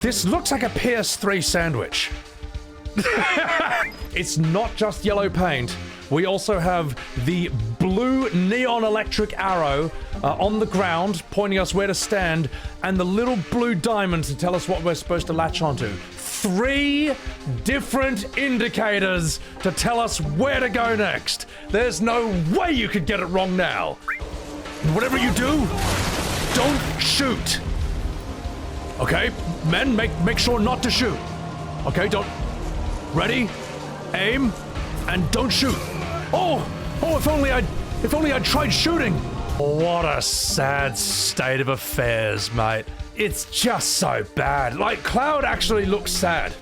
This looks like a PS3 sandwich. It's not just yellow paint. We also have the blue neon electric arrow on the ground, pointing us where to stand, and the little blue diamond to tell us what we're supposed to latch onto. 3 different indicators to tell us where to go next. There's no way you could get it wrong now. Whatever you do, don't shoot. Okay, men, make sure not to shoot. Okay, don't. Ready, aim, and don't shoot. Oh, if only I'd tried shooting. What a sad state of affairs, mate. It's just so bad. Like, Cloud actually looks sad.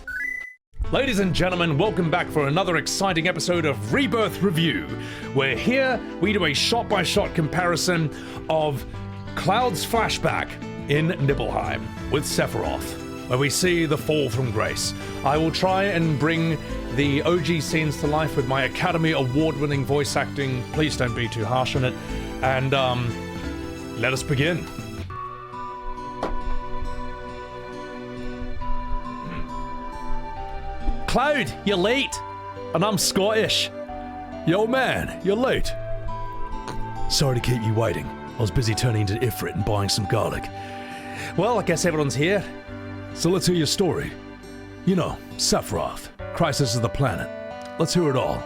Ladies and gentlemen, welcome back for another exciting episode of Rebirth Review, where here we do a shot-by-shot comparison of Cloud's flashback in Nibelheim with Sephiroth, where we see the fall from grace. I will try and bring the OG scenes to life with my Academy Award-winning voice acting. Please don't be too harsh on it. And, let us begin. Cloud, you're late. And I'm Scottish. Yo man, you're late. Sorry to keep you waiting. I was busy turning into Ifrit and buying some garlic. Well, I guess everyone's here. So let's hear your story. You know, Sephiroth, crisis of the planet. Let's hear it all.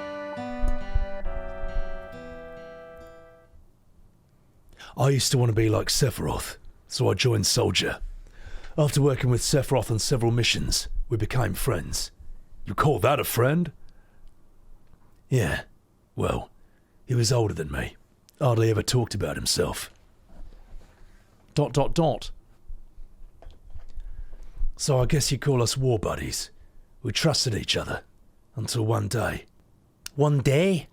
I used to want to be like Sephiroth, so I joined Soldier. After working with Sephiroth on several missions, we became friends. You call that a friend? Yeah, well, he was older than me. Hardly ever talked about himself. ... So I guess you call us war buddies. We trusted each other. Until one day. One day?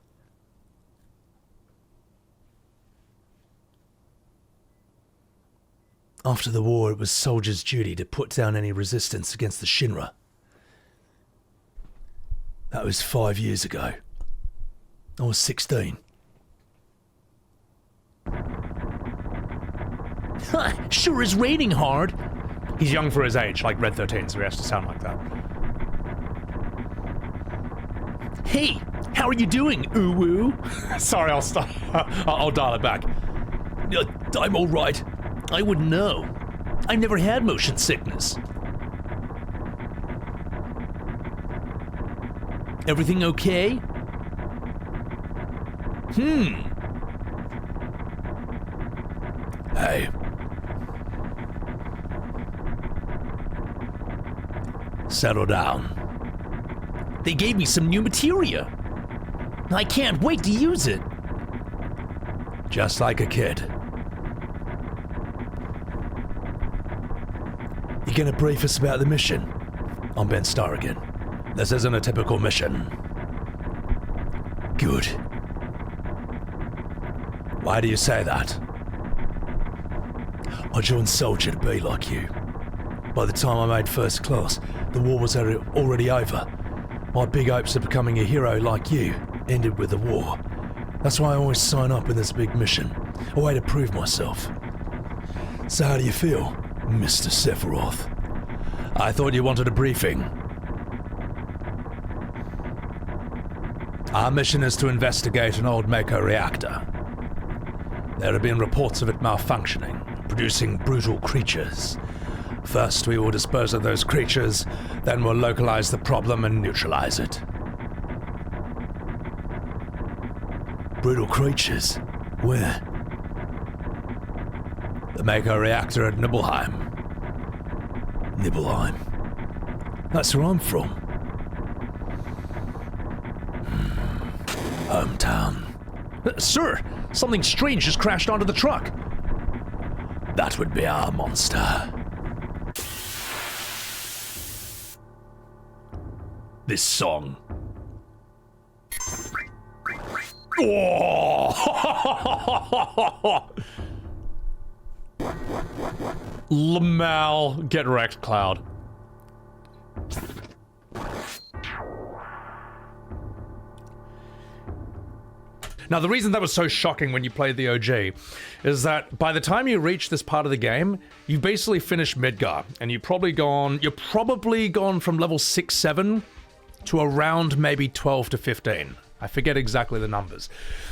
After the war, it was Soldier's duty to put down any resistance against the Shinra. That was 5 years ago. I was 16. Sure is raining hard. He's young for his age, like Red 13, so he has to sound like that. Hey, how are you doing, Uwu? Sorry, I'll stop. I'll dial it back. I'm all right. I wouldn't know. I never had motion sickness. Everything okay? Hey. Settle down. They gave me some new materia. I can't wait to use it. Just like a kid. You gonna brief us about the mission? I'm Ben Starr again. This isn't a typical mission. Good. Why do you say that? I joined Soldier to be like you. By the time I made first class, the war was already over. My big hopes of becoming a hero like you ended with the war. That's why I always sign up in this big mission, a way to prove myself. So how do you feel, Mr. Sephiroth? I thought you wanted a briefing. Our mission is to investigate an old Mako reactor. There have been reports of it malfunctioning, producing brutal creatures. First, we will dispose of those creatures, then we'll localize the problem and neutralize it. Brutal creatures? Where? The Mako reactor at Nibelheim. Nibelheim? That's where I'm from. Hometown. Sir, something strange just crashed onto the truck. That would be our monster. This song. Oh! Lamal, get wrecked, Cloud. Now, the reason that was so shocking when you played the OG is that by the time you reach this part of the game, you've basically finished Midgar, and you're probably gone from level 6, 7 to around maybe 12 to 15. I forget exactly the numbers.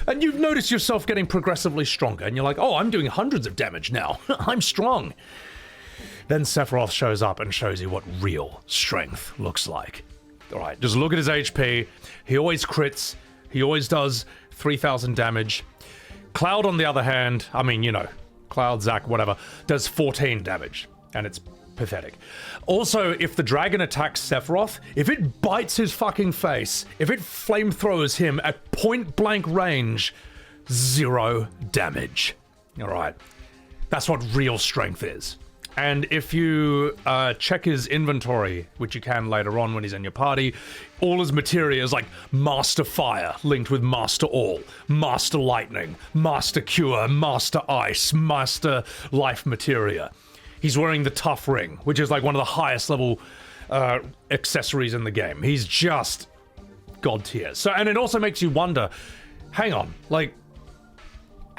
And you've noticed yourself getting progressively stronger, and you're like, oh, I'm doing hundreds of damage now. I'm strong. Then Sephiroth shows up and shows you what real strength looks like. All right, just look at his HP. He always crits. He always does 3,000 damage. Cloud, on the other hand, I mean, you know, Cloud, Zack, whatever, does 14 damage, and it's pathetic. Also, if the dragon attacks Sephiroth, if it bites his fucking face, if it flamethrowers him at point-blank range, 0 damage. All right, that's what real strength is. And if you check his inventory, which you can later on when he's in your party, all his materia is like Master Fire linked with Master All, Master Lightning, Master Cure, Master Ice, Master Life Materia. He's wearing the Tough Ring, which is like one of the highest level accessories in the game. He's just god tier. So, and it also makes you wonder, hang on, like,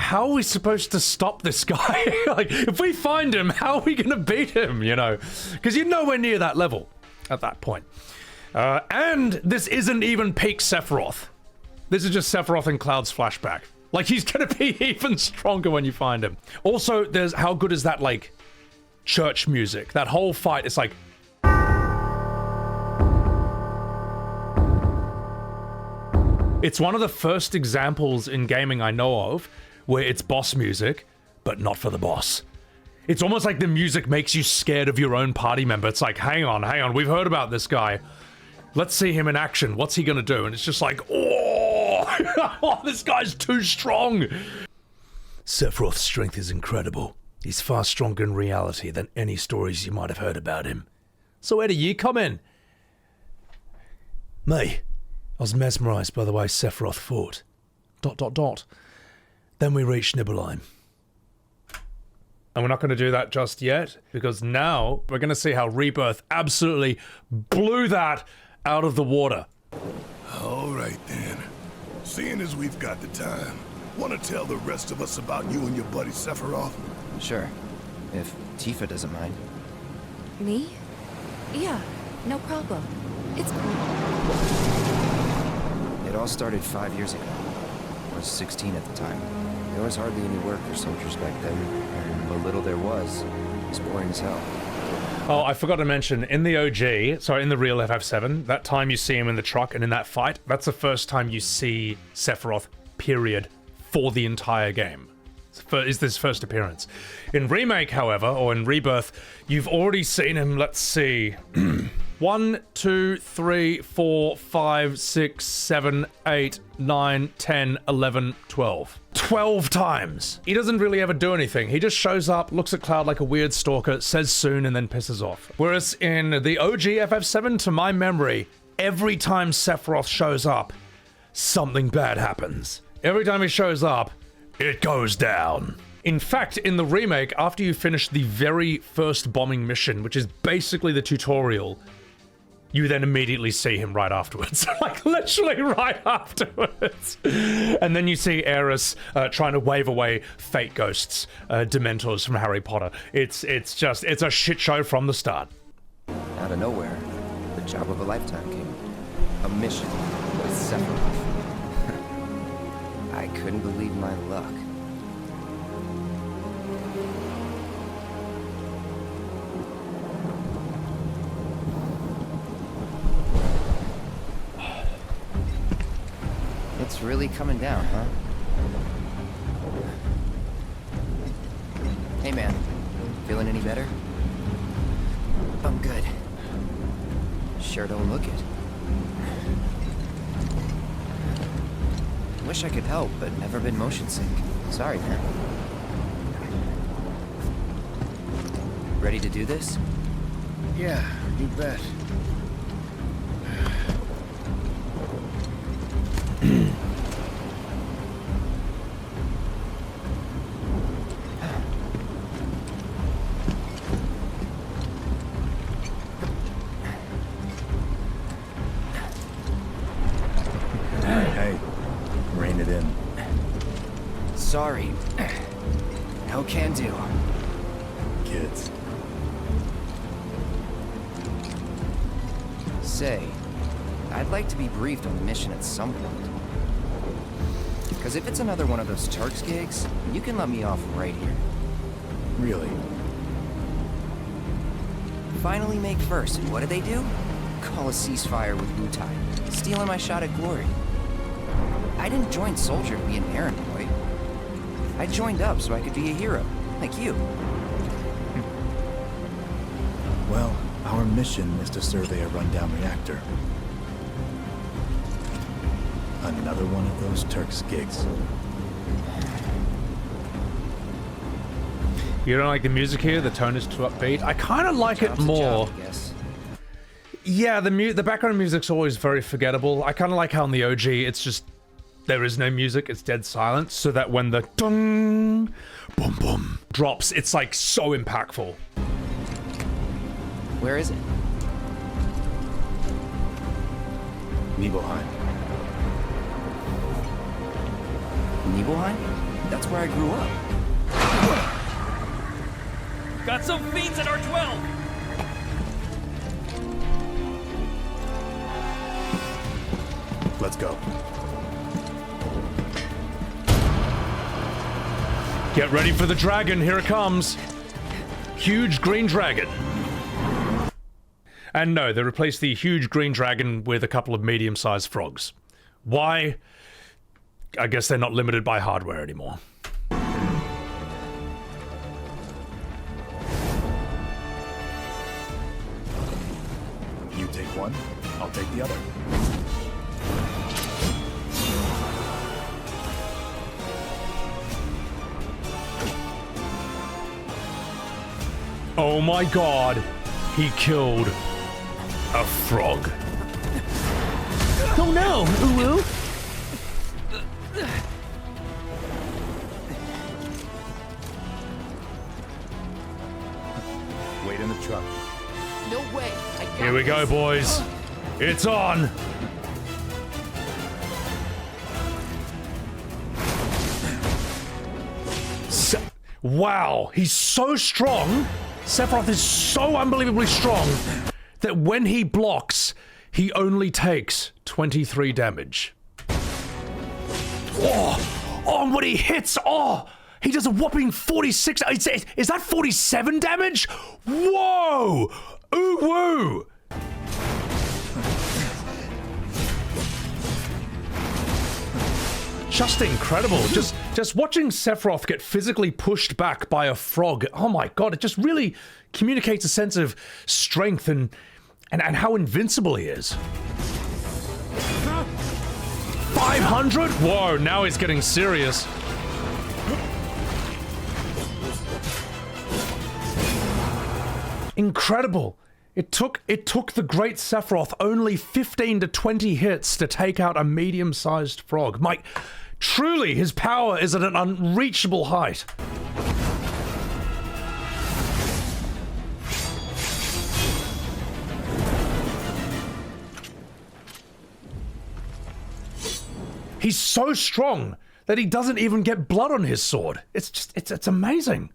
how are we supposed to stop this guy? Like, if we find him, how are we gonna beat him, you know? Because you're nowhere near that level at that point. And this isn't even peak Sephiroth. This is just Sephiroth and Cloud's flashback. Like, he's gonna be even stronger when you find him. Also, there's, how good is that, like, church music? That whole fight, it's like... It's one of the first examples in gaming I know of where it's boss music, but not for the boss. It's almost like the music makes you scared of your own party member. It's like, hang on, we've heard about this guy. Let's see him in action. What's he gonna do? And it's just like, oh, this guy's too strong. Sephiroth's strength is incredible. He's far stronger in reality than any stories you might have heard about him. So where do you come in? Me, I was mesmerized by the way Sephiroth fought. ... Then we reached Nibelheim. And we're not going to do that just yet, because now we're going to see how Rebirth absolutely blew that out of the water. All right then. Seeing as we've got the time, want to tell the rest of us about you and your buddy Sephiroth? Sure, if Tifa doesn't mind. Me? Yeah, no problem. It's cool. It all started 5 years ago. I was 16 at the time. There was hardly any work for soldiers back then, and what little there was boring as hell. Oh, I forgot to mention, in the OG, sorry, in the real FF7, that time you see him in the truck and in that fight, that's the first time you see Sephiroth, period, for the entire game. Is this first appearance. In Remake, however, or in Rebirth, you've already seen him, let's see, 1, 2, 3, 4, 5, 6, 7, 8, 9, 10, 11, 12. 12 times. He doesn't really ever do anything. He just shows up, looks at Cloud like a weird stalker, says soon, and then pisses off. Whereas in the OG FF7, to my memory, every time Sephiroth shows up, something bad happens. Every time he shows up, it goes down. In fact, in the remake, after you finish the very first bombing mission, which is basically the tutorial, you then immediately see him right afterwards. Like, literally right afterwards. And then you see Aerith trying to wave away fate ghosts, Dementors from Harry Potter. It's a shit show from the start. Out of nowhere, the job of a lifetime came. A mission with Sephiroth. I couldn't believe my luck. It's really coming down, huh? Hey man, feeling any better? I'm good. Sure don't look it. Wish I could help, but never been motion sick. Sorry, man. Ready to do this? Yeah, you bet. Hey, rein it in. sorry. No can do. Kids. Say, I'd like to be briefed on the mission at some point. Because if it's another one of those Turks gigs, you can let me off right here. Really? Finally make first, and what did they do? Call a ceasefire with Wutai, stealing my shot at glory. I didn't join Soldier to be an errand boy. I joined up so I could be a hero, like you. Well, our mission is to survey a rundown reactor. Another one of those Turks gigs. You don't like the music here? The tone is too upbeat. I kind of like it more. Job, I guess. Yeah, the background music's always very forgettable. I kind of like how in the OG it's just there is no music, it's dead silence, so that when the dong, boom boom drops, it's like so impactful. Where is it? Nibelheim. Nibelheim? That's where I grew up. Got some fiends at R12! Let's go. Get ready for the dragon, here it comes. Huge green dragon. And no, they replaced the huge green dragon with a couple of medium-sized frogs. Why? I guess they're not limited by hardware anymore. You take one, I'll take the other. Oh my god, he killed a frog. Oh no, Uwu! Wait in the truck. No way! I got Here we go, this. boys. It's on. Wow, he's so strong. Sephiroth is so unbelievably strong that when he blocks, he only takes 23 damage. Oh, when he hits, he does a whopping 46. Is that 47 damage? Whoa! Ooh woo! Just incredible. Just watching Sephiroth get physically pushed back by a frog. Oh my god, it just really communicates a sense of strength and how invincible he is. 500? Whoa, now he's getting serious. Incredible. It took the great Sephiroth only 15 to 20 hits to take out a medium-sized frog. Mike, truly, his power is at an unreachable height. He's so strong that he doesn't even get blood on his sword. It's amazing.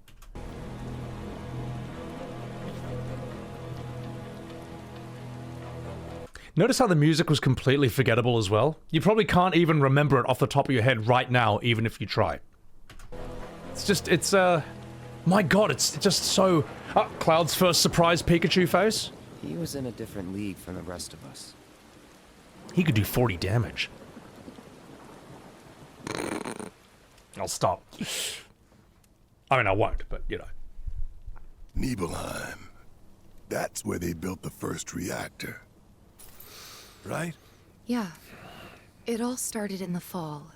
Notice how the music was completely forgettable as well? You probably can't even remember it off the top of your head right now, even if you try. My god, it's just so... Cloud's first surprise Pikachu face? He was in a different league from the rest of us. He could do 40 damage. I'll stop. I mean, I won't, but, you know. Nibelheim. That's where they built the first reactor. Right? Yeah. It all started in the fall.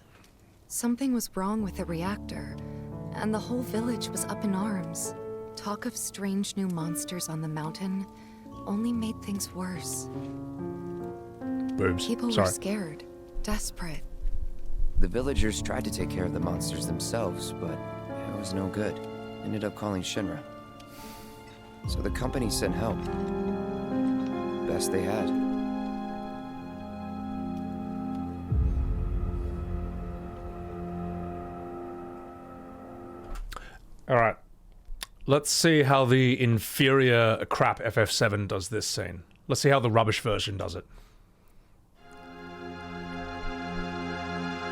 Something was wrong with the reactor, and the whole village was up in arms. Talk of strange new monsters on the mountain only made things worse. Boobs. People Sorry. were scared, desperate. The villagers tried to take care of the monsters themselves, but it was no good. Ended up calling Shinra. So the company sent help. Best they had. Alright. Let's see how the inferior crap FF7 does this scene. Let's see how the rubbish version does it.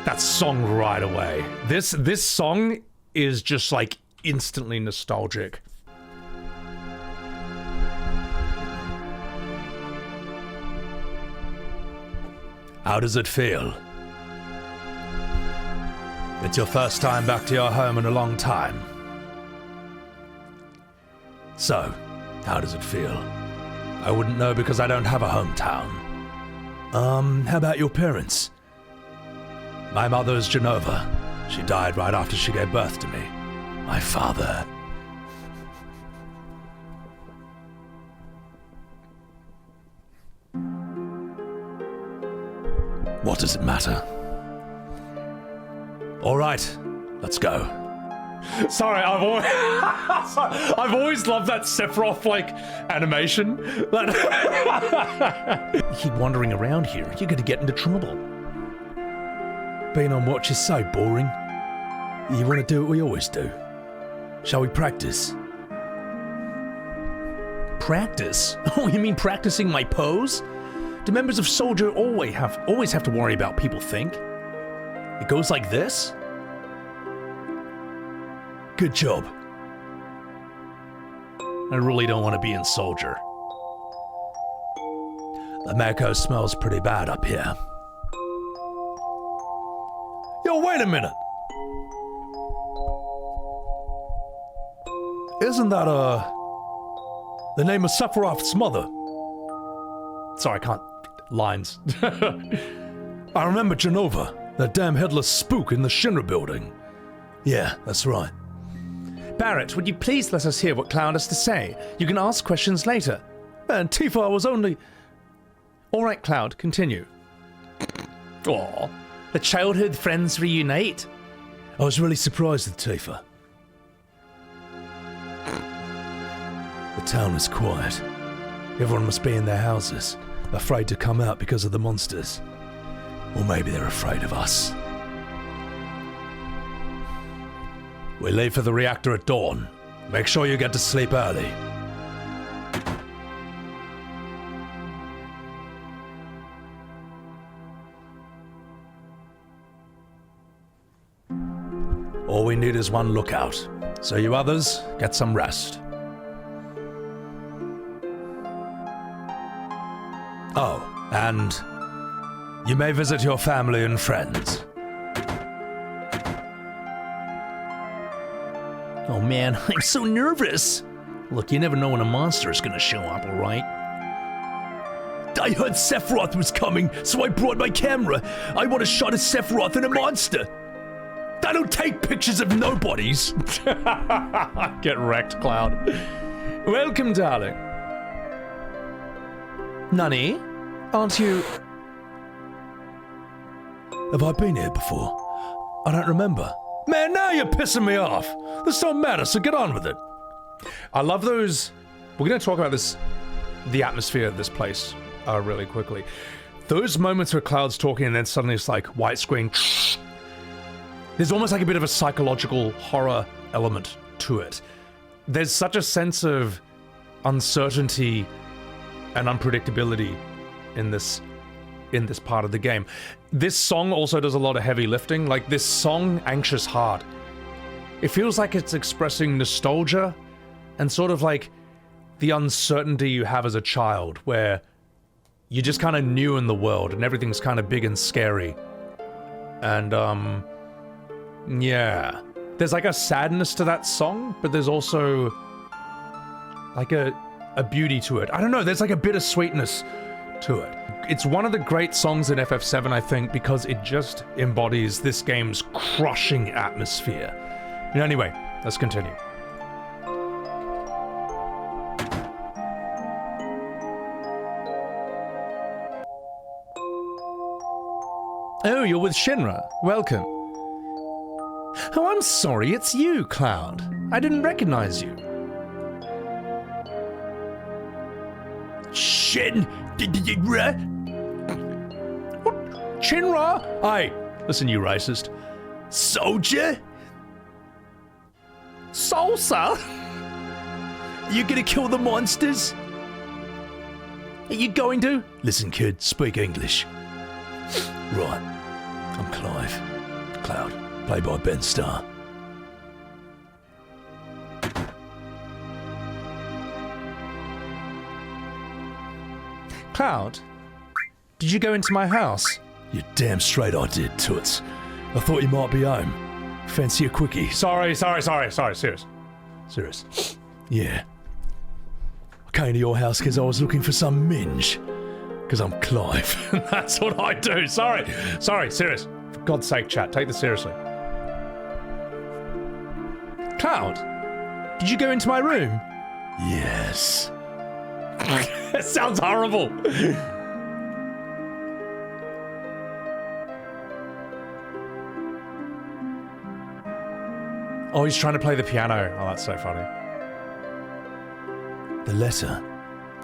That song right away. This song is just like instantly nostalgic. How does it feel? It's your first time back to your home in a long time. So, how does it feel? I wouldn't know because I don't have a hometown. How about your parents? My mother's Jenova. She died right after she gave birth to me. My father. What does it matter? All right, let's go. Sorry, I've always loved that Sephiroth like animation. You keep wandering around here, you're gonna get into trouble. Being on watch is so boring. You want to do what we always do. Shall we practice? Practice? Oh, you mean practicing my pose? Do members of Soldier always have to worry about people think? It goes like this? Good job. I really don't want to be in Soldier. The Mako smells pretty bad up here. Yo, wait a minute! Isn't that, the name of Sephiroth's mother? Sorry, I can't... lines. I remember Jenova, that damn headless spook in the Shinra building. Yeah, that's right. Barrett, would you please let us hear what Cloud has to say? You can ask questions later. And Tifa was only... Alright, Cloud, continue. Aww. The childhood friends reunite? I was really surprised with Tifa. The town is quiet. Everyone must be in their houses, afraid to come out because of the monsters. Or maybe they're afraid of us. We leave for the reactor at dawn. Make sure you get to sleep early. All we need is one lookout, so you others get some rest. Oh, and you may visit your family and friends. Oh man, I'm so nervous. Look, you never know when a monster is gonna show up, alright? I heard Sephiroth was coming, so I brought my camera. I want a shot of Sephiroth and a monster. I don't take pictures of nobodies. Get wrecked, Cloud. Welcome, darling. Nani? Aren't you... Have I been here before? I don't remember. Man, now you're pissing me off. This don't matter, so get on with it. I love those... We're going to talk about this, the atmosphere of this place really quickly. Those moments where Cloud's talking and then suddenly it's like white screen. There's almost like a bit of a psychological horror element to it. There's such a sense of uncertainty and unpredictability in this part of the game. This song also does a lot of heavy lifting. Like this song, Anxious Heart, it feels like it's expressing nostalgia and sort of like the uncertainty you have as a child where you're just kind of new in the world and everything's kind of big and scary. And yeah, there's like a sadness to that song, but there's also like a beauty to it. I don't know, there's like a bittersweetness to it. It's one of the great songs in FF7, I think, because it just embodies this game's crushing atmosphere. Anyway, let's continue. Oh, you're with Shinra. Welcome. Oh, I'm sorry, it's you, Cloud. I didn't recognize you. Shinra? What? Shinra? Hey, listen, you racist. Soldier? Salsa? You gonna kill the monsters? Are you going to? Listen, kid, speak English. Right. I'm Clive. Cloud, played by Ben Starr. Cloud, did you go into my house? You're damn straight I did, Toots. I thought you might be home. Fancy a quickie? Sorry, serious. Serious? Yeah. I came to your house because I was looking for some minge. Because I'm Clive. That's what I do. Sorry, serious. For God's sake, chat, take this seriously. Cloud, did you go into my room? Yes. That sounds horrible. Oh, he's trying to play the piano. Oh, that's so funny. The letter?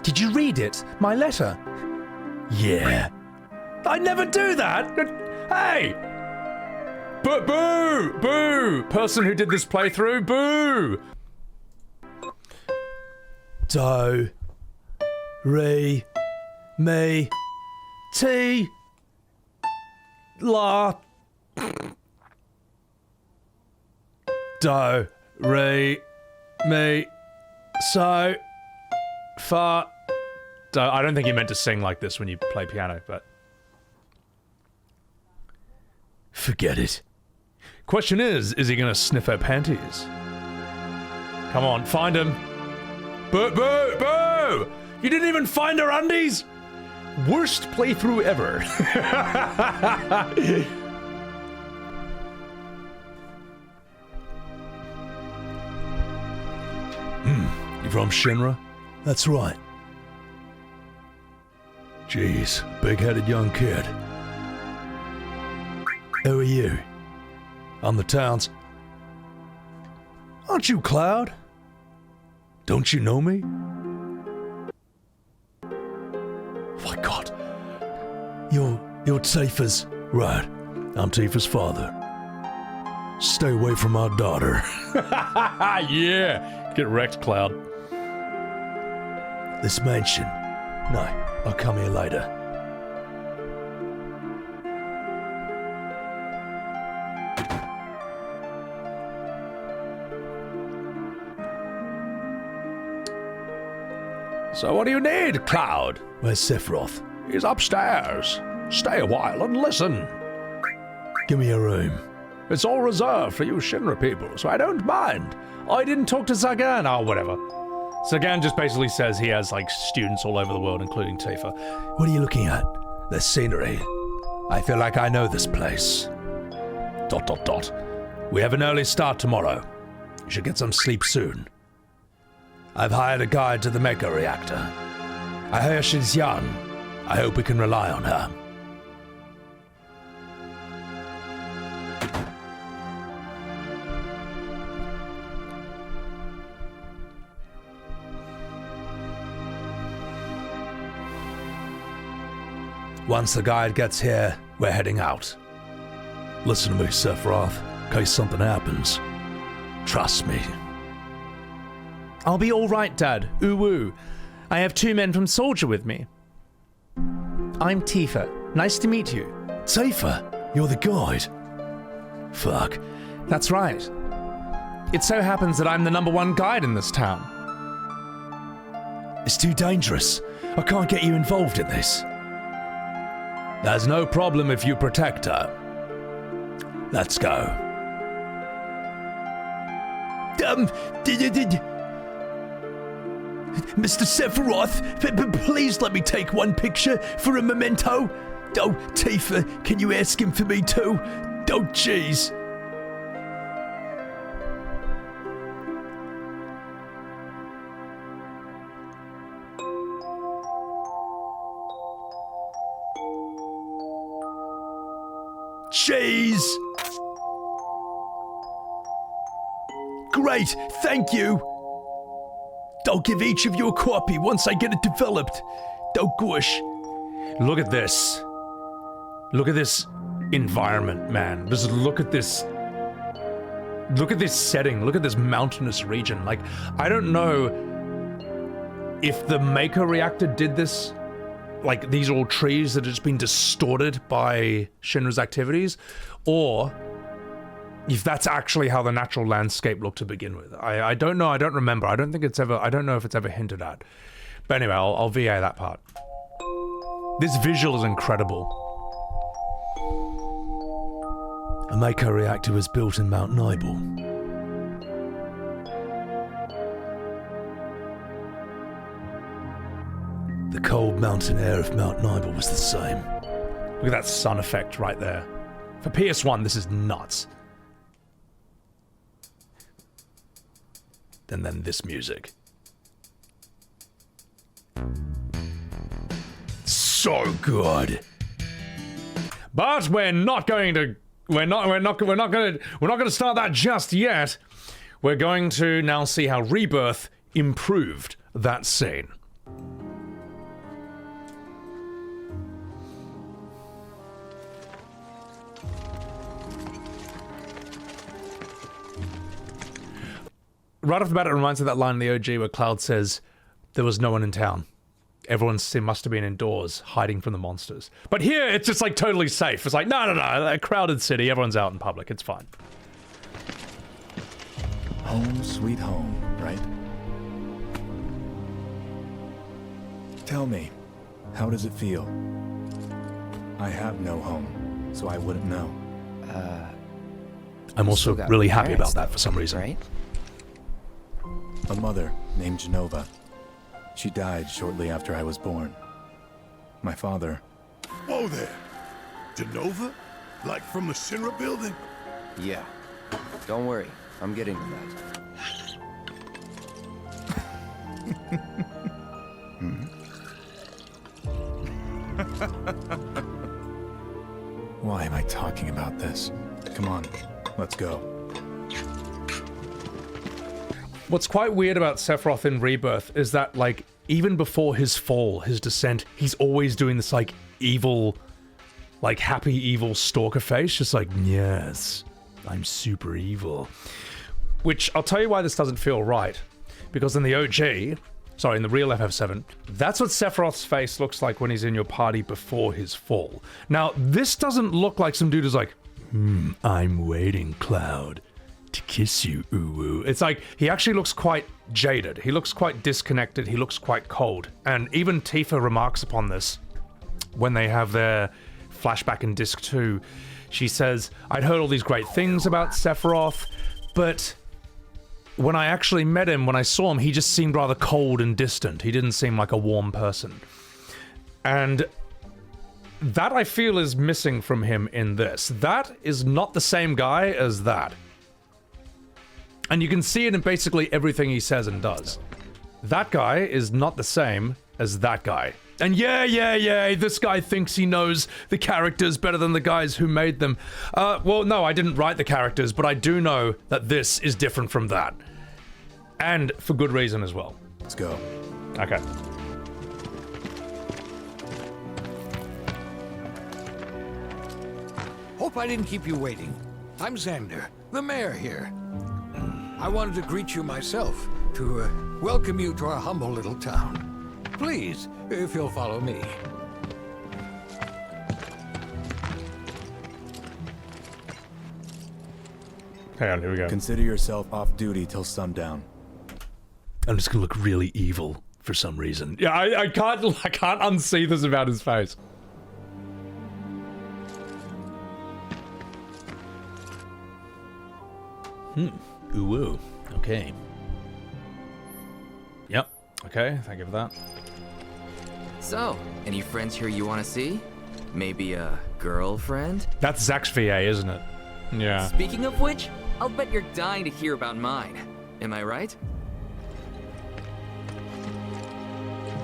Did you read it? My letter? Yeah. I never do that! Hey! Boo! Boo! Person who did this playthrough, boo! Do. Re. Me. T. La. Do. Re. Me. So. Fa. I don't think he meant to sing like this when you play piano, but... Forget it. Question is he gonna sniff her panties? Come on, find him. Boo! You didn't even find her undies? Worst playthrough ever. You from Shinra? That's right. Jeez, big-headed young kid. Who are you? I'm the town's... Aren't you Cloud? Don't you know me? Oh my God. You're Tifa's... Right, I'm Tifa's father. Stay away from our daughter. Yeah! Get wrecked, Cloud. This mansion. No, I'll come here later. So what do you need, Cloud? Where's Sephiroth? He's upstairs. Stay a while and listen. Give me a room. It's all reserved for you Shinra people, so I don't mind. I didn't talk to Zagan, or whatever. Zagan just basically says he has, like, students all over the world, including Tifa. What are you looking at? The scenery. I feel like I know this place. ... We have an early start tomorrow. You should get some sleep soon. I've hired a guide to the Mako reactor. I hear she's young. I hope we can rely on her. Once the guide gets here, we're heading out. Listen to me, Sephiroth, in case something happens. Trust me. I'll be alright, Dad. Ooh-woo. I have 2 men from Soldier with me. I'm Tifa. Nice to meet you. Tifa, you're the guide. Fuck. That's right. It so happens that I'm the #1 guide in this town. It's too dangerous. I can't get you involved in this. There's no problem if you protect her. Let's go. Mr. Sephiroth, please let me take one picture for a memento. Oh, Tifa, can you ask him for me too? Oh, jeez. Jeez. Great, thank you. I'll give each of you a copy once I get it developed. Oh, gosh. Look at this. Look at this environment, man. Just look at this look at this setting. Look at this mountainous region. Like, I don't know if the Mako reactor did this. Like, these are all trees that have just been distorted by Shinra's activities, or if that's actually how the natural landscape looked to begin with. I don't know. I don't remember. I don't think it's ever. I don't know if it's ever hinted at. But anyway, I'll VA that part. This visual is incredible. A Mako reactor was built in Mount Nibel. The cold mountain air of Mount Nibel was the same. Look at that sun effect right there. For PS1, this is nuts. And then this music. So good. But we're not going to start that just yet. We're going to now see how Rebirth improved that scene. Right off the bat, it reminds me of that line in the OG where Cloud says, there was no one in town. Everyone must have been indoors, hiding from the monsters. But here, it's just like totally safe. It's like, no, a crowded city, everyone's out in public, it's fine. Home sweet home, right? Tell me, how does it feel? I have no home, so I wouldn't know. I'm also really happy about that for some reason. Right? A mother named Jenova. She died shortly after I was born. My father... Whoa there! Jenova? Like from the Shinra building? Yeah. Don't worry, I'm getting to that. Why am I talking about this? Come on, let's go. What's quite weird about Sephiroth in Rebirth is that, like, even before his fall, his descent, he's always doing this, like, evil, like, happy evil stalker face, just like, yes, I'm super evil. Which, I'll tell you why this doesn't feel right. Because in the OG, sorry, in the real FF7, that's what Sephiroth's face looks like when he's in your party before his fall. Now, this doesn't look like some dude who's like, I'm waiting, Cloud, to kiss you, Uwu. It's like, he actually looks quite jaded. He looks quite disconnected. He looks quite cold. And even Tifa remarks upon this when they have their flashback in Disc 2. She says, I'd heard all these great things about Sephiroth, but when I actually met him, when I saw him, he just seemed rather cold and distant. He didn't seem like a warm person. And that, I feel, is missing from him in this. That is not the same guy as that. And you can see it in basically everything he says and does. That guy is not the same as that guy. And yeah, this guy thinks he knows the characters better than the guys who made them. Well, no, I didn't write the characters, but I do know that this is different from that. And for good reason as well. Let's go. Okay. Hope I didn't keep you waiting. I'm Xander, the mayor here. I wanted to greet you myself, to welcome you to our humble little town. Please, if you'll follow me. Hang on, here we go. Consider yourself off duty till sundown. I'm just gonna look really evil for some reason. Yeah, I can't unsee this about his face. Ooh, okay. Yep. Okay, thank you for that. So, any friends here you want to see? Maybe a girlfriend? That's Zach's VA, isn't it? Yeah. Speaking of which, I'll bet you're dying to hear about mine. Am I right?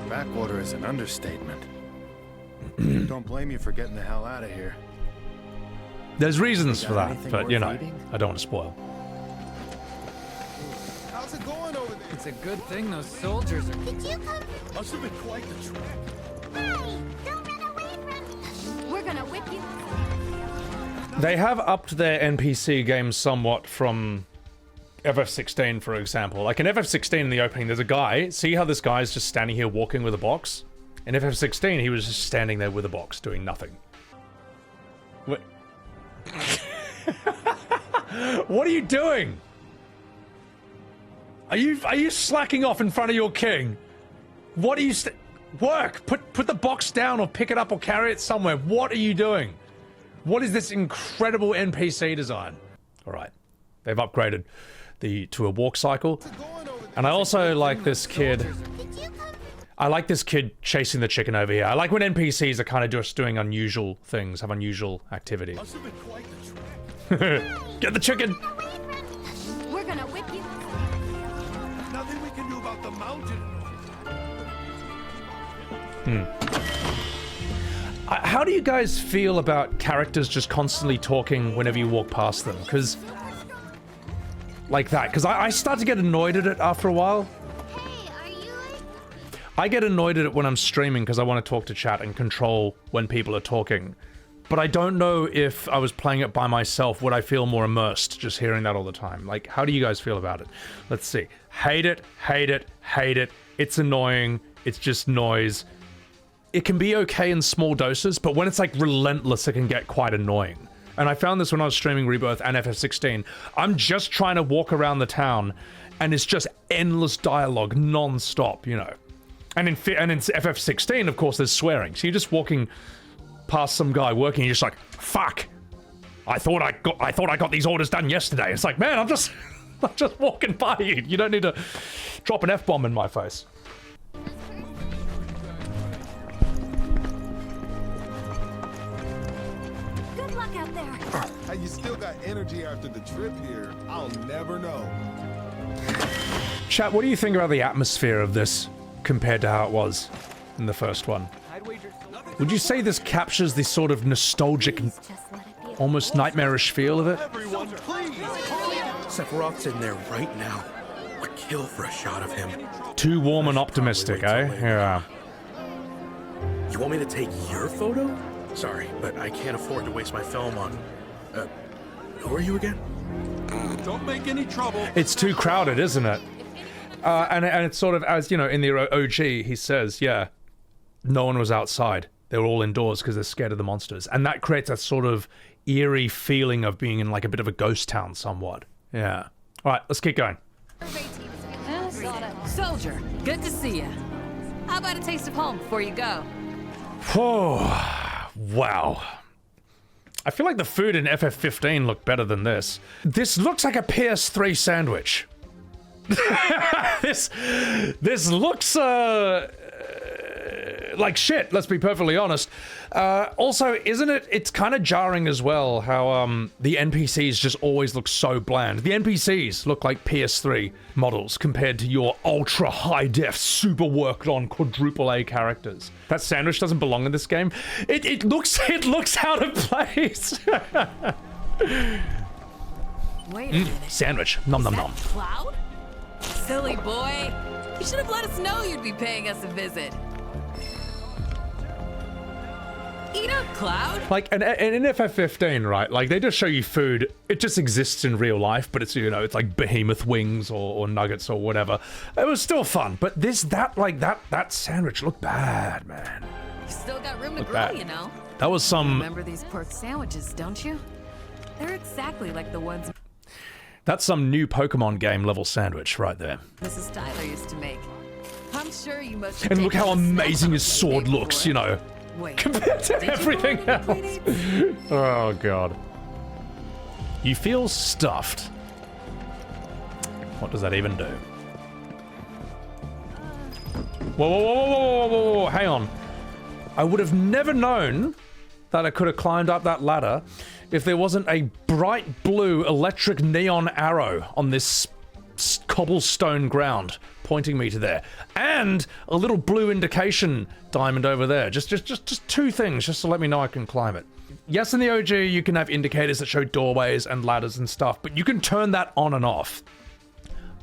Backwater is an understatement. Don't blame you for getting the hell out of here. There's reasons for that, anything but worth you know, eating? I don't want to spoil. How's it going over there? It's a good thing those soldiers are... Must have been quite the trek. Hey, don't run away from me. We're gonna whip you. They have upped their NPC game somewhat from FF16, for example. Like in FF16 in the opening, there's a guy. See how this guy's just standing here walking with a box? In FF16, he was just standing there with a box, doing nothing. What? What are you doing? Are you slacking off in front of your king? What are you work? Put the box down or pick it up or carry it somewhere. What are you doing? What is this incredible NPC design? All right, they've upgraded to a walk cycle, and I also like this kid. I like this kid chasing the chicken over here. I like when NPCs are kind of just doing unusual things, have unusual activity. Get the chicken! We're gonna whip you. Nothing we can do about the mountain. How do you guys feel about characters just constantly talking whenever you walk past them? Because, like that. Because I start to get annoyed at it after a while. Hey, are you like... I get annoyed at it when I'm streaming because I want to talk to chat and control when people are talking. But I don't know if I was playing it by myself, would I feel more immersed just hearing that all the time? Like, how do you guys feel about it? Let's see. Hate it, hate it, hate it. It's annoying. It's just noise. It can be okay in small doses, but when it's like relentless, it can get quite annoying. And I found this when I was streaming Rebirth and FF16. I'm just trying to walk around the town, and it's just endless dialogue, non-stop, you know. And in FF16, of course, there's swearing. So you're just walking past some guy working, you're just like, fuck! I thought I got these orders done yesterday. It's like, man, I'm just walking by you. You don't need to drop an F-bomb in my face. Good luck out there. How you still got energy after the trip here? I'll never know. Chat, what do you think about the atmosphere of this compared to how it was in the first one? Would you say this captures the sort of nostalgic, almost nightmarish feel of it? Everyone, please! Sephiroth's in there right now. I'd kill for a shot of him. Too warm and optimistic, eh? Yeah. You want me to take your photo? Sorry, but I can't afford to waste my film on... who are you again? Don't make any trouble. It's too crowded, isn't it? And it's sort of, as, you know, in the OG, he says, yeah, no one was outside. They were all indoors because they're scared of the monsters. And that creates a sort of eerie feeling of being in like a bit of a ghost town somewhat. Yeah. All right, let's keep going. Soldier, good to see you. How about a taste of home before you go? Oh, wow. I feel like the food in FF15 looked better than this. This looks like a PS3 sandwich. This looks, like shit, let's be perfectly honest. Also, isn't it, it's kind of jarring as well how the NPCs just always look so bland. The NPCs look like PS3 models compared to your ultra high def, super worked on quadruple A characters. That sandwich doesn't belong in this game. It looks out of place. Wait a minute. Sandwich, nom nom nom. Cloud? Silly boy. You should have let us know you'd be paying us a visit. Eat up, Cloud. Like, and in FF15, right, like, they just show you food. It just exists in real life, but it's, you know, it's like behemoth wings or nuggets or whatever. It was still fun, but that sandwich looked bad, man. You still got room to grow, bad. you know. That was some... Remember these pork sandwiches, don't you? They're exactly like the ones That's some new Pokemon game level sandwich right there. Mrs. Tyler used to make. I'm sure you must... And look how amazing his sword looks, you know. Wait, compared to everything else. Oh, God. You feel stuffed. What does that even do? Whoa, whoa, whoa, whoa, whoa, whoa, whoa, hang on. I would have never known that I could have climbed up that ladder if there wasn't a bright blue electric neon arrow on this cobblestone ground pointing me to there, and a little blue indication diamond over there. Just two things, just to let me know I can climb it. Yes, in the OG you can have indicators that show doorways and ladders and stuff, but you can turn that on and off.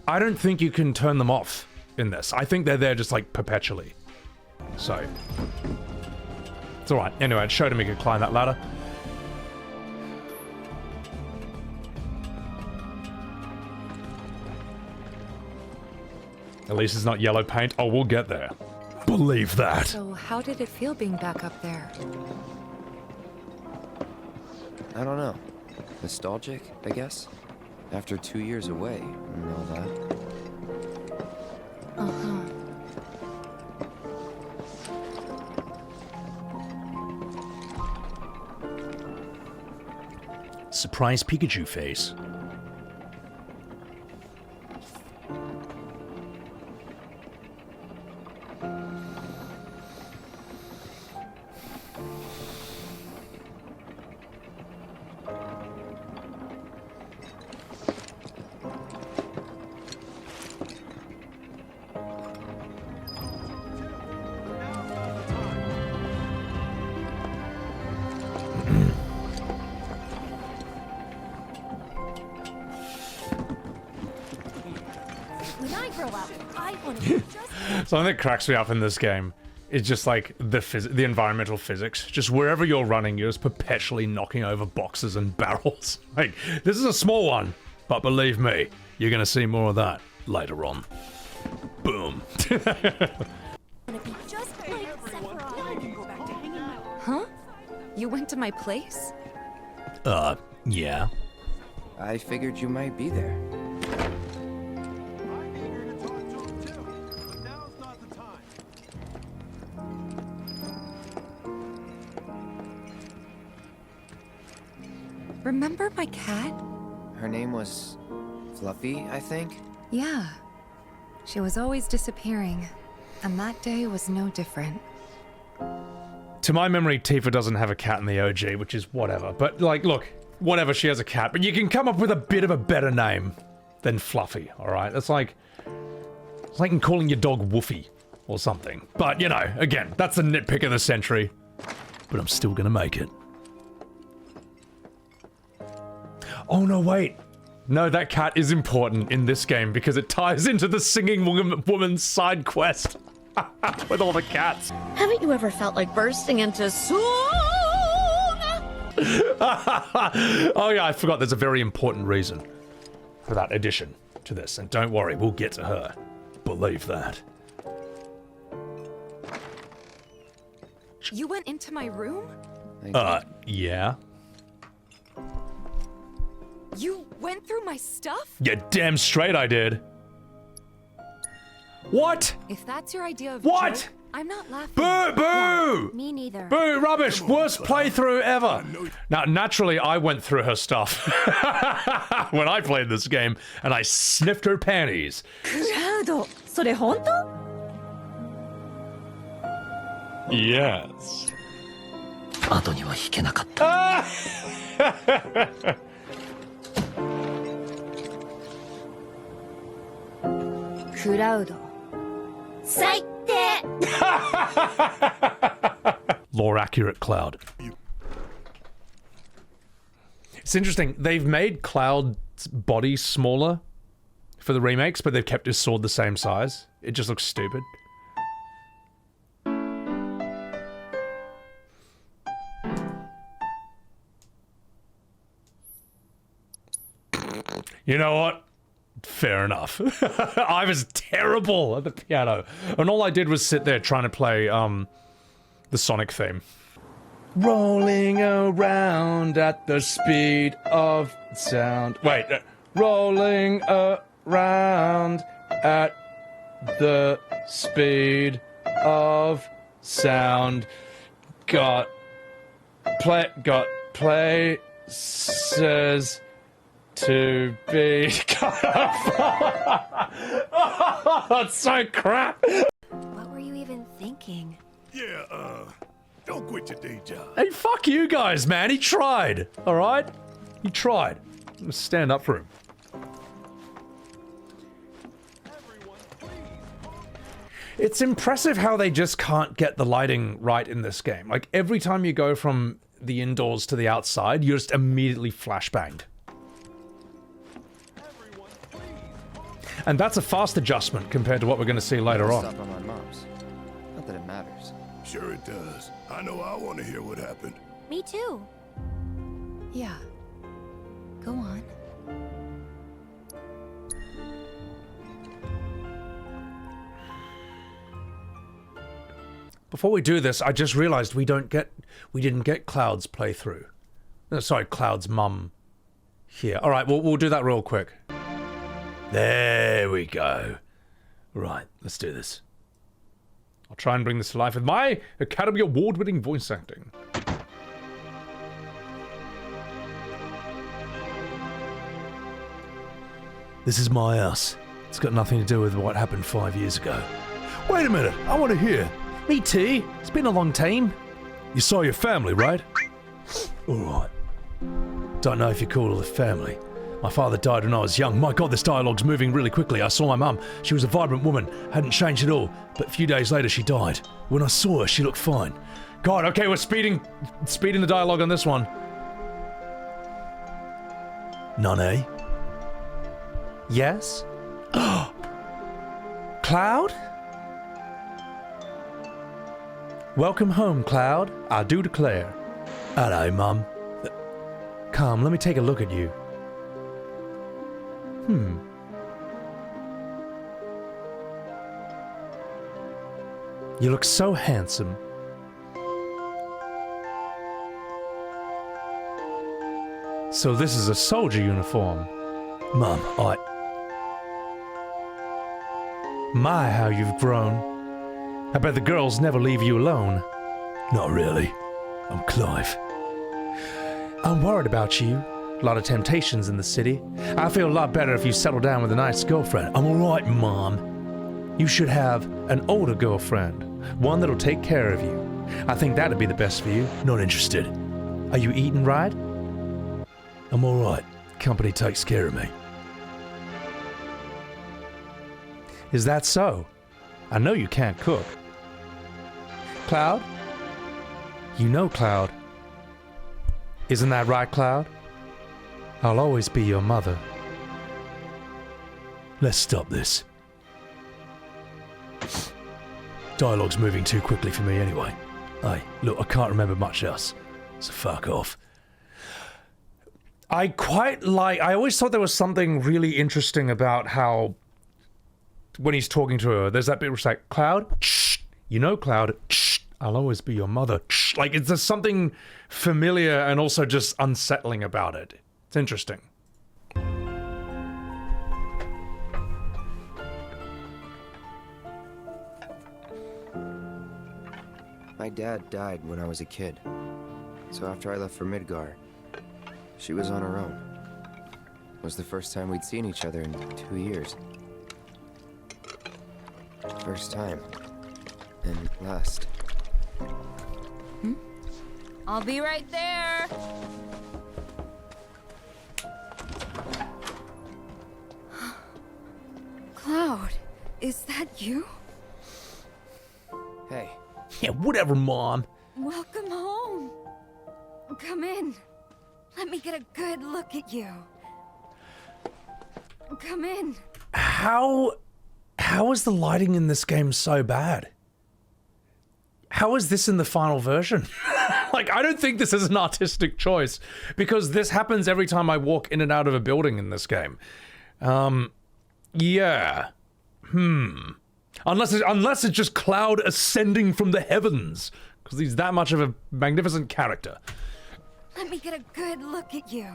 I don't think you can turn them off in this. I think they're there just like perpetually. So it's all right. Anyway, it showed him he could climb that ladder. At least it's not yellow paint. Oh, we'll get there. Believe that. So how did it feel being back up there? I don't know. Nostalgic, I guess? After 2 years away and all that. Uh-huh. Surprise Pikachu face. When I grow up, I want to be just Something that cracks me up in this game is just like the environmental physics. Just wherever you're running, you're just perpetually knocking over boxes and barrels. Like, this is a small one, but believe me, you're gonna see more of that later on. Boom. just like Sephiroth. Huh? You went to my place? Yeah. I figured you might be there. Remember my cat? Her name was Fluffy, I think? Yeah. She was always disappearing, and that day was no different. To my memory, Tifa doesn't have a cat in the OG, which is whatever. But, like, look, whatever, she has a cat. But you can come up with a bit of a better name than Fluffy, alright? It's like calling your dog Woofy or something. But, you know, again, that's the nitpick of the century. But I'm still gonna make it. Oh, no, wait. No, that cat is important in this game because it ties into the singing woman's side quest with all the cats. Haven't you ever felt like bursting into song? Oh yeah, I forgot there's a very important reason for that addition to this. And don't worry, we'll get to her. Believe that. You went into my room? Yeah. You went through my stuff? Yeah, damn straight I did. What? If that's your idea of What? joke, I'm not laughing. Boo! Boo! Me neither. Boo! Rubbish! Worst playthrough ever! Now, naturally, I went through her stuff when I played this game, and I sniffed her panties. Cloud, それ本当? Yes. 後には引けなかった。クラウド。最低。 Lore accurate Cloud. It's interesting. They've made Cloud's body smaller for the remakes, but they've kept his sword the same size. It just looks stupid. You know what? Fair enough. I was terrible at the piano. And all I did was sit there trying to play, the Sonic theme. Rolling around at the speed of sound. Wait, rolling around at the speed of sound. Got places to be. Oh, that's so crap. What were you even thinking? Yeah, don't quit your day job. Hey, fuck you guys, man. He tried. All right, he tried. I'm gonna stand up for him. It's impressive how they just can't get the lighting right in this game. Like, every time you go from the indoors to the outside, you're just immediately flashbanged. And that's a fast adjustment compared to what we're going to see later on. Stop on my mom's. Not that it matters. Sure it does. I know I want to hear what happened. Me too. Yeah. Go on. Before we do this, I just realized we didn't get Cloud's playthrough. No, sorry, Cloud's mum here. All right, we'll do that real quick. There we go. Right, let's do this. I'll try and bring this to life with my Academy Award-winning voice acting. This is my house. It's got nothing to do with what happened 5 years ago. Wait a minute, I want to hear. Me too. It's been a long time. You saw your family, right? Alright. Don't know if you call it family. My father died when I was young. My god, this dialogue's moving really quickly. I saw my mum. She was a vibrant woman. Hadn't changed at all. But a few days later, she died. When I saw her, she looked fine. God, okay, we're speeding the dialogue on this one. None, eh? Yes? Cloud? Welcome home, Cloud. I do declare. Hello, Mum. Come, let me take a look at you. You look so handsome. So this is a soldier uniform. Mum, My, how you've grown. I bet the girls never leave you alone. Not really. I'm Clive. I'm worried about you. A lot of temptations in the city. I feel a lot better if you settle down with a nice girlfriend. I'm alright, Mom. You should have an older girlfriend. One that'll take care of you. I think that'd be the best for you. Not interested. Are you eating right? I'm alright. Company takes care of me. Is that so? I know you can't cook. Cloud? You know Cloud. Isn't that right, Cloud? I'll always be your mother. Let's stop this. Dialogue's moving too quickly for me anyway. Hey, look, I can't remember much else, so fuck off. I always thought there was something really interesting about how when he's talking to her, there's that bit where it's like, Cloud, shh, you know Cloud, shh, I'll always be your mother. Shh. Like, there's something familiar and also just unsettling about it. It's interesting. My dad died when I was a kid. So after I left for Midgar, she was on her own. It was the first time we'd seen each other in 2 years. First time. And last. I'll be right there. Cloud, is that you? Hey. Yeah, whatever, Mom. Welcome home. Come in. Let me get a good look at you. Come in. How is the lighting in this game so bad? How is this in the final version? Like, I don't think this is an artistic choice, because this happens every time I walk in and out of a building in this game. Yeah. Unless it's just Cloud ascending from the heavens, because he's that much of a magnificent character. Let me get a good look at you.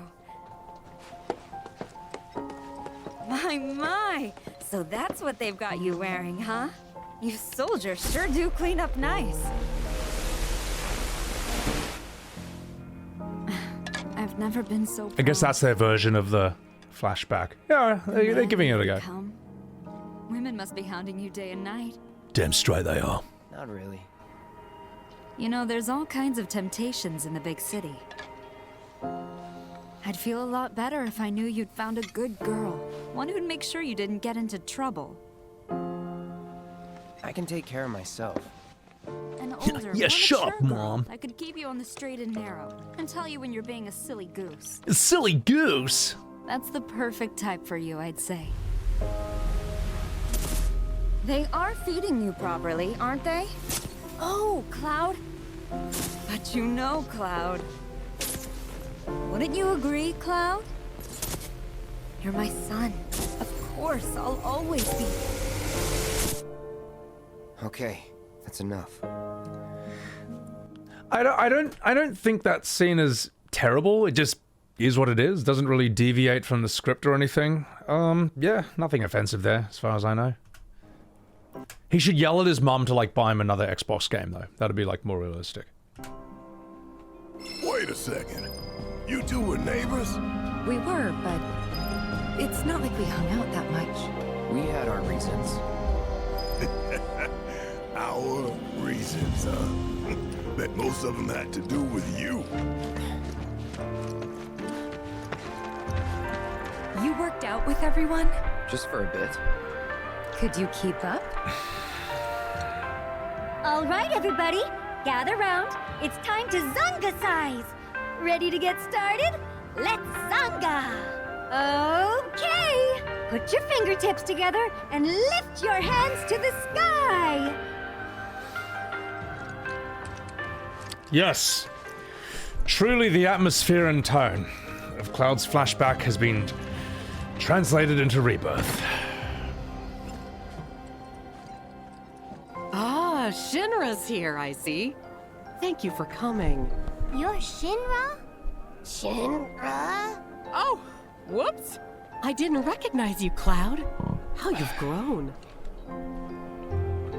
My. So that's what they've got you wearing, huh? You soldiers sure do clean up nice. I've never been so proud. I guess that's their version of the flashback. Yeah, they're giving it a go. Women must be hounding you day and night. Damn straight they are. Not really. You know, there's all kinds of temptations in the big city. I'd feel a lot better if I knew you'd found a good girl. One who'd make sure you didn't get into trouble. I can take care of myself. An older, yeah, shut up, Mom. I could keep you on the straight and narrow and tell you when you're being a silly goose. A silly goose? That's the perfect type for you, I'd say. They are feeding you properly, aren't they? Oh, Cloud. But you know, Cloud. Wouldn't you agree, Cloud? You're my son. Of course, I'll always be. Okay, that's enough. I don't think that scene is terrible. It just is what it is. Doesn't really deviate from the script or anything. Yeah, nothing offensive there, as far as I know. He should yell at his mum to, like, buy him another Xbox game, though. That'd be, like, more realistic. Wait a second. You two were neighbors? We were, but it's not like we hung out that much. We had our reasons. Our reasons, huh? Bet most of them had to do with you. You worked out with everyone? Just for a bit. Could you keep up? All right, everybody, gather round. It's time to Zanga size. Ready to get started? Let's Zanga. Okay. Put your fingertips together and lift your hands to the sky. Yes. Truly the atmosphere and tone of Cloud's flashback has been translated into Rebirth. Ah, Shinra's here, I see. Thank you for coming. You're Shinra? Shinra? Oh, whoops. I didn't recognize you, Cloud. How you've grown.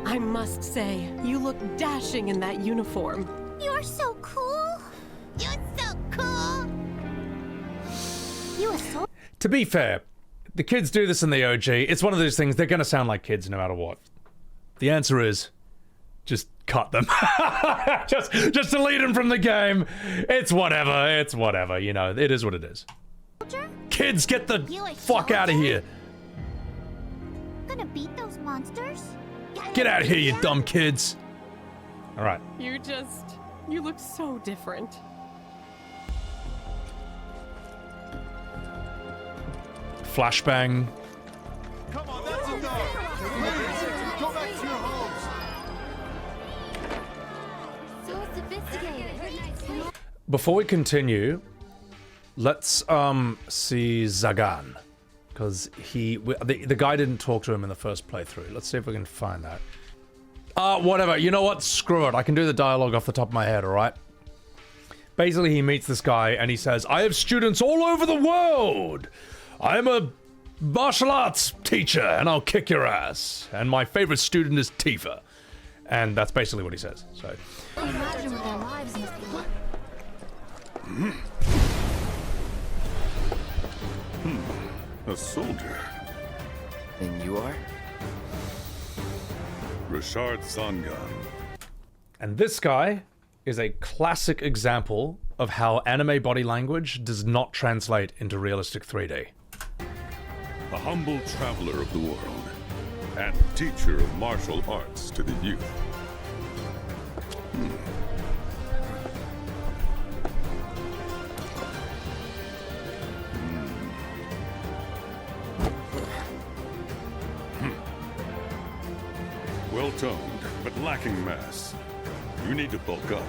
I must say, you look dashing in that uniform. You're so cool. You're so cool. You are so... To be fair, the kids do this in the OG. It's one of those things, they're gonna sound like kids no matter what. The answer is, just cut them. just delete them from the game. It's whatever, you know, it is what it is. Kids, get the fuck out of here. Gonna beat those monsters? Get out of here, you dumb kids. All right. You look so different. Flashbang. Come on, that's enough. Please, go back to your homes. So sophisticated. Before we continue, let's see Zagan, because the guy didn't talk to him in the first playthrough. Let's see if we can find that. Whatever. You know what? Screw it. I can do the dialogue off the top of my head. All right. Basically, he meets this guy and he says, "I have students all over the world. I'm a martial arts teacher and I'll kick your ass. And my favorite student is Tifa." And that's basically what he says. So. Imagine what their lives must be like. A soldier. And you are? Richard Sangan. And this guy is a classic example of how anime body language does not translate into realistic 3D. A humble traveler of the world, and teacher of martial arts to the youth. Well-toned, but lacking mass. You need to bulk up.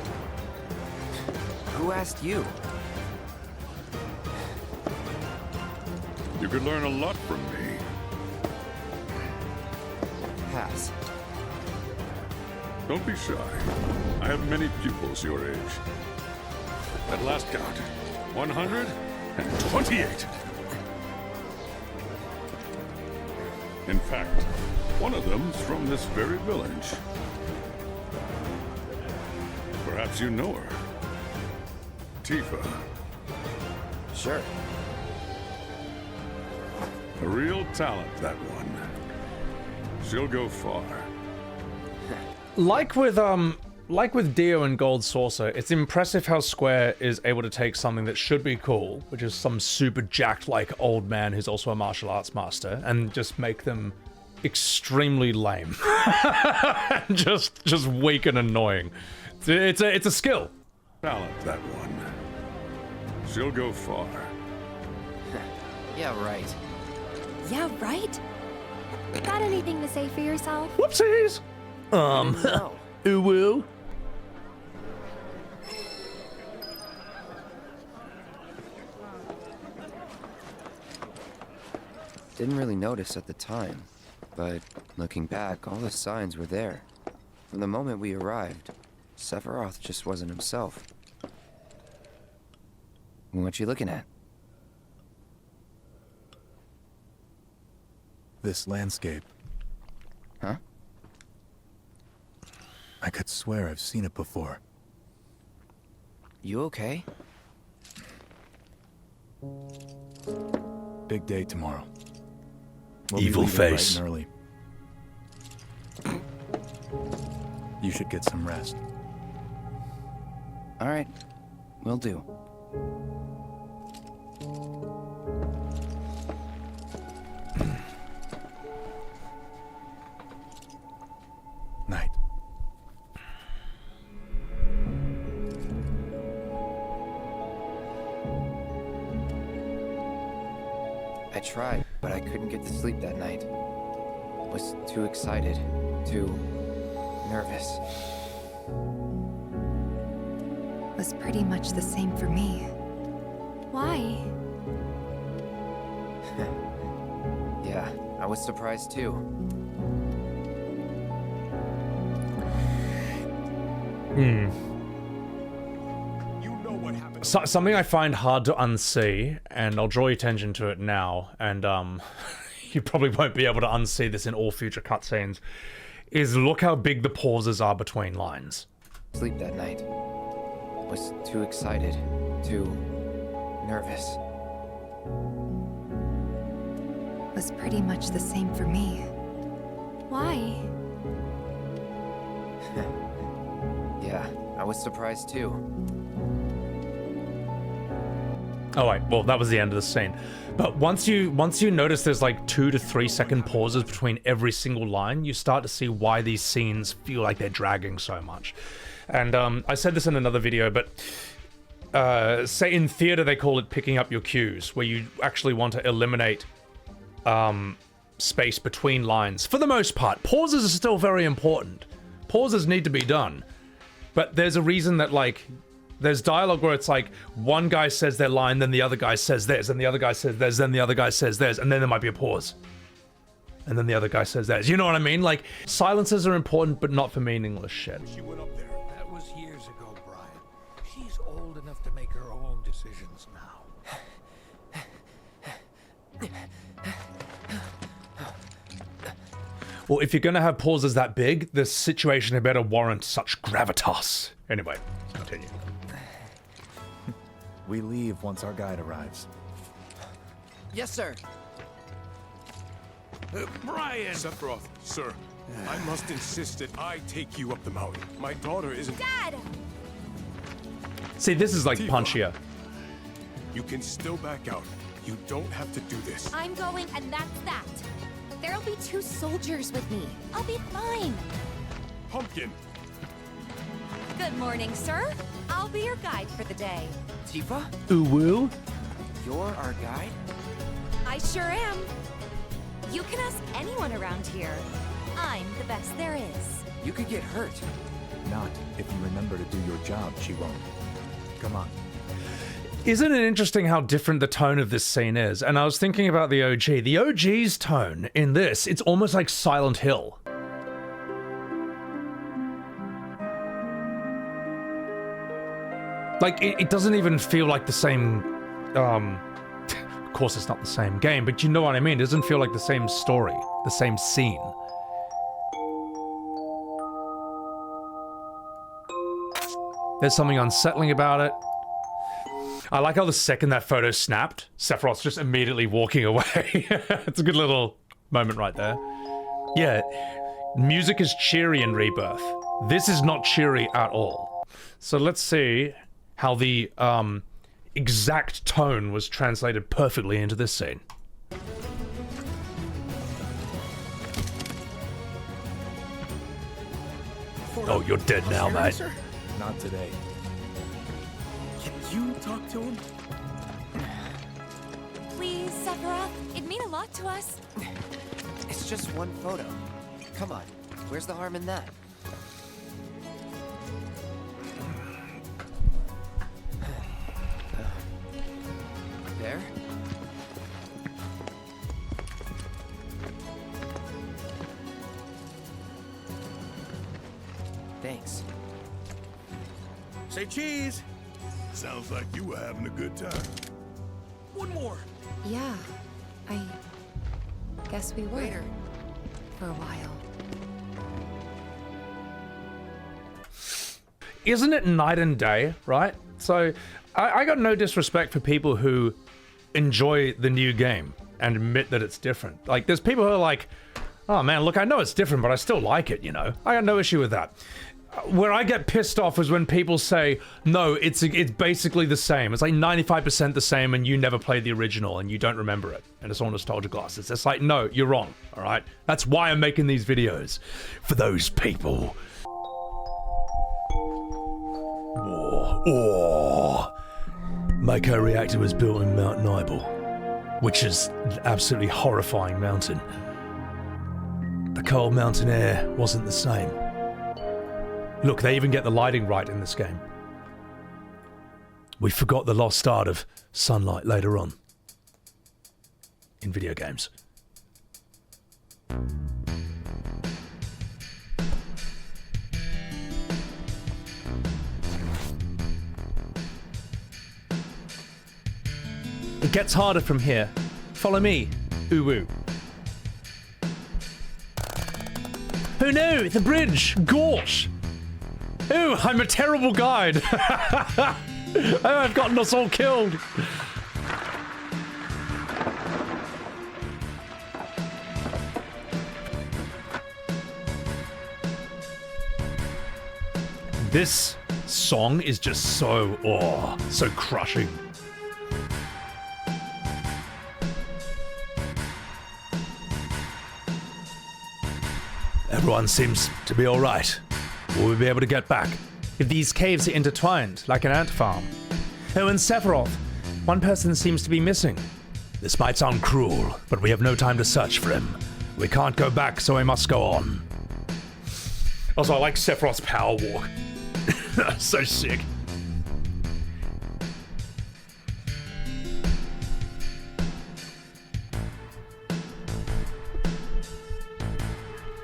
Who asked you? You could learn a lot from me. Pass. Don't be shy. I have many pupils your age. At last count, 128. In fact, one of them's from this very village. Perhaps you know her. Tifa. Sure. A real talent, that one. She'll go far. Like with Dio and Gold Saucer, it's impressive how Square is able to take something that should be cool, which is some super jacked like old man who's also a martial arts master, and just make them extremely lame. just weak and annoying. It's a skill. Talent, that one. She'll go far. Yeah, right. Yeah, right? Got anything to say for yourself? Whoopsies! No. Uwu. Didn't really notice at the time, but looking back, all the signs were there. From the moment we arrived. Sephiroth just wasn't himself. What you looking at? This landscape. Huh? I could swear I've seen it before. You okay? Big day tomorrow. We'll Evil be leaving face. bright and early. You should get some rest. All right, will do. Night. I tried, but I couldn't get to sleep that night. Was too excited, too nervous. Was pretty much the same for me. Why? Yeah, I was surprised too. So, something I find hard to unsee, and I'll draw your attention to it now, and you probably won't be able to unsee this in all future cutscenes, is look how big the pauses are between lines. Sleep that night. Was too excited, too nervous. Was pretty much the same for me. Why? Yeah, I was surprised too. Oh wait, well that was the end of the scene. But once you notice there's like 2 to 3 second pauses between every single line, you start to see why these scenes feel like they're dragging so much. And I said this in another video, but say in theater they call it picking up your cues, where you actually want to eliminate space between lines. For the most part, pauses are still very important. Pauses need to be done. But there's a reason that, like, there's dialogue where it's like one guy says their line, then the other guy says theirs, and the other guy says theirs, then the other guy says theirs, and then there might be a pause. And then the other guy says theirs. You know what I mean? Like, silences are important, but not for meaningless shit. She went up there. That was years ago, Brian. She's old enough to make her own decisions now. Well, if you're gonna have pauses that big, the situation had better warrant such gravitas. Anyway, let's continue. We leave once our guide arrives. Yes, sir. Brian! Sephiroth, sir, I must insist that I take you up the mountain. My daughter isn't... Dad! See, this is like Tifa. punchier. You can still back out. You don't have to do this. I'm going, and that's that. There'll be 2 soldiers with me. I'll be fine. Pumpkin! Good morning, sir. I'll be your guide for the day. Tifa? Uwu? You're our guide? I sure am. You can ask anyone around here. I'm the best there is. You could get hurt. Not if you remember to do your job, she won't. Come on. Isn't it interesting how different the tone of this scene is? And I was thinking about the OG. The OG's tone in this, it's almost like Silent Hill. Like, it doesn't even feel like the same, of course it's not the same game, but you know what I mean? It doesn't feel like the same story, the same scene. There's something unsettling about it. I like how the second that photo snapped, Sephiroth's just immediately walking away. It's a good little moment right there. Yeah, music is cheery in Rebirth. This is not cheery at all. So let's see how the exact tone was translated perfectly into this scene. Oh, you're dead now, mate. Not today. Can you talk to him? Please, Sephiroth. It'd mean a lot to us. It's just one photo. Come on, where's the harm in that? There? Thanks. Say cheese. Sounds like you were having a good time. One more. Yeah, I guess we were. For a while. Isn't it night and day, right? So, I got no disrespect for people who enjoy the new game and admit that it's different. Like, there's people who are like, oh man, look, I know it's different, but I still like it, you know? I got no issue with that. Where I get pissed off is when people say, no, it's basically the same. It's like 95% the same and you never played the original and you don't remember it. And it's all nostalgia glasses. It's like, no, you're wrong, all right? That's why I'm making these videos. For those people. Mako Reactor was built in Mount Nibel, which is an absolutely horrifying mountain. The cold mountain air wasn't the same. Look, they even get the lighting right in this game. We forgot the lost art of sunlight later on in video games. It gets harder from here. Follow me, Uwu. Who knew? The bridge! Gosh! Ooh, I'm a terrible guide! Oh, I've gotten us all killed! This song is just so, so crushing. Everyone seems to be alright. Will we be able to get back? If these caves are intertwined, like an ant farm. Oh, and Sephiroth. One person seems to be missing. This might sound cruel, but we have no time to search for him. We can't go back, so we must go on. Also, I like Sephiroth's power walk. So sick.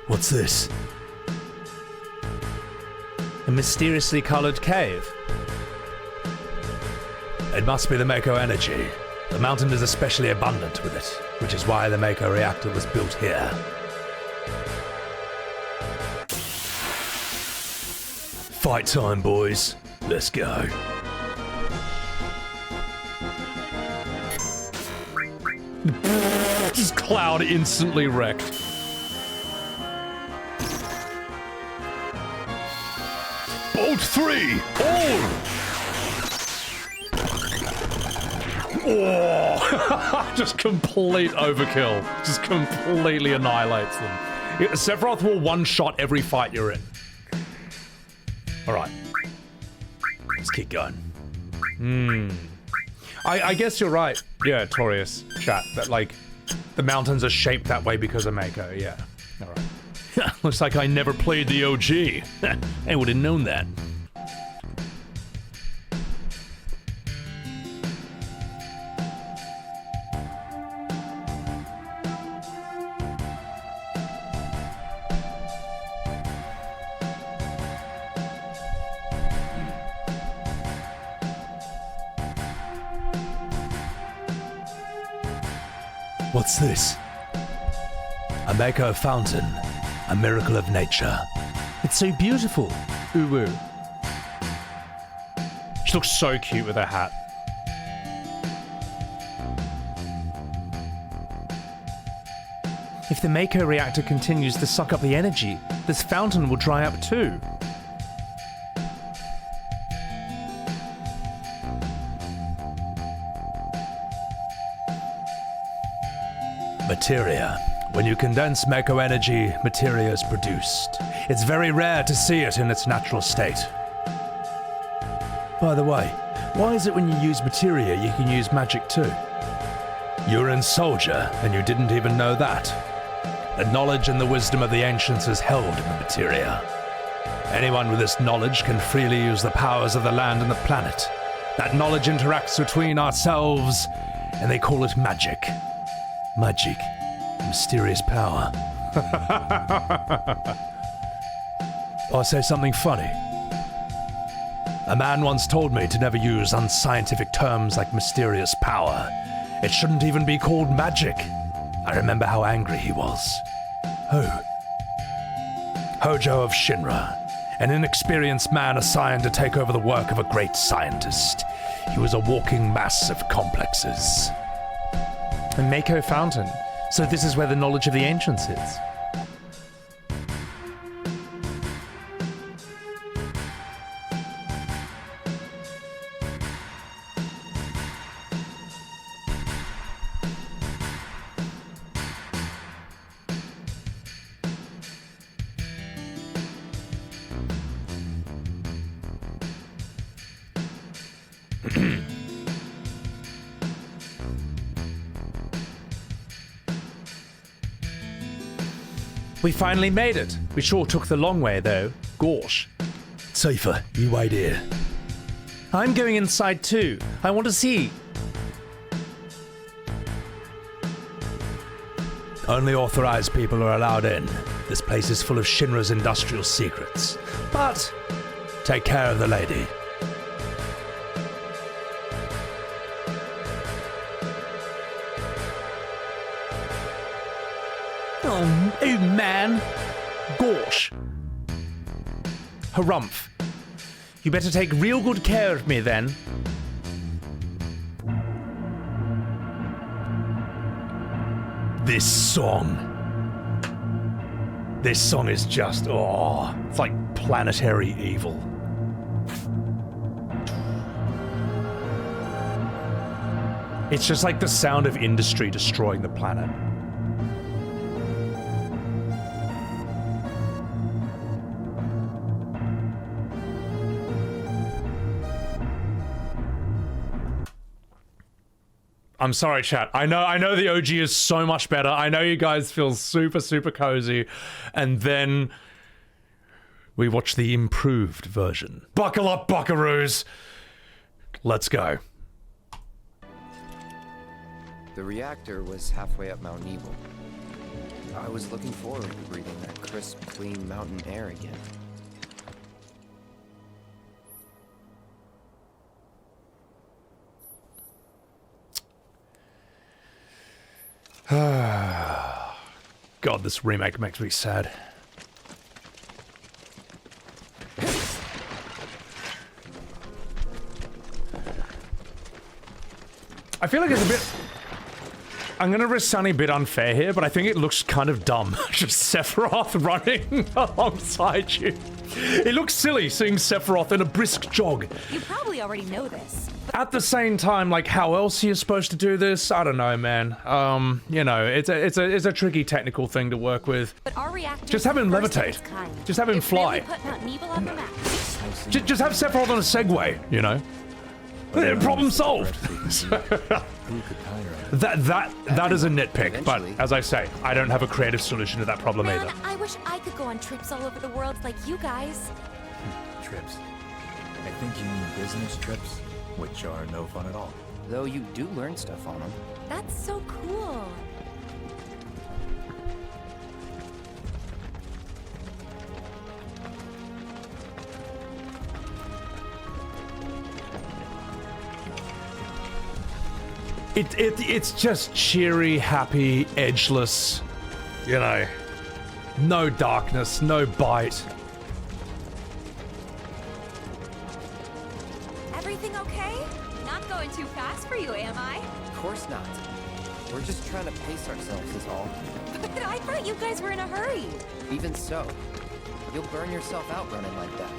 What's this? A mysteriously colored cave. It must be the Mako energy. The mountain is especially abundant with it, which is why the Mako reactor was built here. Fight time, boys. Let's go. Just Cloud instantly wrecked. Bolt 3! All! Oh! Just complete overkill. Just completely annihilates them. Sephiroth will one-shot every fight you're in. Alright. Let's keep going. I guess you're right. Yeah, Torius, chat. That, like, the mountains are shaped that way because of Mako. Yeah. Alright. Looks like I never played the OG. I would have known that. What's this? A Mako fountain. A miracle of nature. It's so beautiful. Uwu. She looks so cute with her hat. If the Mako reactor continues to suck up the energy, this fountain will dry up too. Materia. When you condense Mako energy, materia is produced. It's very rare to see it in its natural state. By the way, why is it when you use materia you can use magic too? You're in Soldier, and you didn't even know that. The knowledge and the wisdom of the ancients is held in the materia. Anyone with this knowledge can freely use the powers of the land and the planet. That knowledge interacts between ourselves, and they call it magic. Magic. Mysterious power. I'll say something funny. A man once told me to never use unscientific terms like mysterious power. It shouldn't even be called magic. I remember how angry he was. Who? Hojo of Shinra, an inexperienced man assigned to take over the work of a great scientist. He was a walking mass of complexes. A Mako fountain. So this is where the knowledge of the ancients is. We finally made it. We sure took the long way, though. Gosh. Tifa, you wait here. I'm going inside too. I want to see. Only authorized people are allowed in. This place is full of Shinra's industrial secrets. But take care of the lady. Oh man. Gosh. Harumph. You better take real good care of me then. This song is just, it's like planetary evil. It's just like the sound of industry destroying the planet. I'm sorry, chat. I know the OG is so much better. I know you guys feel super, super cozy. And then we watch the improved version. Buckle up, buckaroos. Let's go. The reactor was halfway up Mount Nibel. I was looking forward to breathing that crisp, clean mountain air again. God, this remake makes me sad. I feel like it's a bit... I'm gonna risk sounding a bit unfair here, but I think it looks kind of dumb. Just Sephiroth running alongside you. It looks silly seeing Sephiroth in a brisk jog. You probably already know this. At the same time, like, how else are you supposed to do this? I don't know, man. You know, it's a tricky technical thing to work with. But our reactor just have him levitate. Just have him fly. Just have Sephiroth on a Segway, you know? Problem solved. That is a nitpick, but as I say, I don't have a creative solution to that problem either. I wish I could go on trips all over the world like you guys. Trips. I think you mean business trips, which are no fun at all. Though you do learn stuff on them. That's so cool. It's just cheery, happy, edgeless, you know, no darkness, no bite. Everything okay? Not going too fast for you, am I? Of course not. We're just trying to pace ourselves is all. But I thought you guys were in a hurry. Even so, you'll burn yourself out running like that.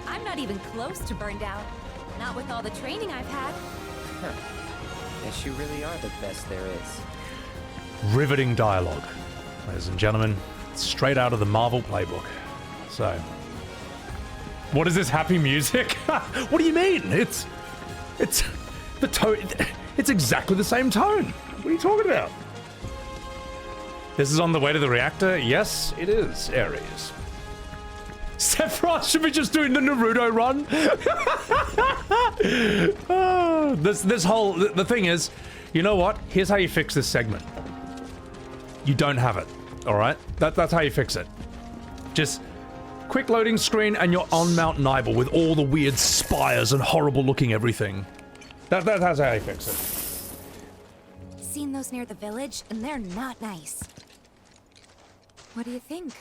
I'm not even close to burned out. Not with all the training I've had. Guess you really are the best there is. Riveting dialogue, ladies and gentlemen. Straight out of the Marvel playbook. So, what is this happy music? What do you mean? It's the tone. It's exactly the same tone. What are you talking about? This is on the way to the reactor? Yes, it is, Ares. Sephiroth should be just doing the Naruto run. The thing is, you know what? Here's how you fix this segment. You don't have it, all right? That's how you fix it. Just quick loading screen and you're on Mount Nibel with all the weird spires and horrible looking everything. That's how you fix it. Seen those near the village, and they're not nice. What do you think?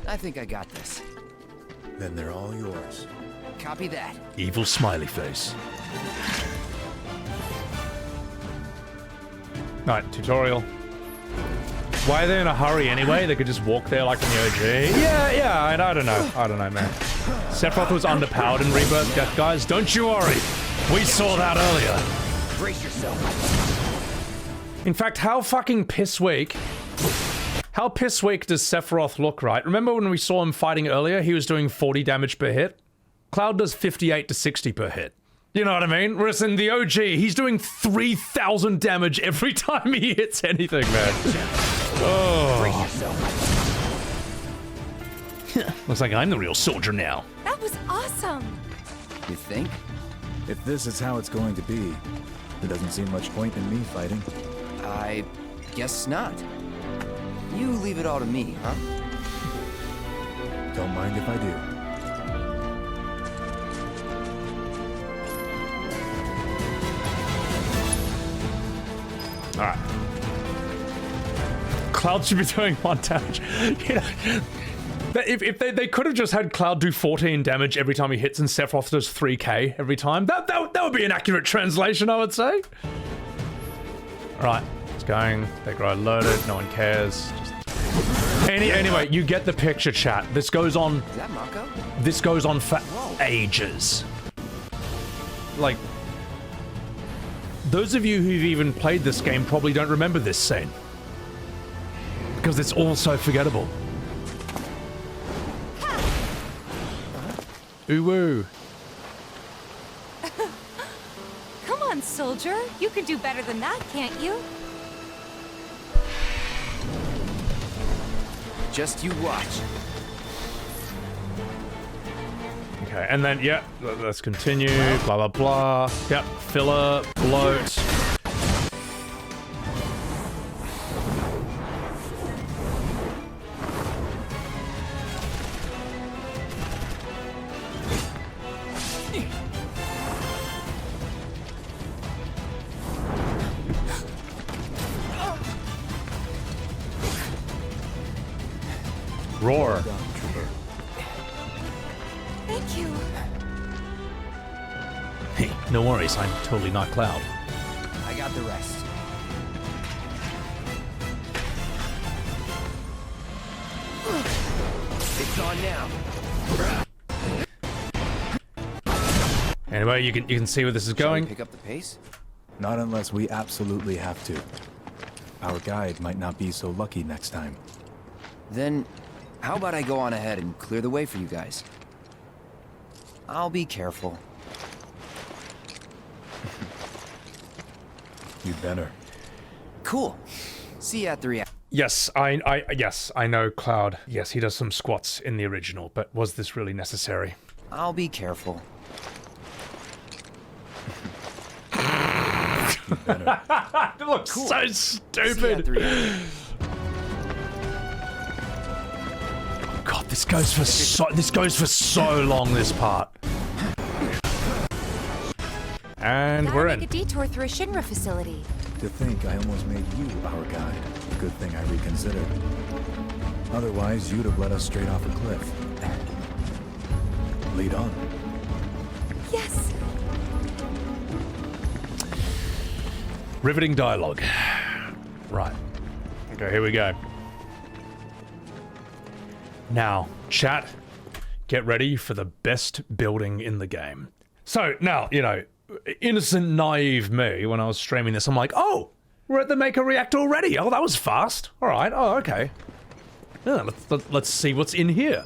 I think I got this. Then they're all yours. Copy that. Evil smiley face. Alright, tutorial. Why are they in a hurry anyway? They could just walk there like in the OG. Yeah, I don't know. I don't know, man. Sephiroth was underpowered in Rebirth, guys. Don't you worry. We saw that earlier. Brace yourself. In fact, how fucking piss-weak... How piss-weak does Sephiroth look, right? Remember when we saw him fighting earlier? He was doing 40 damage per hit? Cloud does 58 to 60 per hit. You know what I mean? Whereas in the OG, he's doing 3,000 damage every time he hits anything, man. Oh. Looks like I'm the real soldier now. That was awesome! You think? If this is how it's going to be, there doesn't seem much point in me fighting. I guess not. You leave it all to me, huh? Don't mind if I do. Alright. Cloud should be doing 1 damage. You know, if they could have just had Cloud do 14 damage every time he hits and Sephiroth does 3k every time, that would be an accurate translation, I would say. Alright, it's going. They grow loaded, no one cares. Just... Anyway, you get the picture, chat. This goes on... Is that Mako? This goes on for ages. Like... Those of you who've even played this game probably don't remember this scene. Because it's all so forgettable. Ooh-woo. Come on, soldier. You can do better than that, can't you? Just you watch. Okay, and then, yeah, let's continue, blah, blah, blah. Yep, filler, bloat. Roar. Thank you. Hey, no worries, I'm totally not Cloud. I got the rest. It's on now. Anyway, you can see where this is going. Pick up the pace? Not unless we absolutely have to. Our guide might not be so lucky next time. Then, how about I go on ahead and clear the way for you guys? I'll be careful. You'd better. Cool. See you at the reactor. Yes, I know Cloud. Yes, he does some squats in the original, but was this really necessary? I'll be careful. It looks Cool. so stupid. Oh god, this goes for so long, this part. And Gotta we're make in. a detour through a Shinra facility. To think I almost made you our guide. Good thing I reconsidered. Otherwise, you'd have led us straight off a cliff. Lead on. Yes. Riveting dialogue. Right. Okay, here we go. Now, chat, get ready for the best building in the game. So, now, you know, innocent, naive me, when I was streaming this, I'm like, oh, we're at the Mako reactor already. Oh, that was fast. All right. Oh, okay. Yeah, let's see what's in here.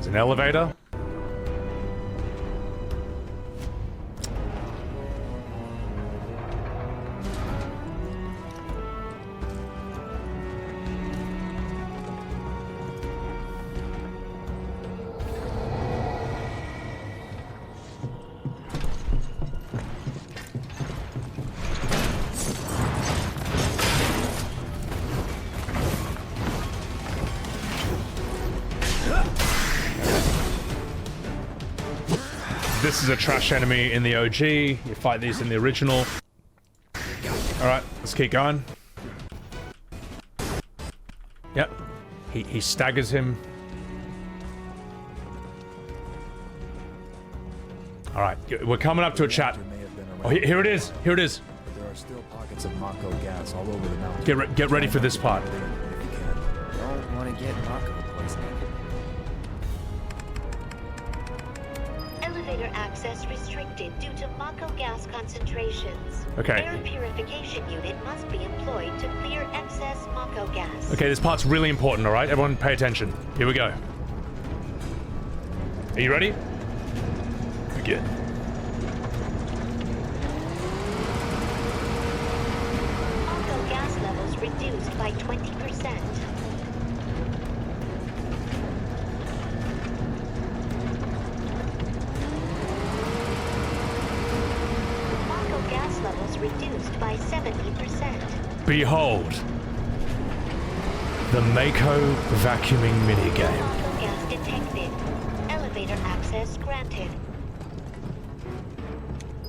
An elevator. this is a trash enemy in the OG. You fight these in the original. Alright, let's keep going. Yep. He staggers him. Alright, we're coming up to a chat. Oh, here it is. Here it is. But there are still pockets of Mako gas all over the mountain. Get ready for this part. Don't want to get Mako poisoning. Elevator access restricted due to Mako gas concentrations. Okay. Air purification unit must be employed to clear excess Mako gas. Okay, this part's really important, alright? Everyone pay attention. Here we go. Are you ready? Begin. Mako gas levels reduced by 20%. Mako gas levels reduced by 70%. Behold. The Mako vacuuming minigame. Mako gas detected. Elevator access granted.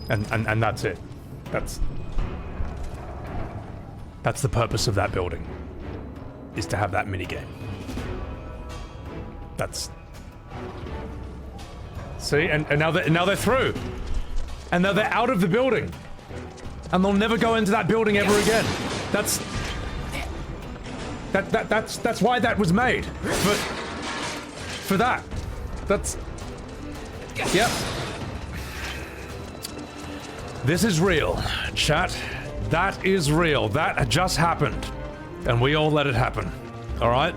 And that's it. That's the purpose of that building. Is to have that minigame. That's... See? And now they're through. And now they're out of the building. And they'll never go into that building ever again. That's why that was made. For that. That's... Yep. This is real, chat. That is real. That just happened. And we all let it happen. Alright?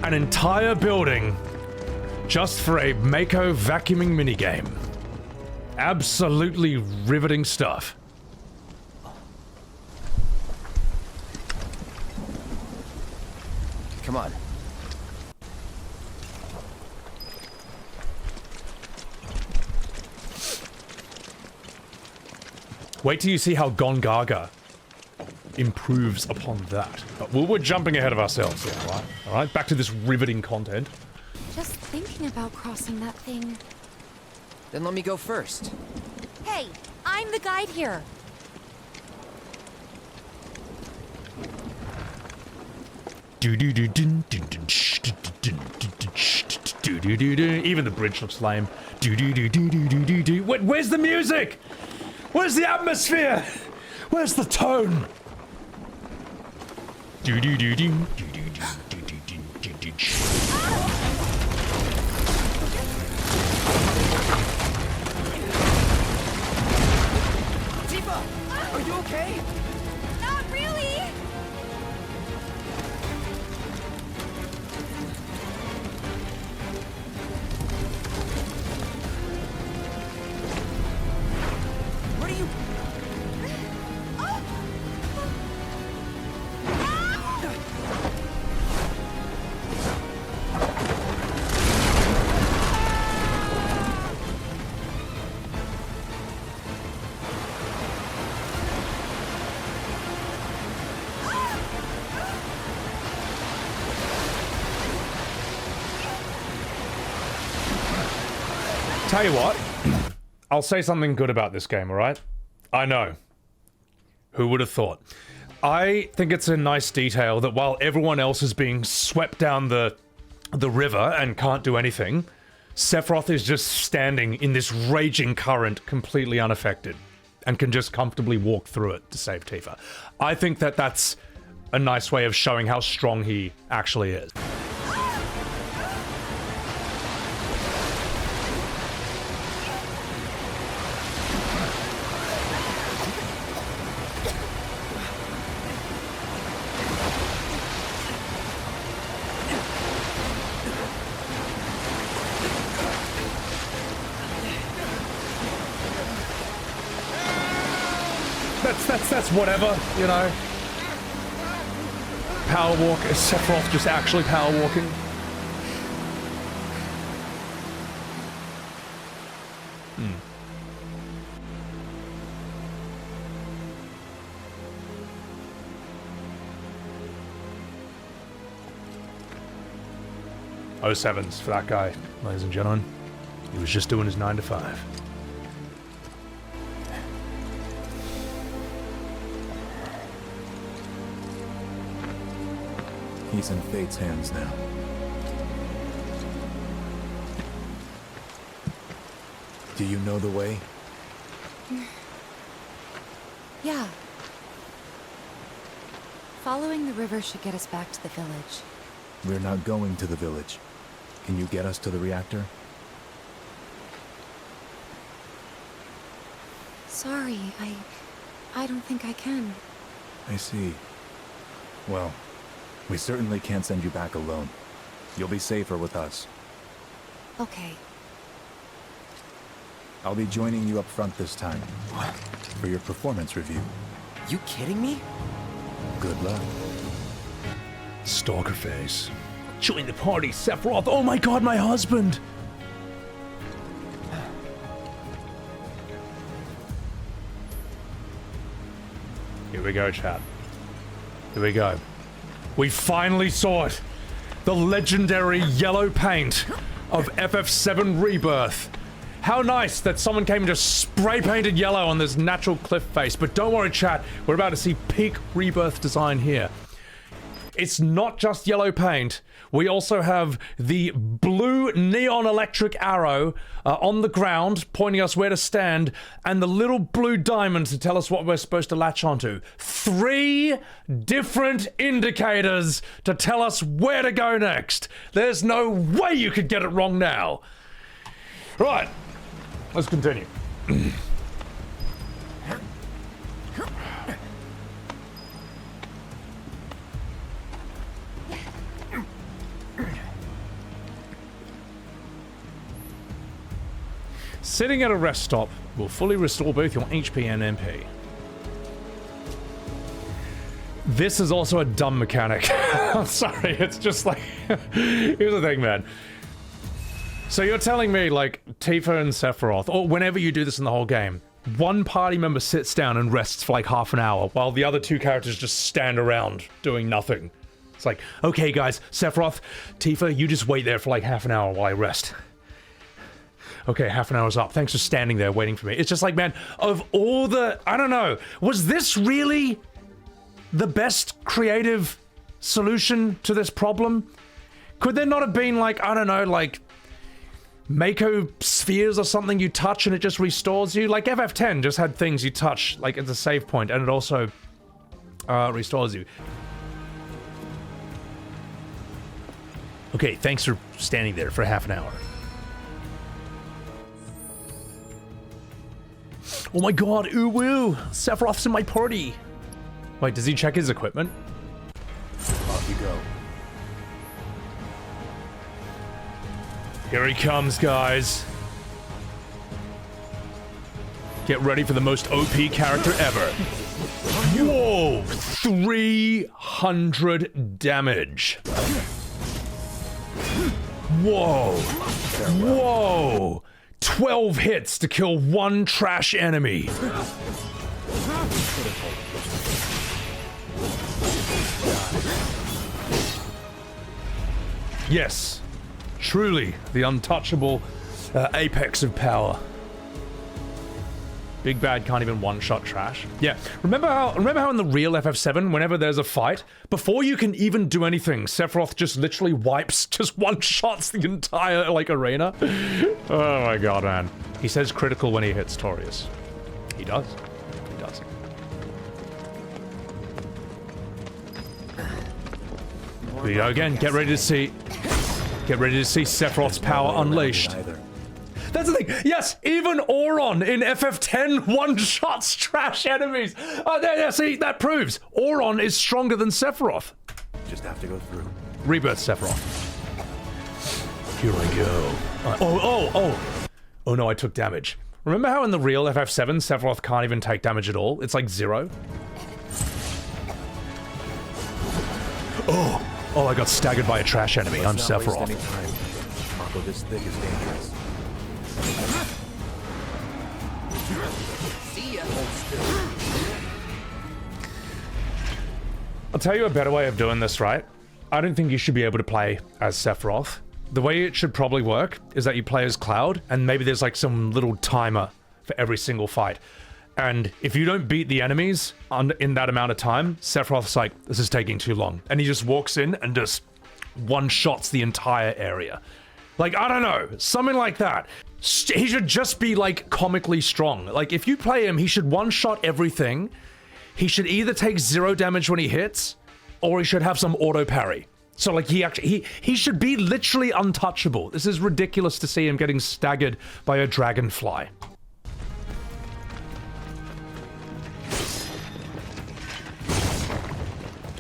An entire building just for a Mako vacuuming minigame. Absolutely riveting stuff. Come on. Wait till you see how Gongaga improves upon that. But we're jumping ahead of ourselves here, right? Alright, back to this riveting content. Just thinking about crossing that thing. Then let me go first. Hey, I'm the guide here. Even the bridge looks lame. Where's the music? Where's the atmosphere? Where's the tone? Tifa, are you okay? Not really. What are you... Tell you what, I'll say something good about this game, alright? I know. Who would have thought? I think it's a nice detail that while everyone else is being swept down the river and can't do anything, Sephiroth is just standing in this raging current completely unaffected and can just comfortably walk through it to save Tifa. I think that that's a nice way of showing how strong he actually is. That's whatever, you know. Power walk, is Sephiroth just actually power walking? Hmm. Oh, sevens for that guy, ladies and gentlemen. He was just doing his 9 to 5. He's in fate's hands now. Do you know the way? Yeah. Following the river should get us back to the village. We're not going to the village. Can you get us to the reactor? Sorry, I don't think I can. I see. Well, we certainly can't send you back alone. You'll be safer with us. Okay. I'll be joining you up front this time. For your performance review. You kidding me? Good luck. Stalker face. Join the party, Sephiroth. Oh my god, my husband! Here we go, chat. Here we go. We finally saw it. The legendary yellow paint of FF7 Rebirth. How nice that someone came and just spray painted yellow on this natural cliff face. But don't worry, chat. We're about to see peak Rebirth design here. It's not just yellow paint. We also have the blue neon electric arrow on the ground, pointing us where to stand, and the little blue diamond to tell us what we're supposed to latch onto. 3 different indicators to tell us where to go next. There's no way you could get it wrong now. Right, let's continue. Sitting at a rest stop will fully restore both your HP and MP. This is also a dumb mechanic. I'm sorry, it's just like... Here's the thing, man. So you're telling me, like, Tifa and Sephiroth, or whenever you do this in the whole game, one party member sits down and rests for like half an hour, while the other 2 characters just stand around doing nothing. It's like, okay guys, Sephiroth, Tifa, you just wait there for like half an hour while I rest. Okay, half an hour's up. Thanks for standing there waiting for me. It's just like, man, of all the... I don't know. Was this really the best creative solution to this problem? Could there not have been like, I don't know, like... Mako spheres or something you touch and it just restores you? Like FF10 just had things you touch, like at the save point, and it also restores you. Okay, thanks for standing there for half an hour. Oh my god, ooh woo! Sephiroth's in my party! Wait, does he check his equipment? Off you go. Here he comes, guys. Get ready for the most OP character ever. Whoa! 300 damage. Whoa! Whoa! 12 hits to kill 1 trash enemy. Yes, truly the untouchable apex of power. Big bad can't even one-shot trash. Yeah, remember how in the real FF7, whenever there's a fight, before you can even do anything, Sephiroth just literally wipes, just one-shots the entire, like, arena? Oh my god, man. He says critical when he hits Torius. He does. He does. Here we go again. Get ready to see Sephiroth's power unleashed. That's the thing. Yes, even Auron in FF10 one-shots trash enemies. There, see, that proves Auron is stronger than Sephiroth. Just have to go through. Rebirth Sephiroth. Here I go. Oh no, I took damage. Remember how in the real FF7, Sephiroth can't even take damage at all? It's like 0. Oh, I got staggered by a trash enemy. I'm Sephiroth. Mako this thick is dangerous. See ya. I'll tell you a better way of doing this, right? I don't think you should be able to play as Sephiroth. the way it should probably work is that you play as Cloud, and maybe there's like some little timer for every single fight. And if you don't beat the enemies in that amount of time, Sephiroth's like, this is taking too long. And he just walks in and just one-shots the entire area. Like, I don't know, something like that. He should just be, like, comically strong. Like, if you play him, he should one-shot everything. He should either take 0 damage when he hits, or he should have some auto parry. So, like, he should be literally untouchable. This is ridiculous to see him getting staggered by a dragonfly.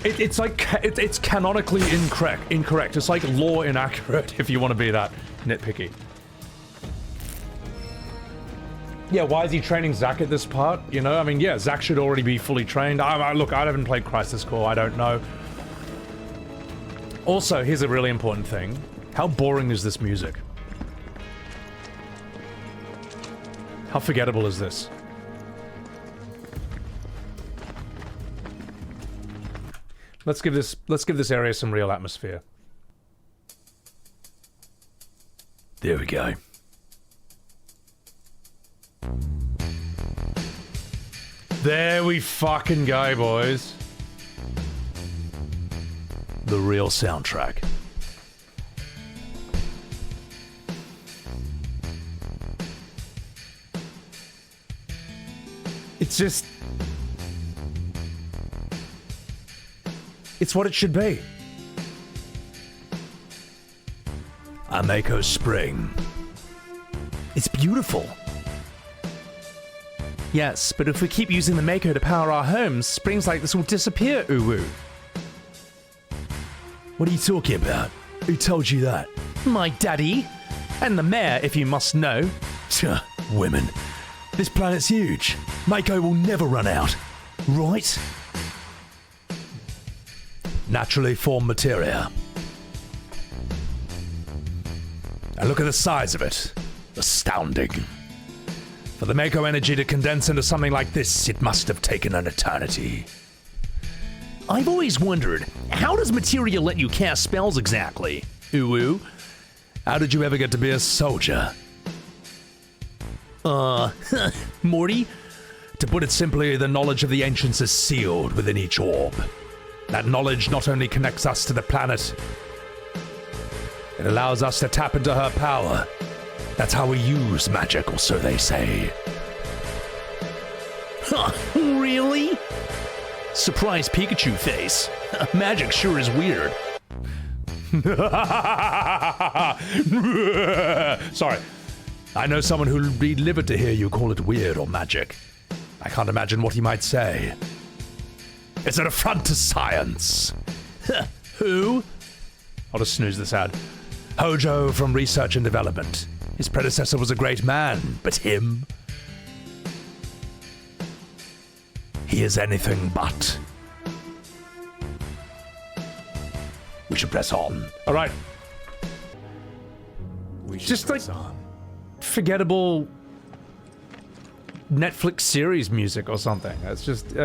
It's like, it's canonically incorrect. It's like lore inaccurate, if you want to be that nitpicky. Yeah, why is he training Zack at this part? You know, I mean, yeah, Zack should already be fully trained. Look, I haven't played Crisis Core, I don't know. Also, here's a really important thing. How boring is this music? How forgettable is this? Let's give this area some real atmosphere. There we go. There we fucking go, boys. The real soundtrack. It's just... it's what it should be. A Mako Spring. It's beautiful. Yes, but if we keep using the Mako to power our homes, springs like this will disappear, Uwu. What are you talking about? Who told you that? My daddy. And the mayor, if you must know. Women. This planet's huge. Mako will never run out. Right? Naturally formed materia. And look at the size of it. Astounding. For the Mako energy to condense into something like this, it must have taken an eternity. I've always wondered, how does materia let you cast spells exactly? Uwu, how did you ever get to be a soldier? Morty? To put it simply, the knowledge of the ancients is sealed within each orb. That knowledge not only connects us to the planet, it allows us to tap into her power. That's how we use magic, or so they say. Huh, really? Surprise Pikachu face. Magic sure is weird. Sorry. I know someone who'd be livid to hear you call it weird or magic. I can't imagine what he might say. It's an affront to science. Who? I'll just snooze this ad. Hojo from Research and Development. His predecessor was a great man, but him? He is anything but. We should press on. All right. Just like forgettable Netflix series music or something. It's just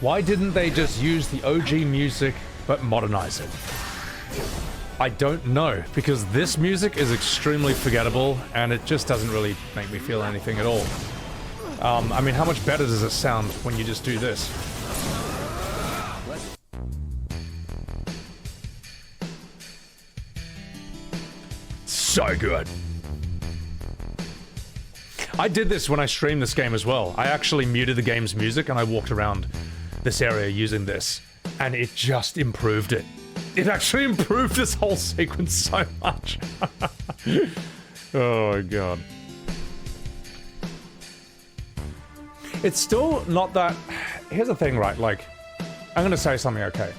Why didn't they just use the OG music but modernize it? I don't know, because this music is extremely forgettable and it just doesn't really make me feel anything at all. I mean, how much better does it sound when you just do this? So good. I did this when I streamed this game as well. I actually muted the game's music and I walked around this area using this, and it just improved it. It actually improved this whole sequence so much. Oh my god. It's still not that... Here's the thing, right? Like, I'm gonna say something, okay.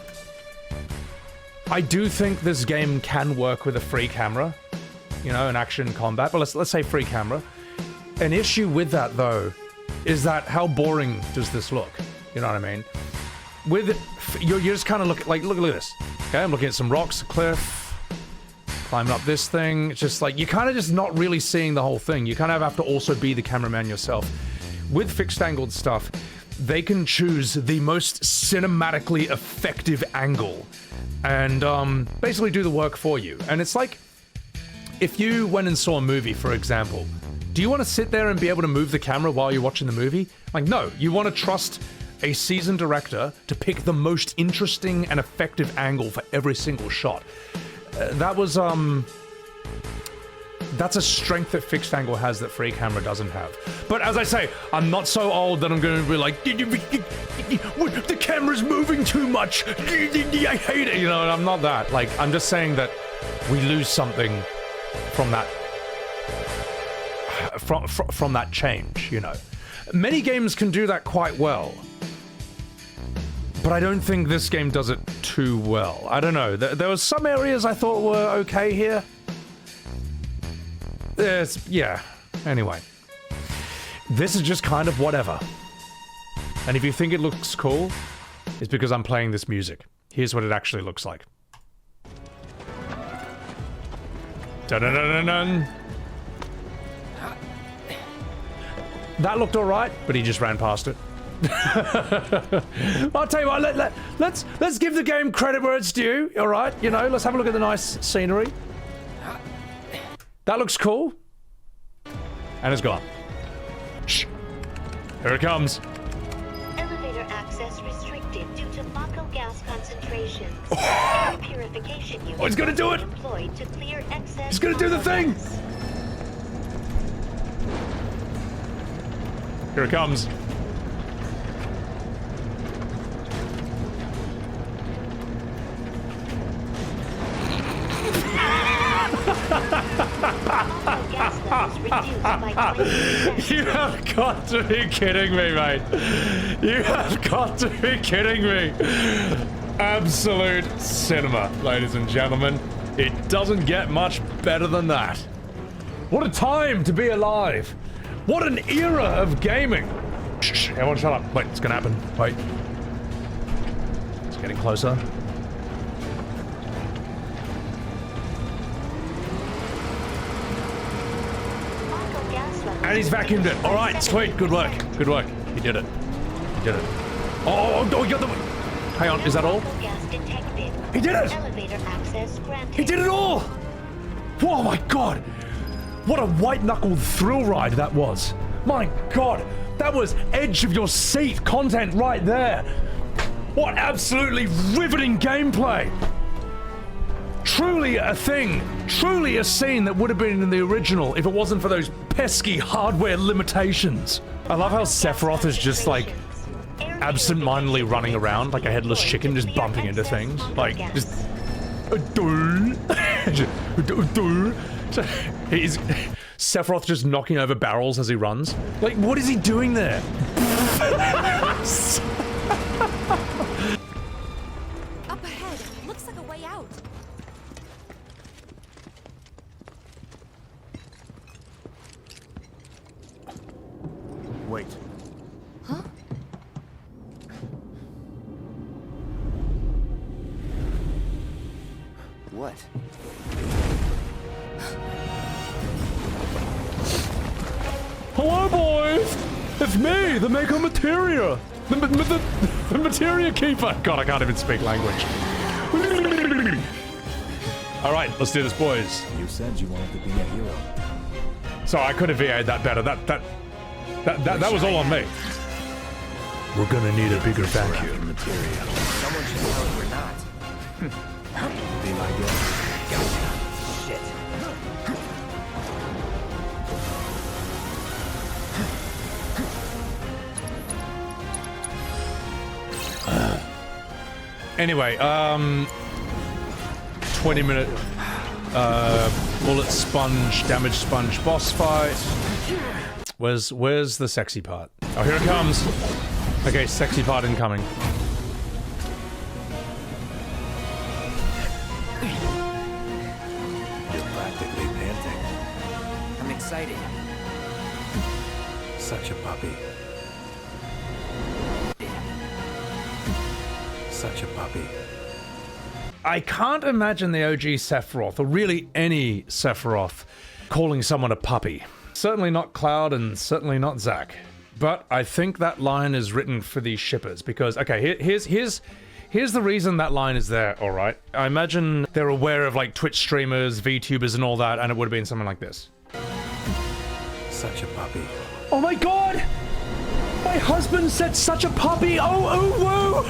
I do think this game can work with a free camera, you know, in action combat, but let's say free camera. An issue with that, though, is that how boring does this look? You know what I mean? With it, you're just kind of looking, like, look at this. Okay, I'm looking at some rocks, a cliff, climbing up this thing. It's just like, you're kind of just not really seeing the whole thing. You kind of have to also be the cameraman yourself. With fixed angled stuff, they can choose the most cinematically effective angle and basically do the work for you. And it's like, if you went and saw a movie, for example, do you want to sit there and be able to move the camera while you're watching the movie? Like, no, you want to trust a seasoned director to pick the most interesting and effective angle for every single shot. That's a strength that fixed angle has that free camera doesn't have. But as I say, I'm not so old that I'm going to be like, the camera's moving too much, I hate it, you know, and I'm not that. Like, I'm just saying that we lose something from that, from that change, you know. Many games can do that quite well, but I don't think this game does it too well. I don't know, there were some areas I thought were okay here. Yeah, anyway. This is just kind of whatever. And if you think it looks cool, it's because I'm playing this music. Here's what it actually looks like. Dun-dun-dun-dun-dun. That looked alright, but he just ran past it. I'll tell you what, let's give the game credit where it's due, alright? You know, let's have a look at the nice scenery. That looks cool. And it's gone. Shh. Here it comes. Elevator access restricted due to Mako gas concentrations. Purification units it's gonna do it! employed to clear excess. It's gonna do the thing! Here it comes. You have got to be kidding me, mate. You have got to be kidding me. Absolute cinema, ladies and gentlemen. It doesn't get much better than that. What a time to be alive. What an era of gaming. Shh, everyone shut up. Wait, it's gonna happen. Wait. It's getting closer. And he's vacuumed it. All right, sweet. Good work. Good work. He did it. He did it. Oh, you got the... Hang on, is that all? He did it! He did it all! Oh my god! What a white-knuckled thrill ride that was. My god, that was edge of your seat content right there. What absolutely riveting gameplay. Truly a thing. Truly a scene that would have been in the original if it wasn't for those pesky hardware limitations. I love how Sephiroth is just like absent-mindedly running around like a headless chicken, just bumping into things. Like, just... He's... Sephiroth just knocking over barrels as he runs. Like, what is he doing there? Up ahead. Looks like a way out. Wait. Huh? What? Hello, boys! It's me, the Mako Materia! The Materia Keeper! God, I can't even speak language. Alright, let's do this, boys. You said you wanted to be a hero. Sorry, I could have VA'd that better. That was all on me. We're gonna need a bigger vacuum. Materia. Someone should tell us we're not. Be my guest. Shit. Anyway, 20-minute bullet sponge, damage sponge boss fight. Where's the sexy part? Oh, here it comes. Okay, sexy part incoming. You're practically panting. I'm excited. Such a puppy. Such a puppy. I can't imagine the OG Sephiroth, or really any Sephiroth, calling someone a puppy. Certainly not Cloud, and certainly not Zack. But I think that line is written for these shippers, because, okay, here's the reason that line is there, alright? I imagine they're aware of, like, Twitch streamers, VTubers, and all that, and it would have been something like this. Such a puppy. Oh my god! My husband said such a puppy! Oh,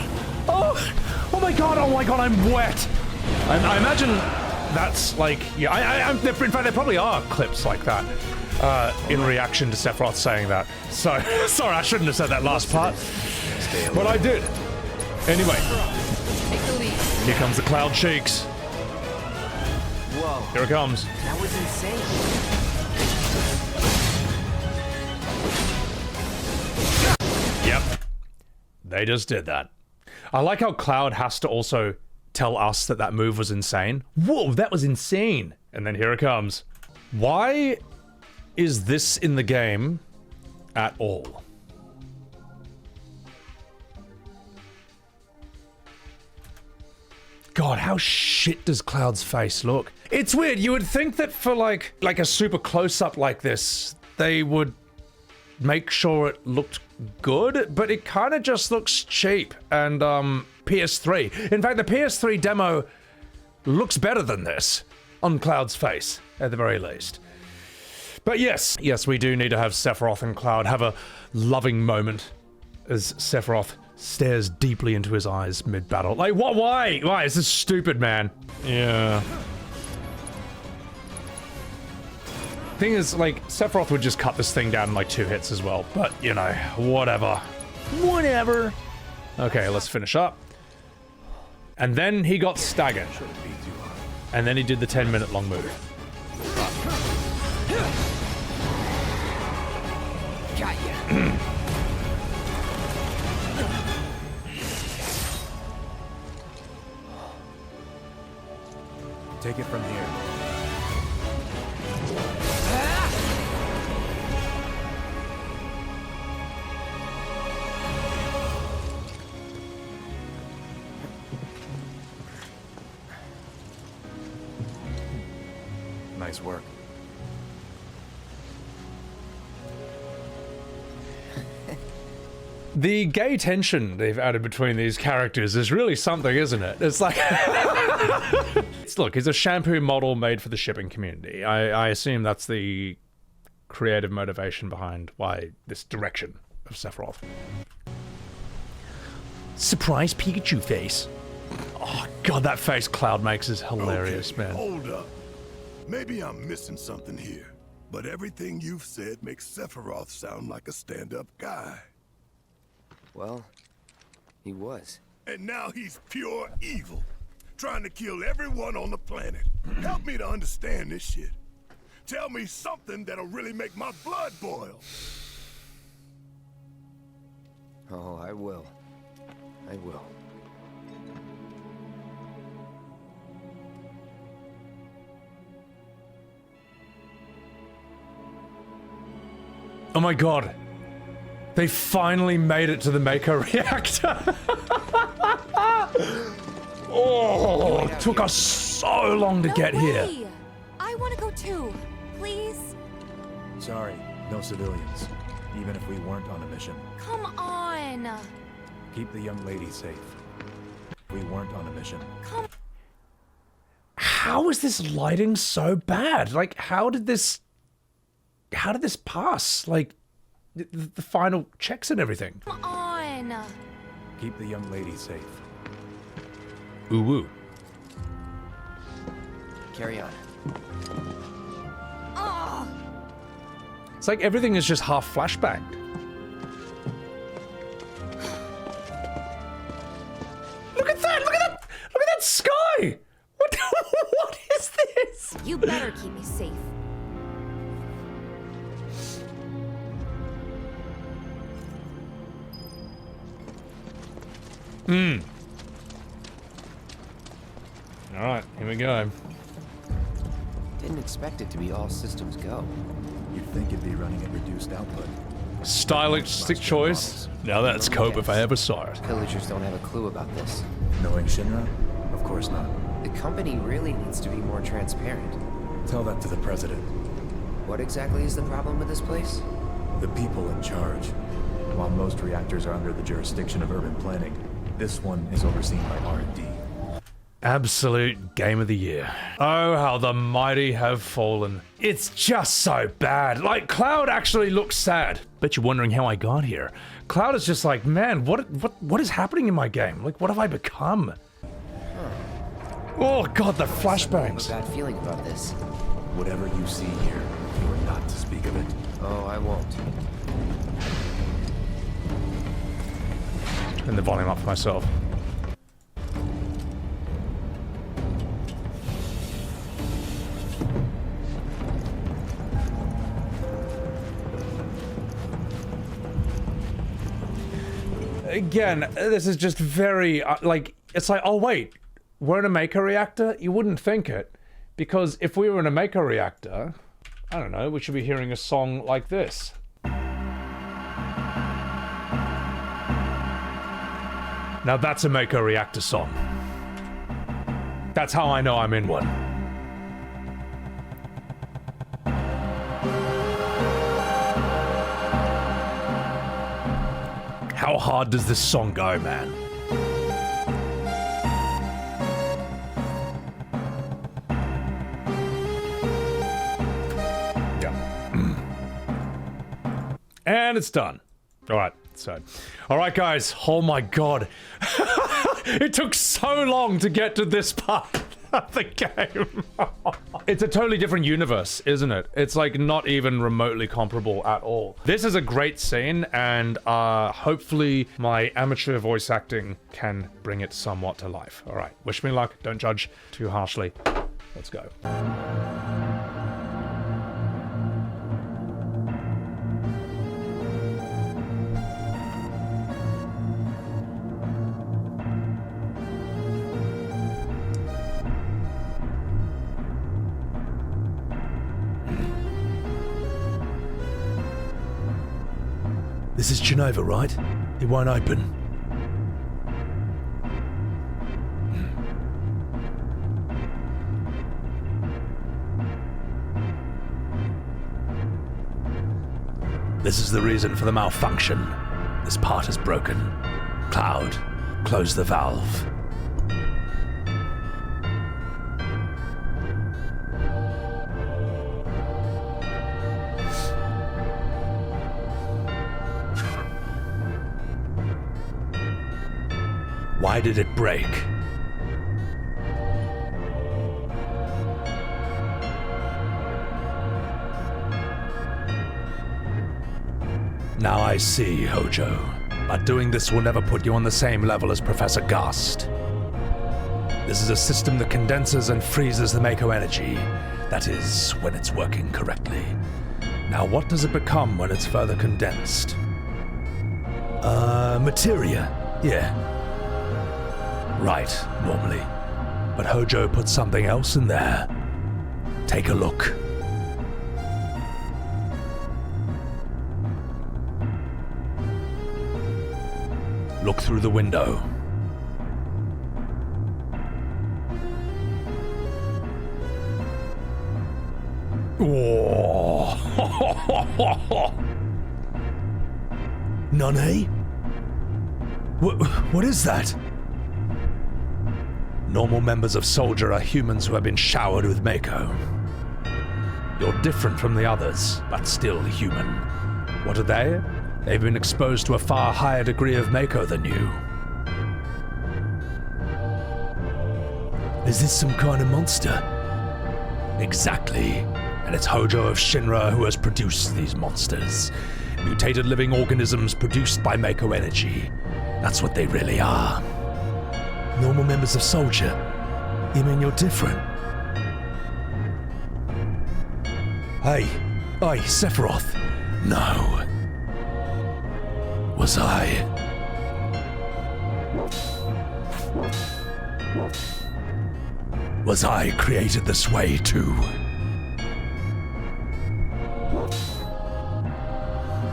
oh my god, I'm wet! I imagine that's like, yeah, in fact, there probably are clips like that in reaction to Sephiroth saying that. So, sorry, I shouldn't have said that last part, but I did. Anyway, here comes the Cloud Shakes. Whoa. Here it comes. That was insane. Yep. They just did that. I like how Cloud has to also tell us that that move was insane. Whoa, that was insane. And then here it comes. Why is this in the game at all? God, how shit does Cloud's face look? It's weird. You would think that for like a super close-up like this, they would make sure it looked good, but it kind of just looks cheap. And PS3. In fact, the PS3 demo looks better than this on Cloud's face, at the very least. But yes, we do need to have Sephiroth and Cloud have a loving moment as Sephiroth stares deeply into his eyes mid-battle. Like, what? Why? Why? This is stupid, man. Yeah. Thing is, like, Sephiroth would just cut this thing down in like 2 hits as well. But, you know, whatever. Whatever. Okay, let's finish up. And then he got staggered. And then he did the 10-minute long move. Got ya. Take it from here. Nice work. The gay tension they've added between these characters is really something, isn't it? It's like... Look, he's a shampoo model made for the shipping community. I assume that's the creative motivation behind why this direction of Sephiroth. Surprise Pikachu face. Oh god, that face Cloud makes is hilarious, okay, man. Hold up. Maybe I'm missing something here, but everything you've said makes Sephiroth sound like a stand-up guy. Well, he was. And now he's pure evil, trying to kill everyone on the planet. Help me to understand this shit. Tell me something that'll really make my blood boil. Oh, I will. I will. Oh my god. They finally made it to the Mako reactor. Oh, it took us so long to get here. I want to go too. Please? Sorry, no civilians. Even if we weren't on a mission. Come on. Keep the young lady safe. We weren't on a mission. How is this lighting so bad? Like, how did this pass? Like, the final checks and everything. Come on. Keep the young lady safe. Ooh woo. Carry on. Oh. It's like everything is just half flashback. Look at that! Look at that! Look at that sky! What? What is this? You better keep me safe. Alright, here we go. Didn't expect it to be all systems go. You'd think it'd be running at reduced output. Stylistic choice. Now that's cope if I ever saw it. Pillagers don't have a clue about this. Knowing Shinra, of Of course not. The company really needs to be more transparent. Tell that to the president. What exactly is the problem with this place? The people in charge. While most reactors are under the jurisdiction of urban planning, this one is overseen by R&D. Absolute game of the year. Oh, how the mighty have fallen. It's just so bad. Like, Cloud actually looks sad. Bet you're wondering how I got here. Cloud is just like, man, what is happening in my game? Like, what have I become? Oh god, the flashbangs. I have a bad feeling about this. Whatever you see here, you are not to speak of it. Oh, I won't. Turn the volume up for myself. Again, this is just very, like, it's like, oh wait, we're in a Mako reactor? You wouldn't think it. Because if we were in a Mako reactor, I don't know, we should be hearing a song like this. Now that's a Mako reactor song. That's how I know I'm in one. How hard does this song go, man? Yeah. And it's done. All right, so. All right, guys. Oh my god. It took so long to get to this part of the game. It's a totally different universe, isn't it? It's like not even remotely comparable at all. This is a great scene, and hopefully my amateur voice acting can bring it somewhat to life. All right, wish me luck. Don't judge too harshly. Let's go. This is Jenova, right? It won't open. This is the reason for the malfunction. This part is broken. Cloud, close the valve. Why did it break? Now I see, Hojo. But doing this will never put you on the same level as Professor Gast. This is a system that condenses and freezes the Mako energy. That is, when it's working correctly. Now what does it become when it's further condensed? Materia. Yeah. Right, normally. But Hojo put something else in there. Take a look. Look through the window. Oh. Nane? What is that? Normal members of Soldier are humans who have been showered with Mako. You're different from the others, but still human. What are they? They've been exposed to a far higher degree of Mako than you. Is this some kind of monster? Exactly. And it's Hojo of Shinra who has produced these monsters. Mutated living organisms produced by Mako energy. That's what they really are. Normal members of Soldier? You mean you're different? Hey, Sephiroth. No. Was I? Was I created this way too?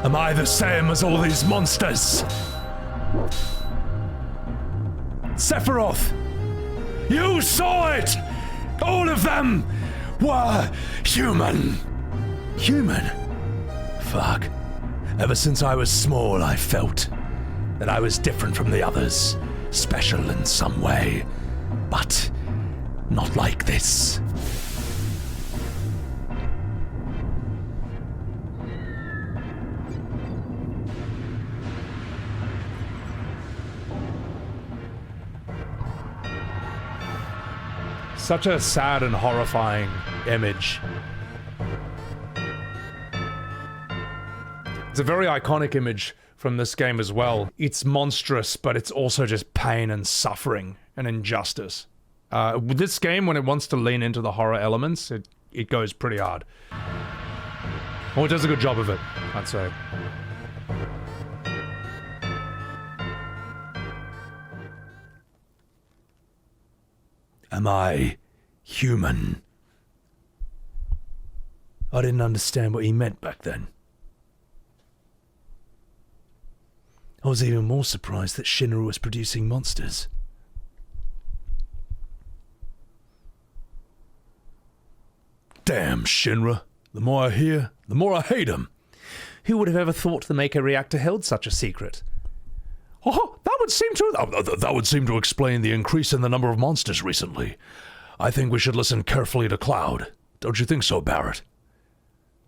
Am I the same as all these monsters? Sephiroth! You saw it! All of them were human. Human? Fuck. Ever since I was small, I felt that I was different from the others. Special in some way. But not like this. Such a sad and horrifying image. It's a very iconic image from this game as well. It's monstrous, but it's also just pain and suffering and injustice. With this game, when it wants to lean into the horror elements, it goes pretty hard. Well, it does a good job of it, I'd say. Am I human? I didn't understand what he meant back then. I was even more surprised that Shinra was producing monsters. Damn Shinra. The more I hear, the more I hate them. Who would have ever thought the Mako reactor held such a secret? Oh, that would seem to explain the increase in the number of monsters recently. I think we should listen carefully to Cloud. Don't you think so, Barrett?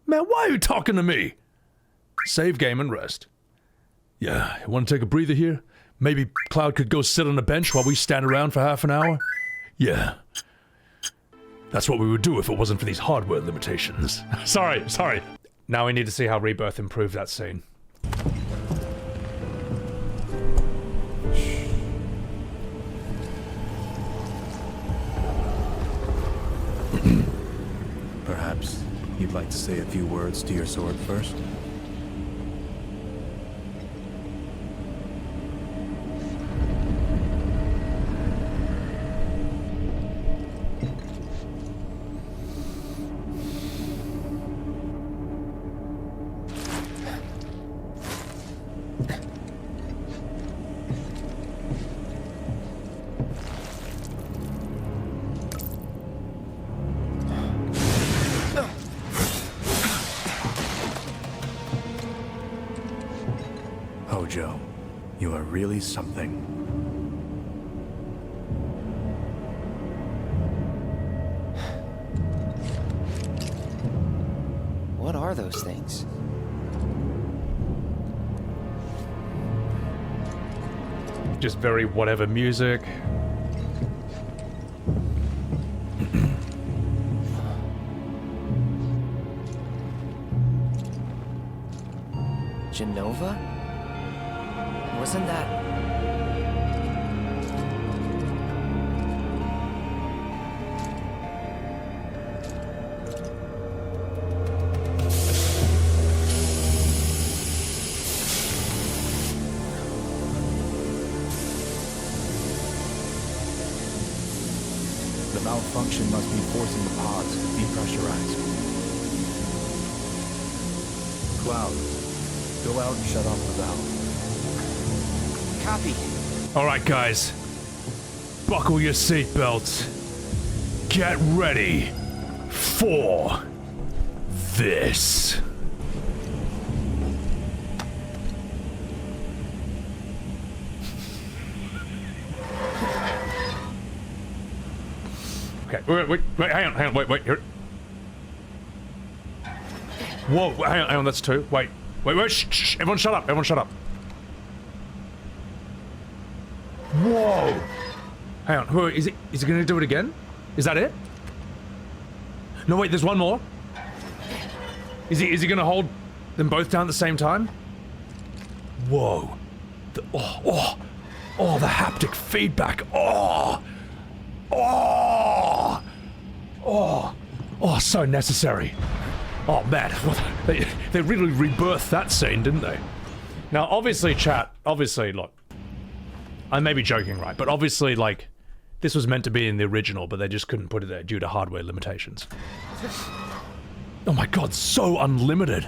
Man, why are you talking to me? Save game and rest. Yeah, you want to take a breather here? Maybe Cloud could go sit on a bench while we stand around for half an hour? Yeah. That's what we would do if it wasn't for these hardware limitations. Sorry. Now we need to see how Rebirth improved that scene. Perhaps you'd like to say a few words to your sword first? Hojo, you are really something. What are those things? Just very whatever music. Jenova? Wasn't that... The malfunction must be forcing the pods to depressurize. Cloud, go out and shut off the valve. Copy. Alright guys, buckle your seatbelts. Get ready for this. Okay, wait, hang on, wait, here. Whoa, hang on, that's two. Wait, shh, everyone shut up, Whoa! Hang on, who is it? Is he gonna do it again? Is that it? No, wait, there's one more. Is he gonna hold them both down at the same time? Whoa. The haptic feedback. So necessary. Oh man, they really rebirthed that scene, didn't they? Now, obviously, chat, look, I may be joking, right? But obviously, like, this was meant to be in the original, but they just couldn't put it there due to hardware limitations. Oh my god, so unlimited.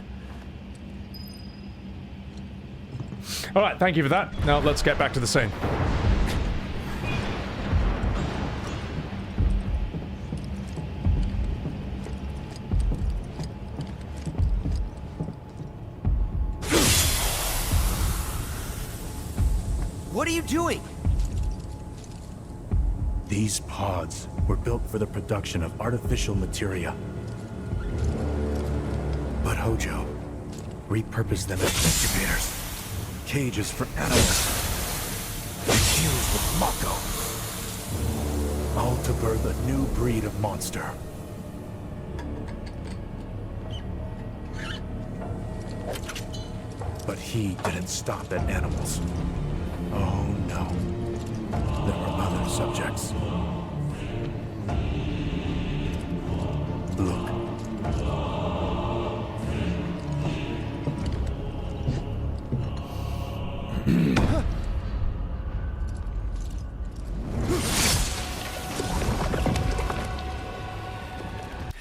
Alright, thank you for that. Now, let's get back to the scene. What are you doing? These pods were built for the production of artificial materia. But Hojo repurposed them as incubators, cages for animals, infused with Mako, all to birth a new breed of monster. But he didn't stop at animals. Oh no. There were other subjects. Look.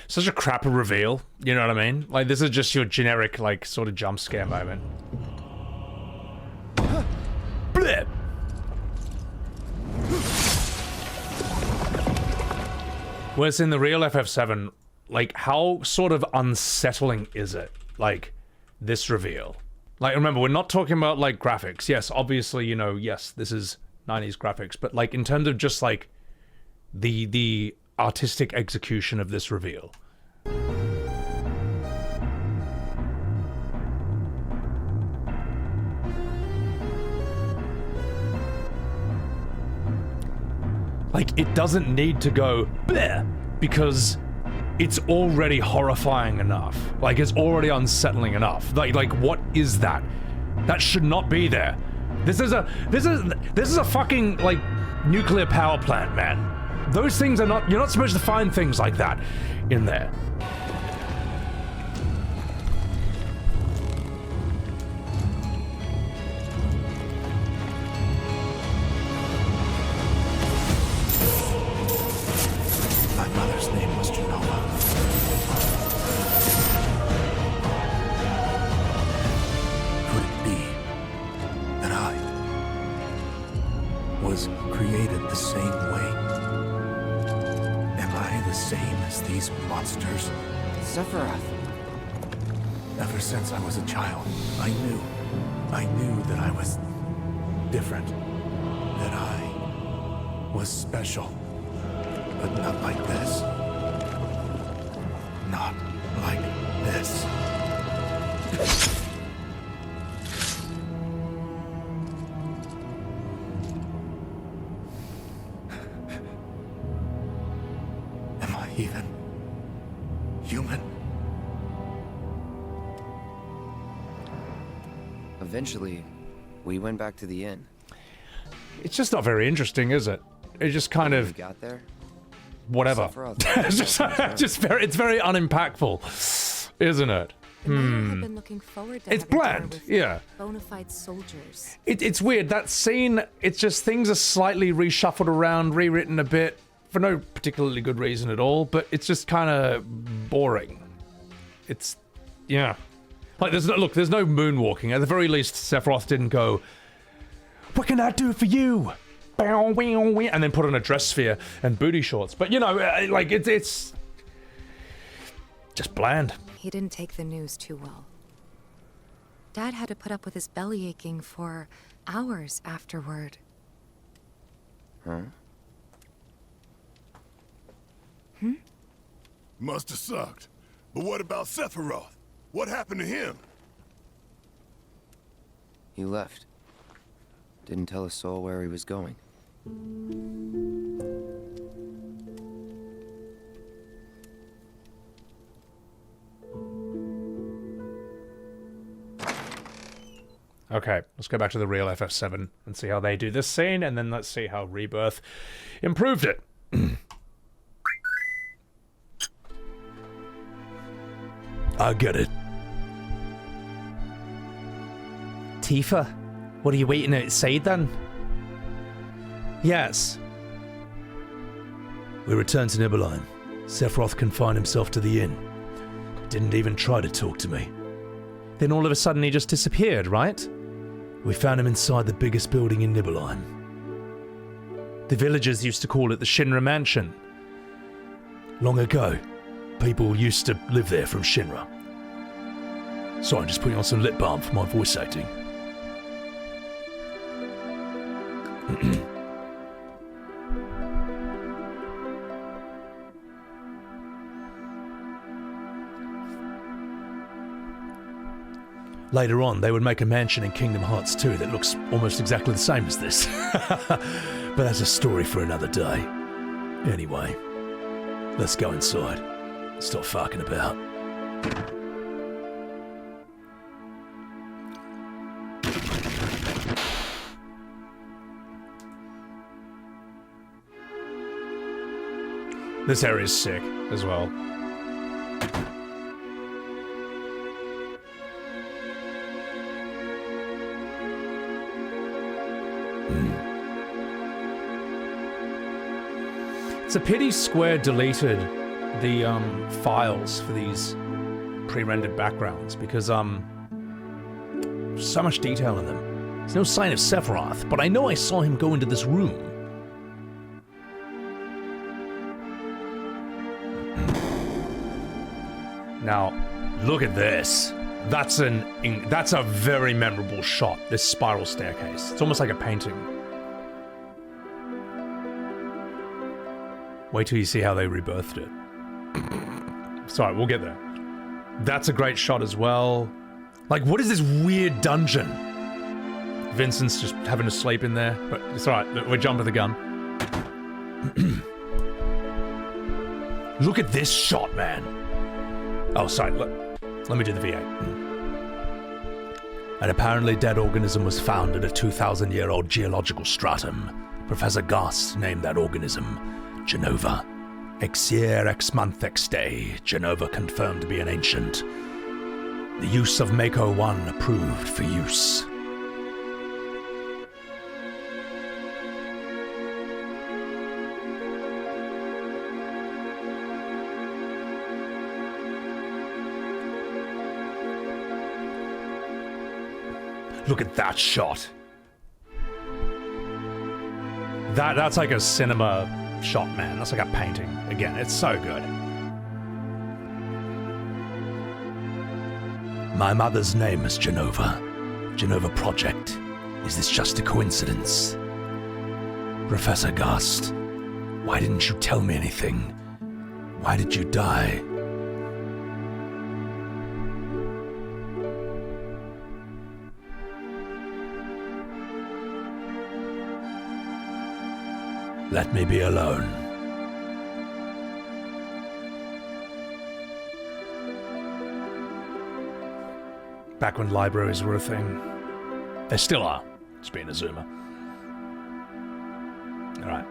Such a crapper reveal, you know what I mean? Like, this is just your generic, like, sort of jump scare moment. Blip! Whereas in the real FF7, like, how sort of unsettling is it? Like, this reveal. Like, remember, we're not talking about, like, graphics. Yes, obviously, you know, yes, this is 90s graphics, but, like, in terms of just, like, the artistic execution of this reveal. Like, it doesn't need to go bleh, because it's already horrifying enough. Like, it's already unsettling enough. Like what is that? That should not be there. This is a fucking, like, nuclear power plant, man. Those things are not, you're not supposed to find things like that in there. My mother's name was Jenova. Could it be that I was created the same way? Am I the same as these monsters? Sephiroth. Ever since I was a child, I knew that I was different. That I was special. But not like this. Not like this. Am I even human? Eventually, we went back to the inn. It's just not very interesting, is it? It just kind of... We got there? Whatever. it's very unimpactful, isn't it? I've been looking forward to it's bland, yeah. Bona fide soldiers. It's weird, that scene, it's just things are slightly reshuffled around, rewritten a bit, for no particularly good reason at all, but it's just kind of boring. It's, yeah. Like, there's no moonwalking. At the very least, Sephiroth didn't go, what can I do for you? And then put on a dress sphere and booty shorts. But, you know, like, it's just bland. He didn't take the news too well. Dad had to put up with his belly aching for hours afterward. Huh? Must have sucked. But what about Sephiroth? What happened to him? He left. Didn't tell a soul where he was going. Okay, let's go back to the real FF7 and see how they do this scene, and then let's see how Rebirth improved it. I get it. Tifa, what are you waiting outside then? Yes. We returned to Nibelheim. Sephiroth confined himself to the inn. Didn't even try to talk to me. Then all of a sudden he just disappeared, right? We found him inside the biggest building in Nibelheim. The villagers used to call it the Shinra Mansion. Long ago, people used to live there from Shinra. Sorry, I'm just putting on some lip balm for my voice acting. Later on, they would make a mansion in Kingdom Hearts 2 that looks almost exactly the same as this. But that's a story for another day. Anyway, let's go inside. Stop fucking about. This area is sick as well. It's a pity Square deleted the files for these pre-rendered backgrounds because so much detail in them. There's no sign of Sephiroth, but I know I saw him go into this room. Now, look at this. That's a very memorable shot, this spiral staircase. It's almost like a painting. Wait till you see how they rebirthed it. Sorry, we'll get there. That's a great shot as well. Like, what is this weird dungeon? Vincent's just having to sleep in there, but it's alright, we're jumping the gun. Look at this shot, man. Oh, sorry, let me do the V8. An apparently dead organism was found in a 2,000-year-old geological stratum. Professor Gast named that organism Jenova. Ex year, ex month, ex day, Jenova confirmed to be an ancient. The use of Mako 1 approved for use. Look at that shot. That's like a cinema shot, man. That's like a painting. Again, it's so good. My mother's name is Jenova. Jenova Project. Is this just a coincidence? Professor Gast, why didn't you tell me anything? Why did you die? Let me be alone. Back when libraries were a thing. They still are. Just being a zoomer. Alright.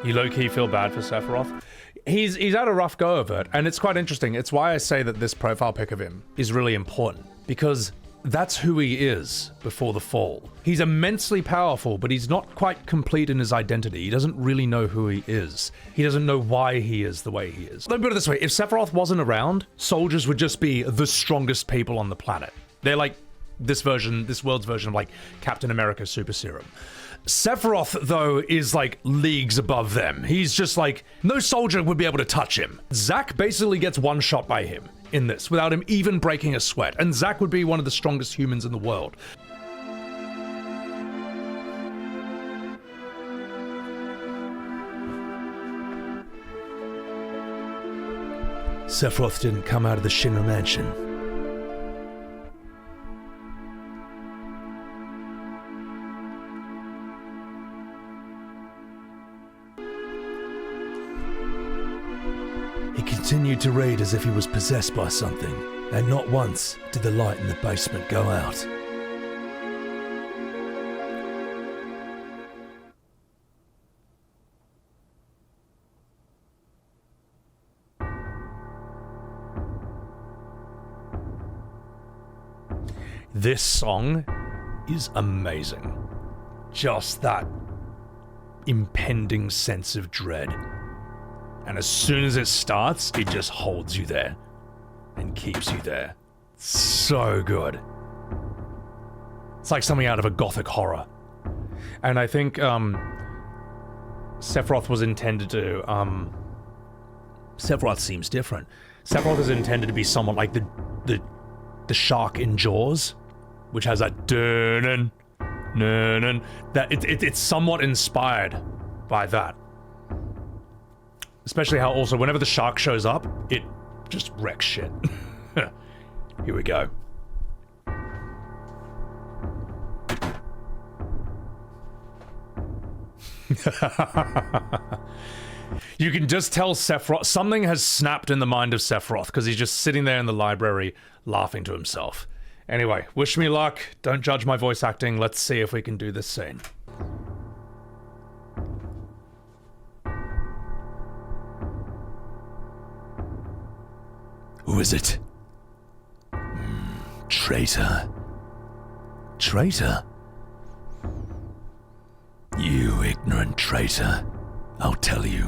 You low-key feel bad for Sephiroth? He's had a rough go of it, and it's quite interesting. It's why I say that this profile pic of him is really important, because that's who he is before the fall. He's immensely powerful, but he's not quite complete in his identity. He doesn't really know who he is. He doesn't know why he is the way he is. Let me put it this way, if Sephiroth wasn't around, soldiers would just be the strongest people on the planet. They're like this world's version of like Captain America Super Serum. Sephiroth, though, is like leagues above them. He's just like, no soldier would be able to touch him. Zack basically gets one shot by him in this without him even breaking a sweat. And Zack would be one of the strongest humans in the world. Sephiroth didn't come out of the Shinra mansion. He continued to raid as if he was possessed by something, and not once did the light in the basement go out. This song is amazing. Just that impending sense of dread. And as soon as it starts, it just holds you there and keeps you there. So good. It's like something out of a gothic horror. And I think Sephiroth was intended to Sephiroth seems different. Sephiroth is intended to be somewhat like the the shark in Jaws, which has that dun that it's somewhat inspired by that. Especially how also whenever the shark shows up, it just wrecks shit. Here we go. You can just tell Sephiroth, something has snapped in the mind of Sephiroth because he's just sitting there in the library laughing to himself. Anyway, wish me luck. Don't judge my voice acting. Let's see if we can do this scene. Who is it? Traitor. Traitor? You ignorant traitor. I'll tell you.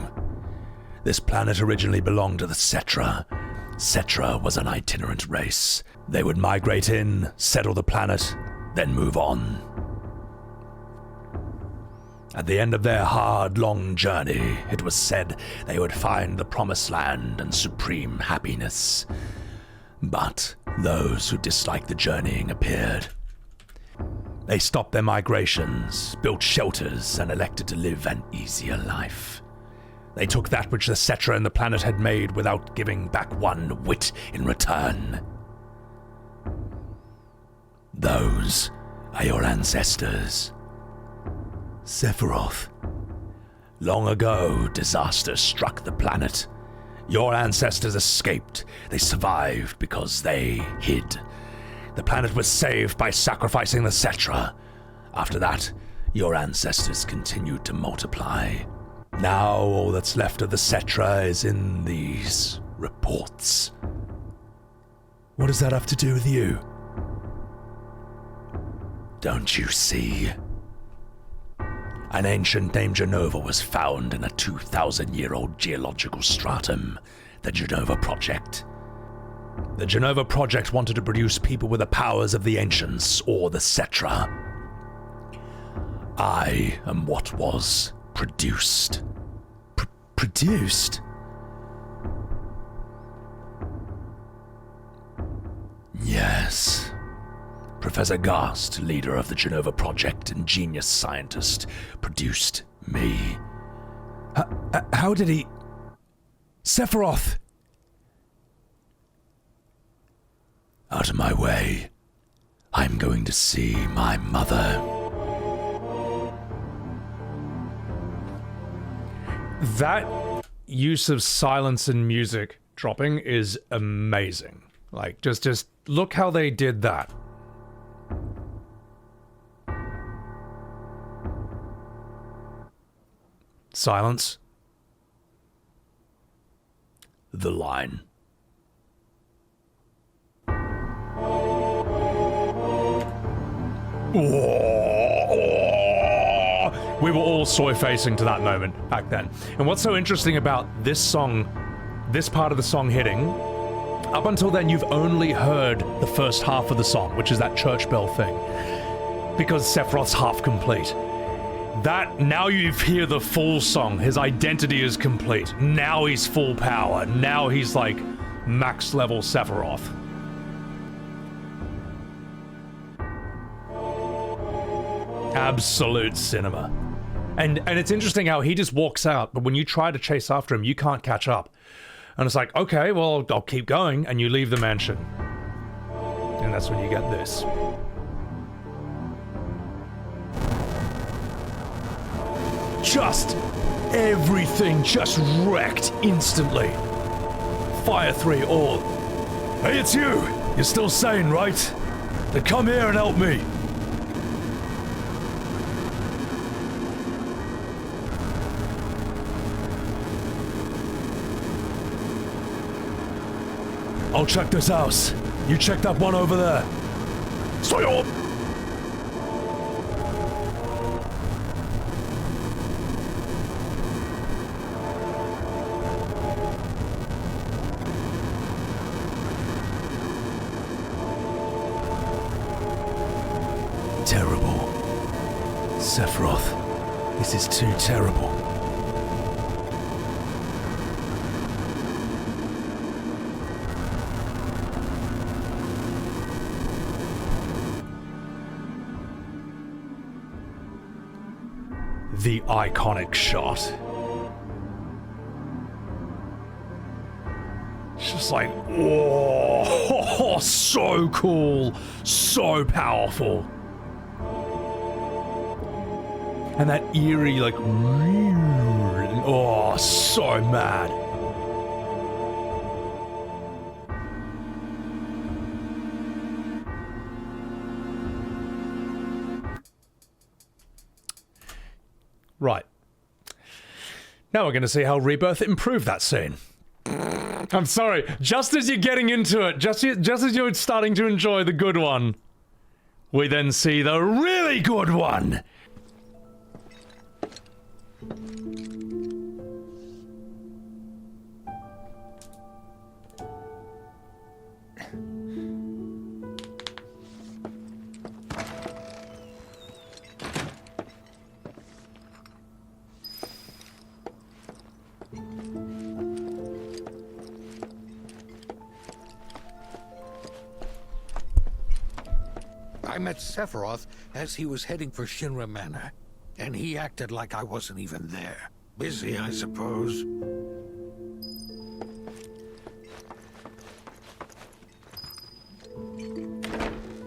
This planet originally belonged to the Cetra. Cetra was an itinerant race. They would migrate in, settle the planet, then move on. At the end of their hard, long journey, it was said they would find the promised land and supreme happiness. But those who disliked the journeying appeared. They stopped their migrations, built shelters, and elected to live an easier life. They took that which the Cetra and the planet had made without giving back one whit in return. Those are your ancestors. Sephiroth. Long ago, disaster struck the planet. Your ancestors escaped. They survived because they hid. The planet was saved by sacrificing the Cetra. After that, your ancestors continued to multiply. Now all that's left of the Cetra is in these reports. What does that have to do with you? Don't you see? An ancient named Jenova was found in a 2,000-year-old geological stratum, the Jenova Project. The Jenova Project wanted to produce people with the powers of the ancients, or the Cetra. I am what was produced. Produced? Yes. Professor Gast, leader of the Jenova Project and genius scientist, produced me. How did he... Sephiroth! Out of my way. I'm going to see my mother. That use of silence and music dropping is amazing. Like, just look how they did that. Silence. The line. We were all soy-facing to that moment back then. And what's so interesting about this song, this part of the song hitting, up until then you've only heard the first half of the song, which is that church bell thing, because Sephiroth's half complete. That, now you hear the full song, his identity is complete. Now he's full power. Now he's like max level Sephiroth. Absolute cinema. And it's interesting how he just walks out, but when you try to chase after him, you can't catch up. And it's like, okay, well, I'll keep going, and you leave the mansion. And that's when you get this. Just everything just wrecked instantly. Fire 3 all. Hey, it's you! You're still sane, right? Then come here and help me. I'll check this house. You check that one over there. Soyo! Terrible. Sephiroth, this is too terrible. the iconic shot. It's just like, whoa, so cool, so powerful. And that eerie, like, oh, so mad. Right. Now we're going to see how Rebirth improved that scene. I'm sorry, just as you're getting into it, just as you're starting to enjoy the good one, we then see the really good one. I met Sephiroth as he was heading for Shinra Manor, and he acted like I wasn't even there. Busy, I suppose.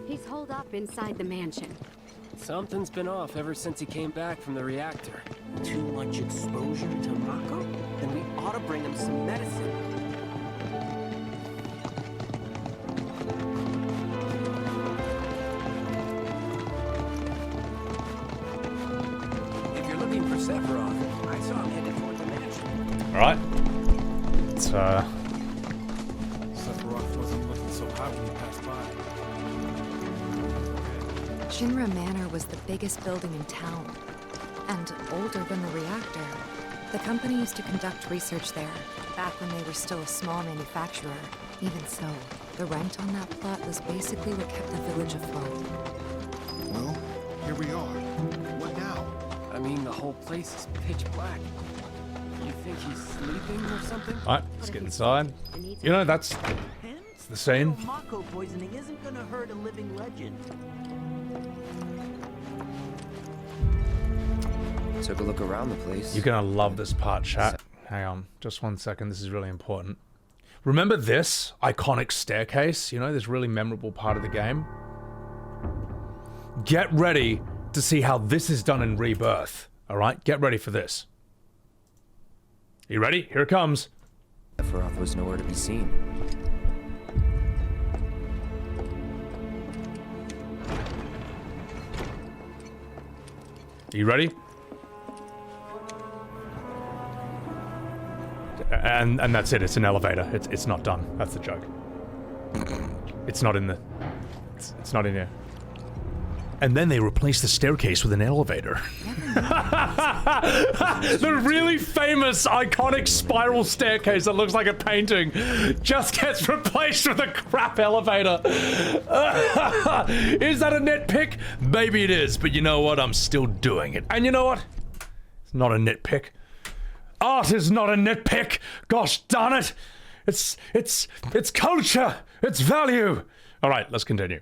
He's holed up inside the mansion. Something's been off ever since he came back from the reactor. Too much exposure to Mako? Then we ought to bring him some medicine. If you're looking for Sephiroth, I saw him headed toward the mansion. Alright. It's, Sephiroth wasn't looking so hot when he passed by. Shinra Manor was the biggest building in town, and older than the reactor. The company used to conduct research there, back when they were still a small manufacturer. Even so, the rent on that plot was basically what kept the village afloat. Well, here we are. What now? I mean, the whole place is pitch black. You think he's sleeping or something? Alright, let's get inside. You know, that's the scene. Mako poisoning isn't gonna hurt a living legend. Took a look around the place. You're gonna love this part, chat. Hang on, just 1 second, this is really important. Remember this iconic staircase? You know, this really memorable part of the game? Get ready to see how this is done in Rebirth. Alright, get ready for this. You ready? Here it comes. Sephiroth was nowhere to be seen. You ready? And that's it. It's an elevator. It's not done. That's the joke. It's not in the. It's not in here. And then they replace the staircase with an elevator. The really famous, iconic spiral staircase that looks like a painting just gets replaced with a crap elevator. Is that a nitpick? Maybe it is, but you know what? I'm still doing it. And you know what? It's not a nitpick. Art is not a nitpick. Gosh darn it. It's culture. It's value. All right, let's continue.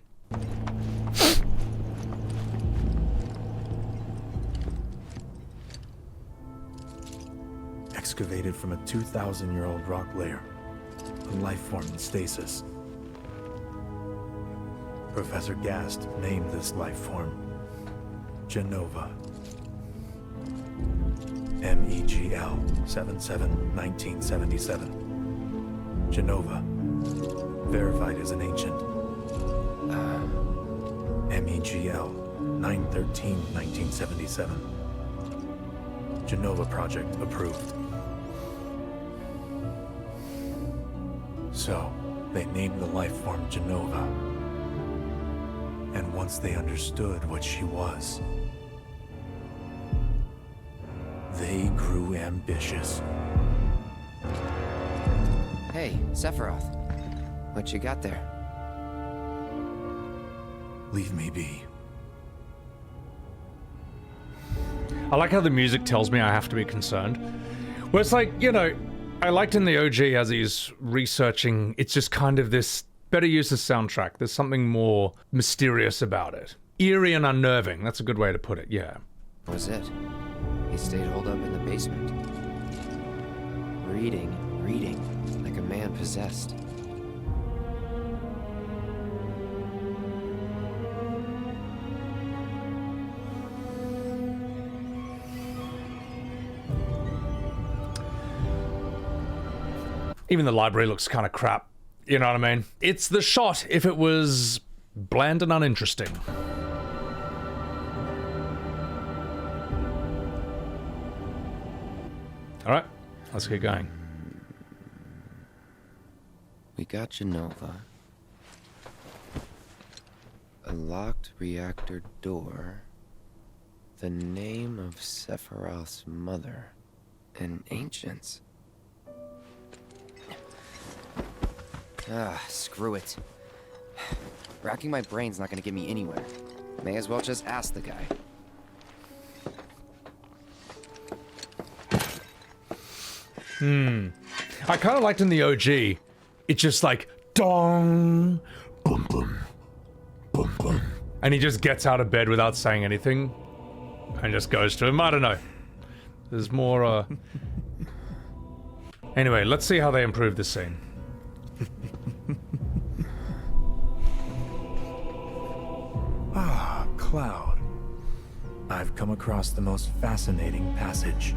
Excavated from a 2,000-year-old rock layer, a life form in stasis. Professor Gast named this life form Jenova. MEGL 77-1977. Jenova, verified as an ancient. MEGL 9/13/1977. Jenova project approved. So, they named the life form Jenova. And once they understood what she was, they grew ambitious. Hey, Sephiroth. What you got there? Leave me be. I like how the music tells me I have to be concerned. Where it's like, you know, I liked in the OG as he's researching, it's just kind of this better use of soundtrack. There's something more mysterious about it. Eerie and unnerving, that's a good way to put it, yeah. What was it? He stayed holed up in the basement. Reading, like a man possessed. Even the library looks kind of crap. You know what I mean? It's the shot if it was bland and uninteresting. Alright, let's get going. We got Jenova. A locked reactor door. The name of Sephiroth's mother. And ancients. Ah, screw it. Racking my brain's not gonna get me anywhere. May as well just ask the guy. I kind of liked in the OG, it's just like, dong, boom, boom, boom, boom. And he just gets out of bed without saying anything and just goes to him. I don't know. There's more, Anyway, let's see how they improve this scene. Ah, Cloud. I've come across the most fascinating passage.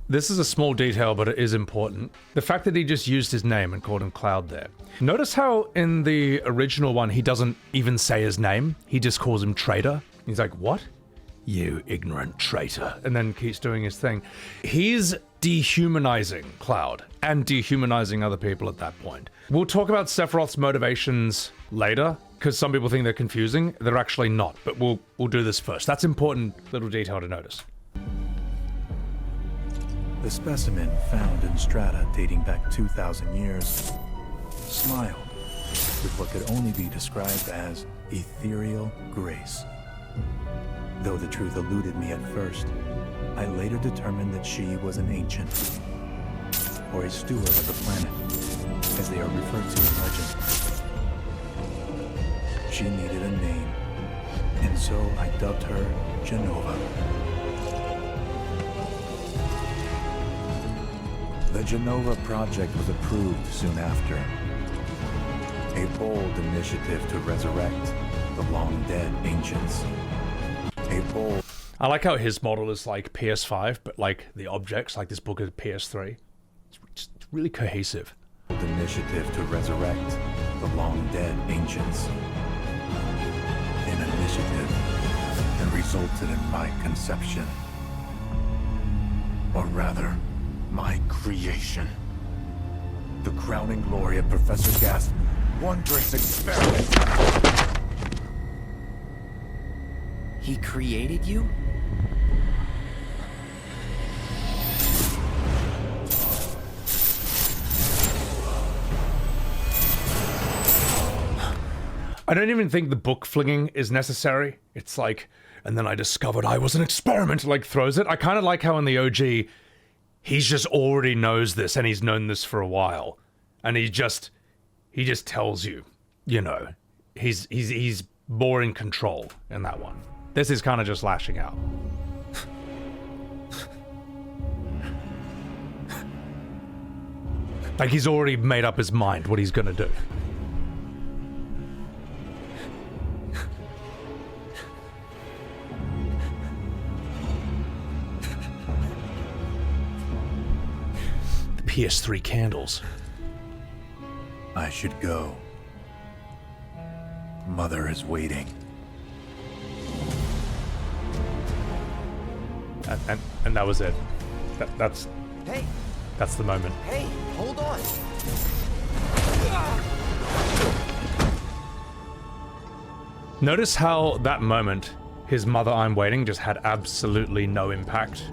This is a small detail, but it is important. The fact that he just used his name and called him Cloud there. Notice how in the original one, he doesn't even say his name. He just calls him traitor. He's like, what? You ignorant traitor. And then keeps doing his thing. He's dehumanizing Cloud and dehumanizing other people at that point. We'll talk about Sephiroth's motivations later, because some people think they're confusing. They're actually not, but we'll do this first. That's important little detail to notice. The specimen found in strata dating back 2,000 years smiled with what could only be described as ethereal grace. Though the truth eluded me at first, I later determined that she was an ancient, or a steward of the planet, as they are referred to in legend. She needed a name, and so I dubbed her Jenova. The Jenova project was approved soon after. A bold initiative to resurrect the long-dead ancients. A bold... I like how his model is like PS5, but like the objects, like this book is PS3. It's really cohesive. Initiative to resurrect the long-dead ancients. An initiative that resulted in my conception. Or rather, my creation. The crowning glory of Professor Gasp's wondrous experiment. He created you? I don't even think the book flinging is necessary. It's like, and then I discovered I was an experiment, like throws it. I kind of like how in the OG, he's just already knows this and he's known this for a while. And he just tells you, you know, he's more in control in that one. This is kind of just lashing out. Like he's already made up his mind what he's gonna do. The PS3 candles. I should go. Mother is waiting. And that was it. That's the moment. Hey, hold on. Notice how that moment, his mother I'm waiting, just had absolutely no impact.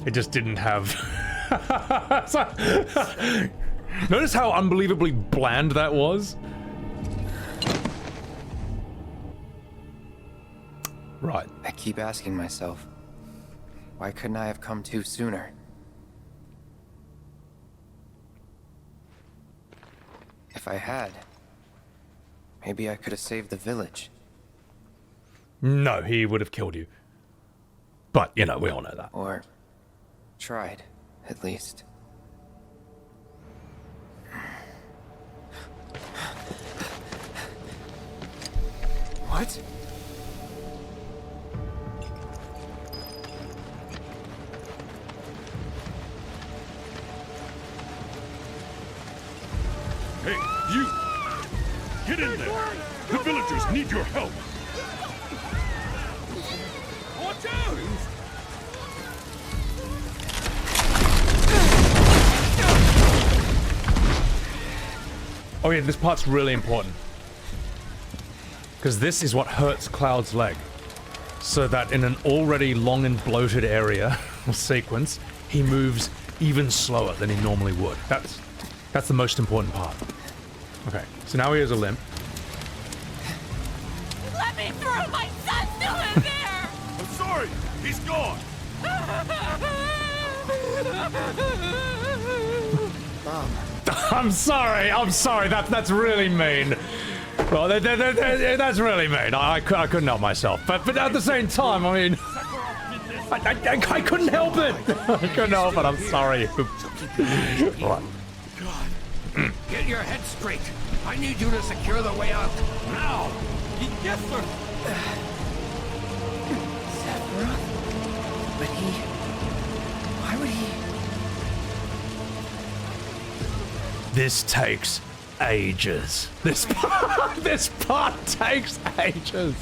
It just didn't have... Notice how unbelievably bland that was? Right. I keep asking myself, why couldn't I have come to sooner? If I had, maybe I could have saved the village. No, he would have killed you. But, you know, we all know that. Or Tried, at least. What? Hey, you! Get in there! The villagers need your help! Watch out! Oh yeah, this part's really important. Because this is what hurts Cloud's leg. So that in an already long and bloated area or sequence, he moves even slower than he normally would. That's the most important part. Okay, so now he has a limp. Let me through! My son's still in there! I'm sorry! He's gone! I'm sorry, that's really mean. Well, that's really mean. I couldn't help myself. But at the same time, I mean, I couldn't help it. I couldn't help it, I'm sorry. Right. Get your head straight. I need you to secure the way out. Now! Yes, sir! Sephiroth? But why would he... This takes ages. This part takes ages.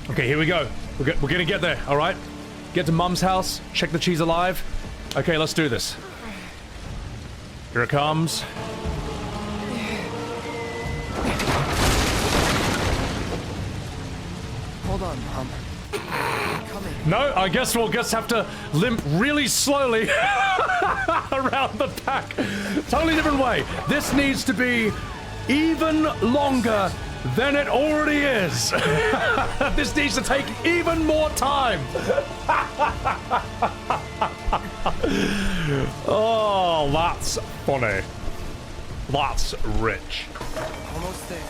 Okay, here we go. We're gonna get there, all right? Get to Mum's house, check that she's alive. Okay, let's do this. Here it comes. Hold on, Mom. Coming. No, I guess we'll just have to limp really slowly around the pack. Totally different way. This needs to be even longer than it already is. This needs to take even more time. Oh, that's funny. That's rich. Almost there.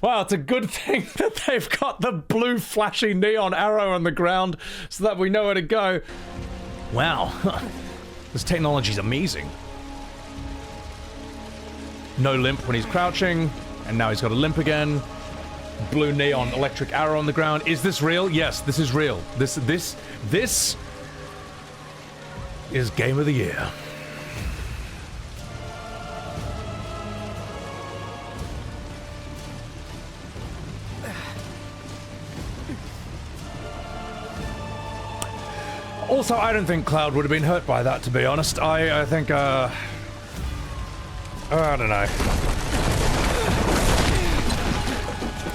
Well, it's a good thing that they've got the blue flashy neon arrow on the ground so that we know where to go. Wow, this technology's amazing. No limp when he's crouching, and now he's got a limp again. Blue neon electric arrow on the ground. Is this real? Yes, this is real. This is Game of the Year. Also, I don't think Cloud would have been hurt by that, to be honest. I think, I don't know.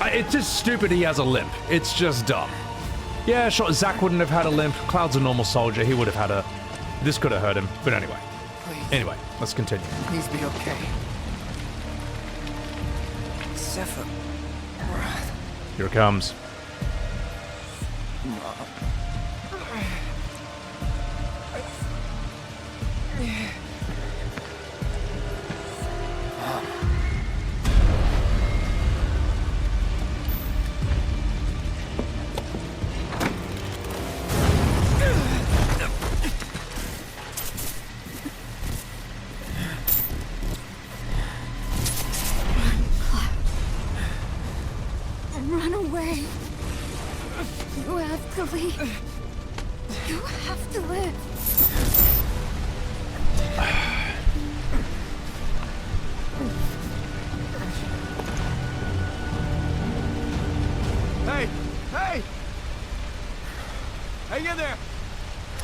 It's just stupid he has a limp. It's just dumb. Yeah, sure, Zack wouldn't have had a limp. Cloud's a normal soldier. He would have had a... This could have hurt him. But anyway. Please. Anyway, let's continue. Please be okay. Sephiroth. Here it comes. Mom. Run away. You have to leave. You have to live. Hey! Hey! Hang in there!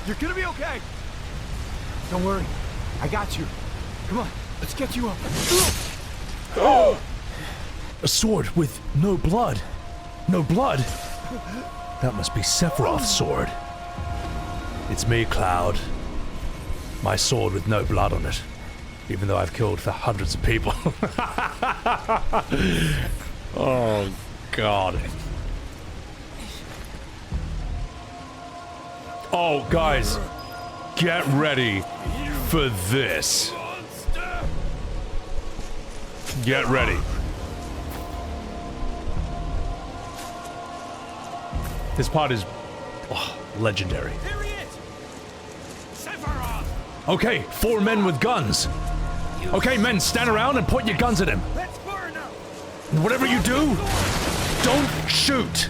You're gonna be okay! Don't worry. I got you. Come on, let's get you up. Oh! A sword with no blood. No blood? That must be Sephiroth's sword. It's me, Cloud. My sword with no blood on it. Even though I've killed for hundreds of people. Oh, God. Oh, guys. Get ready for this. Get ready. This part is legendary. Okay, 4 men with guns. Okay, men, stand around and point your guns at him. Whatever you do, don't shoot.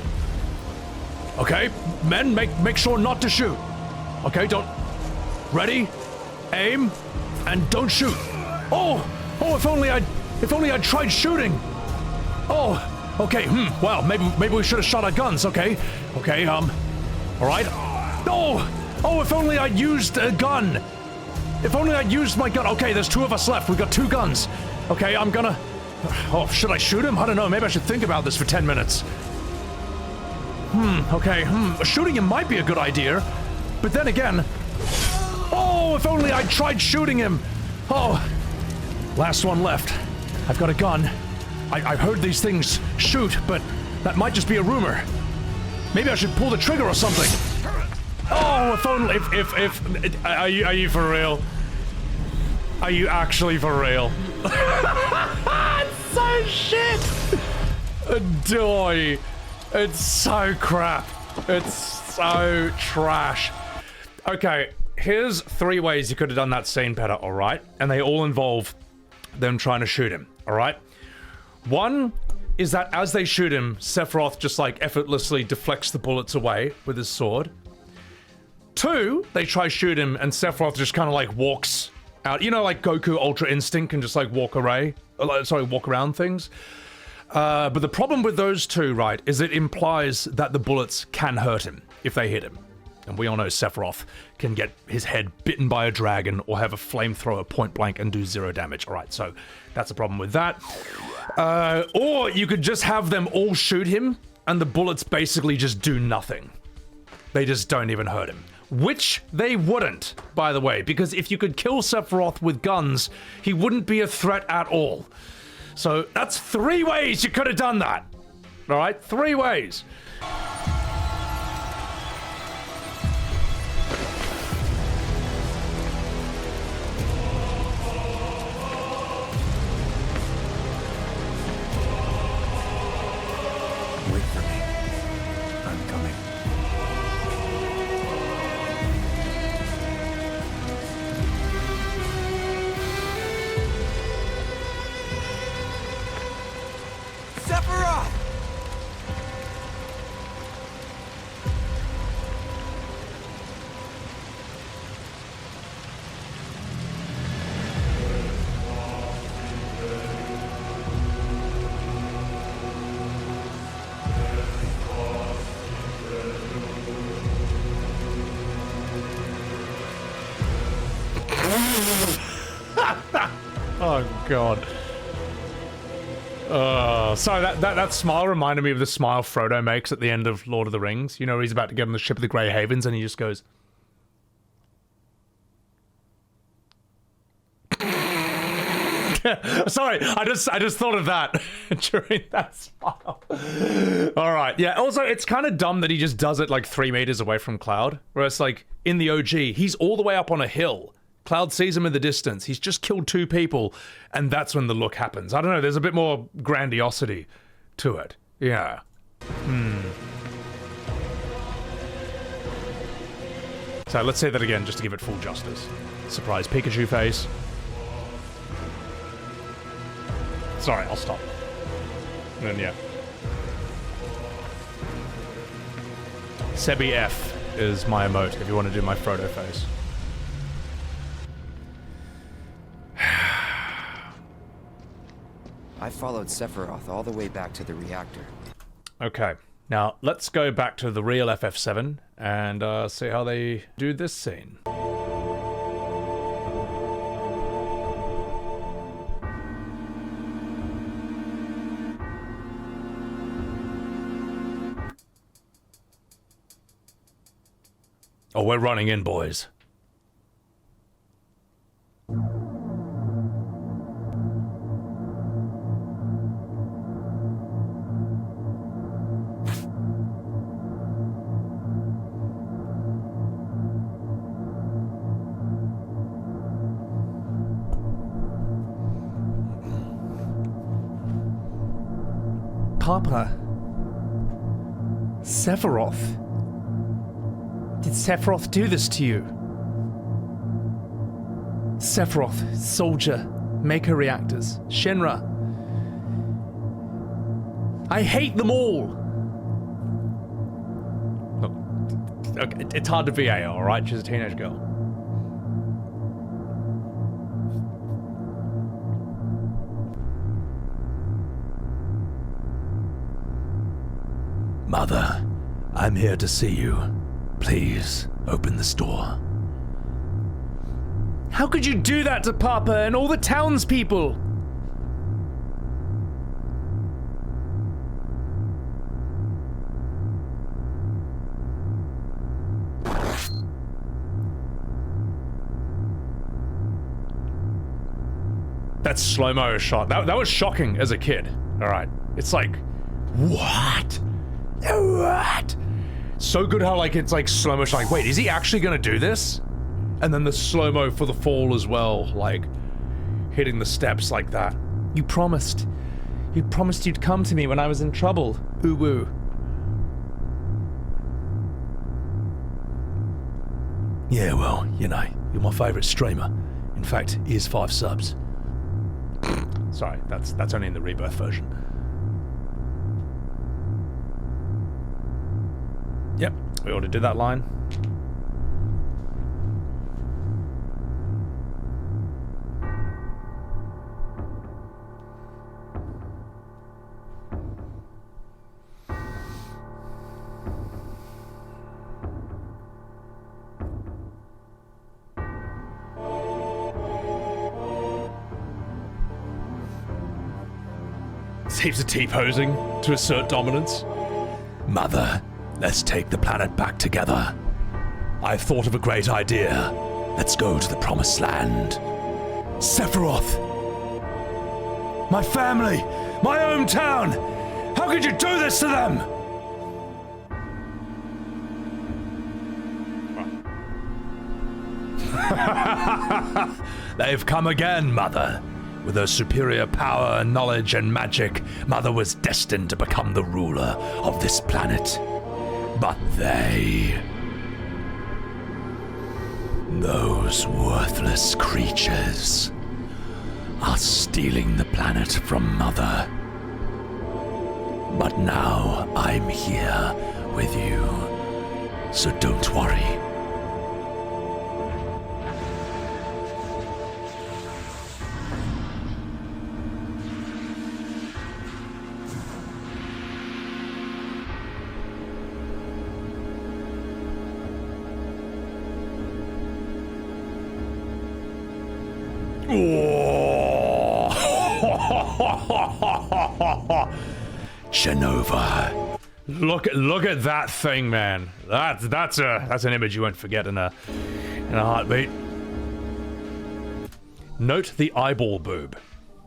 Okay, men, make sure not to shoot. Okay, don't. Ready, aim, and don't shoot. Oh, if only I'd tried shooting. Oh, okay. Well, maybe we should have shot our guns. Okay, all right. Oh, if only I'd used a gun. If only I'd used my gun. Okay, there's 2 of us left. We've got 2 guns. Okay, I'm gonna. Oh, should I shoot him? I don't know. Maybe I should think about this for 10 minutes. Okay. Shooting him might be a good idea, but then again. Oh, if only I'd tried shooting him. Oh, last one left. I've got a gun. I've heard these things shoot, but that might just be a rumor. Maybe I should pull the trigger or something. Oh, if only, if, are you for real? Are you actually for real? It's so shit! Doy. It's so crap. It's so trash. Okay, here's 3 ways you could have done that scene better, alright? And they all involve them trying to shoot him, alright? 1 is that as they shoot him, Sephiroth just like effortlessly deflects the bullets away with his sword. 2, they try shoot him and Sephiroth just kind of like walks out. You know, like Goku Ultra Instinct can just like walk around things. But the problem with those 2, right, is it implies that the bullets can hurt him if they hit him. And we all know Sephiroth can get his head bitten by a dragon or have a flamethrower point blank and do 0 damage. All right, so that's a problem with that. Or you could just have them all shoot him and the bullets basically just do nothing. They just don't even hurt him. Which they wouldn't, by the way, because if you could kill Sephiroth with guns, he wouldn't be a threat at all. So that's 3 ways you could have done that. All right, 3 ways. Wait for me. I'm coming. Sephiroth! Oh god. Sorry, that smile reminded me of the smile Frodo makes at the end of Lord of the Rings. You know, he's about to get on the ship of the Grey Havens and he just goes... Sorry, I just thought of that during that smile. Alright, yeah, also it's kind of dumb that he just does it like 3 meters away from Cloud. Whereas like, in the OG, he's all the way up on a hill. Cloud sees him in the distance. He's just killed 2 people, and that's when the look happens. I don't know, there's a bit more grandiosity to it. Yeah. So let's say that again, just to give it full justice. Surprise Pikachu face. Sorry, I'll stop. And then, yeah. Sebby F is my emote, if you want to do my Frodo face. I followed Sephiroth all the way back to the reactor. Okay, now let's go back to the real FF7 and see how they do this scene. Oh, we're running in, boys. Papa. Sephiroth? Did Sephiroth do this to you? Sephiroth, Soldier, Mako reactors, Shinra. I hate them all! Look, okay, it's hard to VA, alright? She's a teenage girl. Mother, I'm here to see you. Please, open this door. How could you do that to Papa and all the townspeople? That slow-mo shot, that was shocking as a kid. Alright, it's like, what? What? So good how like it's like slow motion, like wait, is he actually gonna do this? And then the slow-mo for the fall as well, like hitting the steps like that. You promised you'd come to me when I was in trouble, Uwu. Yeah, well, you know, you're my favorite streamer. In fact, here's 5 subs. Sorry, that's only in the Rebirth version. Yep, we already did that line. Heaps of T-posing to assert dominance. Mother, let's take the planet back together. I've thought of a great idea. Let's go to the Promised Land. Sephiroth! My family! My hometown! How could you do this to them? They've come again, Mother. With her superior power, knowledge, and magic, Mother was destined to become the ruler of this planet. But they... those worthless creatures are stealing the planet from Mother. But now I'm here with you, so don't worry. Jenova. Look at that thing, man. That's an image you won't forget in a heartbeat. Note the eyeball boob.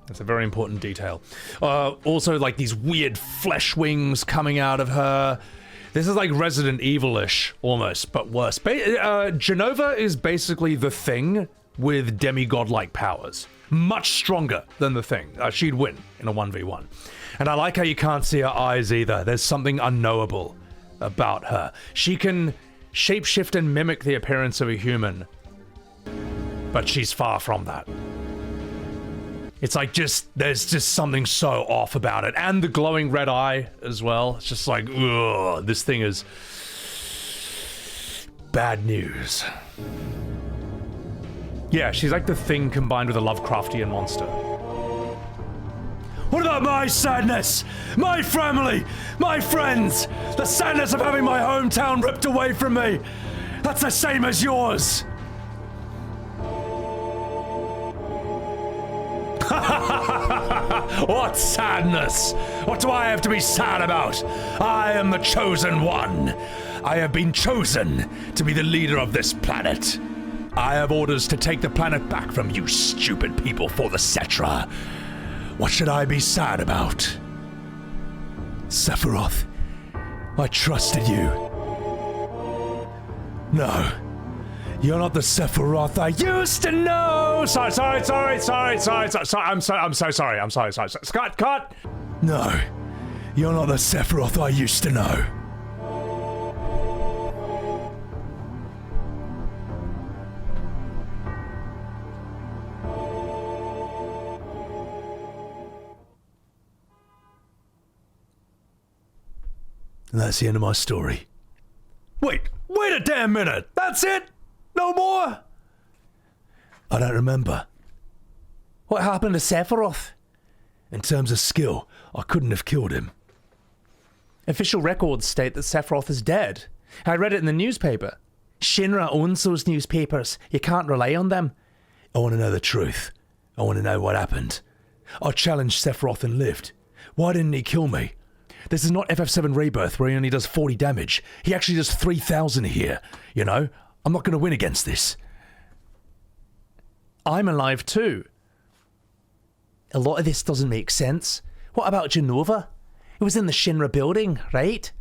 That's a very important detail. Also, like these weird flesh wings coming out of her. This is like Resident Evil-ish, almost, but worse. Jenova is basically the Thing with demigod-like powers. Much stronger than the Thing. She'd win in a 1v1. And I like how you can't see her eyes either. There's something unknowable about her. She can shapeshift and mimic the appearance of a human, but she's far from that. It's like there's just something so off about it. And the glowing red eye as well. It's just like, ugh, this thing is bad news. Yeah, she's like the Thing combined with a Lovecraftian monster. What about my sadness? My family? My friends? The sadness of having my hometown ripped away from me? That's the same as yours! What sadness? What do I have to be sad about? I am the chosen one. I have been chosen to be the leader of this planet. I have orders to take the planet back from you stupid people for the Cetra. What should I be sad about? Sephiroth, I trusted you. No, you're not the Sephiroth I used to know! Sorry, I'm so sorry. Scott, cut! No, you're not the Sephiroth I used to know. And that's the end of my story. Wait a damn minute! That's it? No more? I don't remember. What happened to Sephiroth? In terms of skill, I couldn't have killed him. Official records state that Sephiroth is dead. I read it in the newspaper. Shinra owns those newspapers. You can't rely on them. I want to know the truth. I want to know what happened. I challenged Sephiroth and lived. Why didn't he kill me? This is not FF7 Rebirth where he only does 40 damage. He actually does 3,000 here. You know, I'm not going to win against this. I'm alive too. A lot of this doesn't make sense. What about Jenova? It was in the Shinra building, right?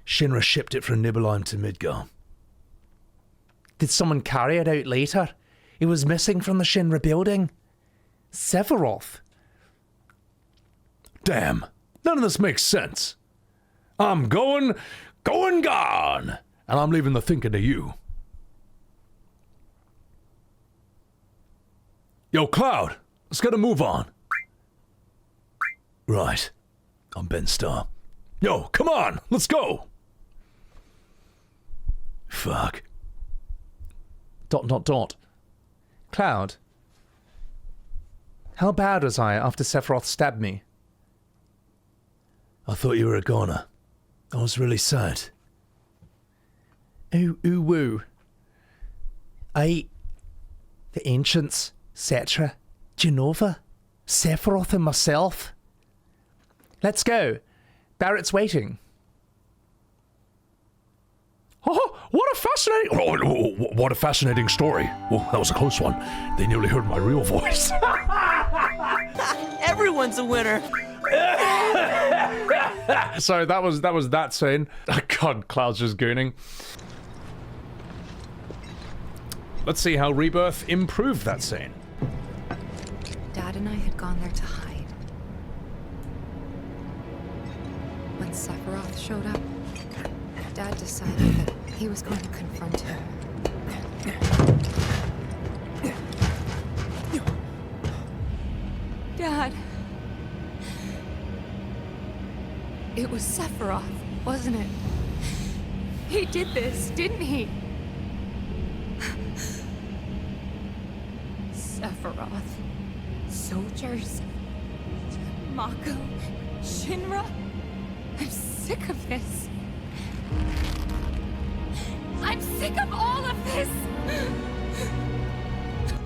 Shinra shipped it from Nibelheim to Midgar. Did someone carry it out later? It was missing from the Shinra building. Sephiroth. Damn, none of this makes sense. I'm gone, and I'm leaving the thinking to you. Yo, Cloud, let's get a move on. Right, I'm Ben Starr. Yo, come on, let's go. Fuck. ... Cloud. How bad was I after Sephiroth stabbed me? I thought you were a goner. I was really sad. Ooh, woo. The ancients, Cetra, Jenova, Sephiroth and myself. Let's go. Barrett's waiting. Oh, what a fascinating story. Oh, that was a close one. They nearly heard my real voice. Everyone's a winner. So that was that scene. Oh God, Cloud's just gooning. Let's see how Rebirth improved that scene. Dad and I had gone there to hide. When Sephiroth showed up, Dad decided that he was going to confront him. Dad! It was Sephiroth, wasn't it? He did this, didn't he? Sephiroth. Soldiers. Mako. Shinra. I'm sick of this. I'm sick of all of this!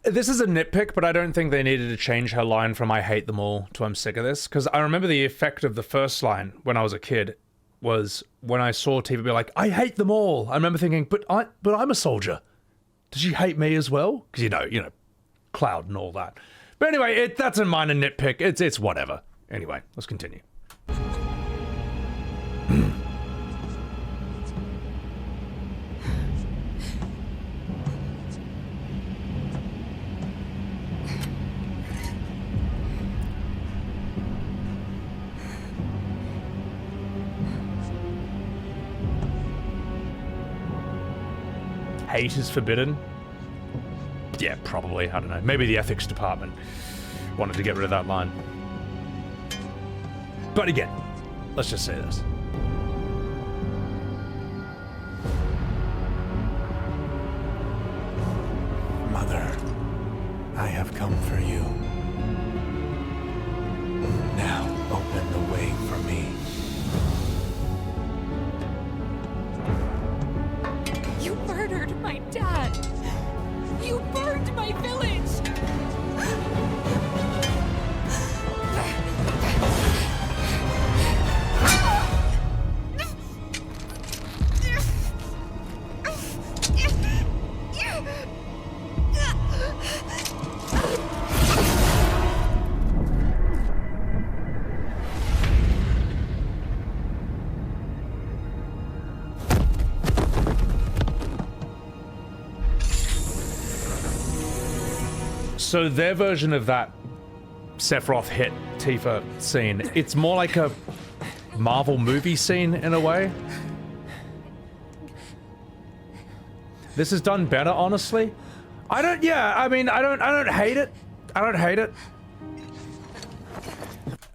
This is a nitpick, but I don't think they needed to change her line from I hate them all to I'm sick of this, because I remember the effect of the first line when I was a kid was when I saw Tifa be like, I hate them all. I remember thinking, but I'm a soldier. Does she hate me as well? Because you know, Cloud and all that. But anyway, that's a minor nitpick. It's whatever. Anyway, let's continue. Hate is forbidden? Yeah, probably. I don't know. Maybe the ethics department wanted to get rid of that line. But again, let's just say this. Mother, I have come for you. Now open the way for me. You murdered my dad! You burned my village! So their version of that Sephiroth hit Tifa scene, it's more like a Marvel movie scene in a way. This is done better, honestly. I don't hate it. I don't hate it.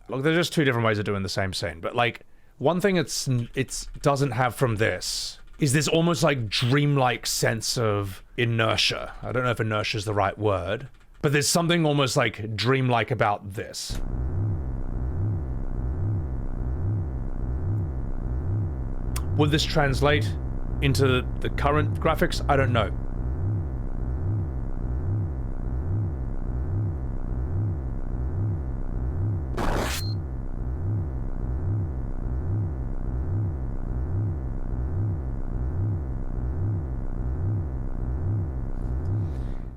Look, there's just two different ways of doing the same scene, but like, one thing it doesn't have from this is this almost like dreamlike sense of inertia. I don't know if inertia is the right word, but there's something almost like dreamlike about this. Would this translate into the current graphics? I don't know.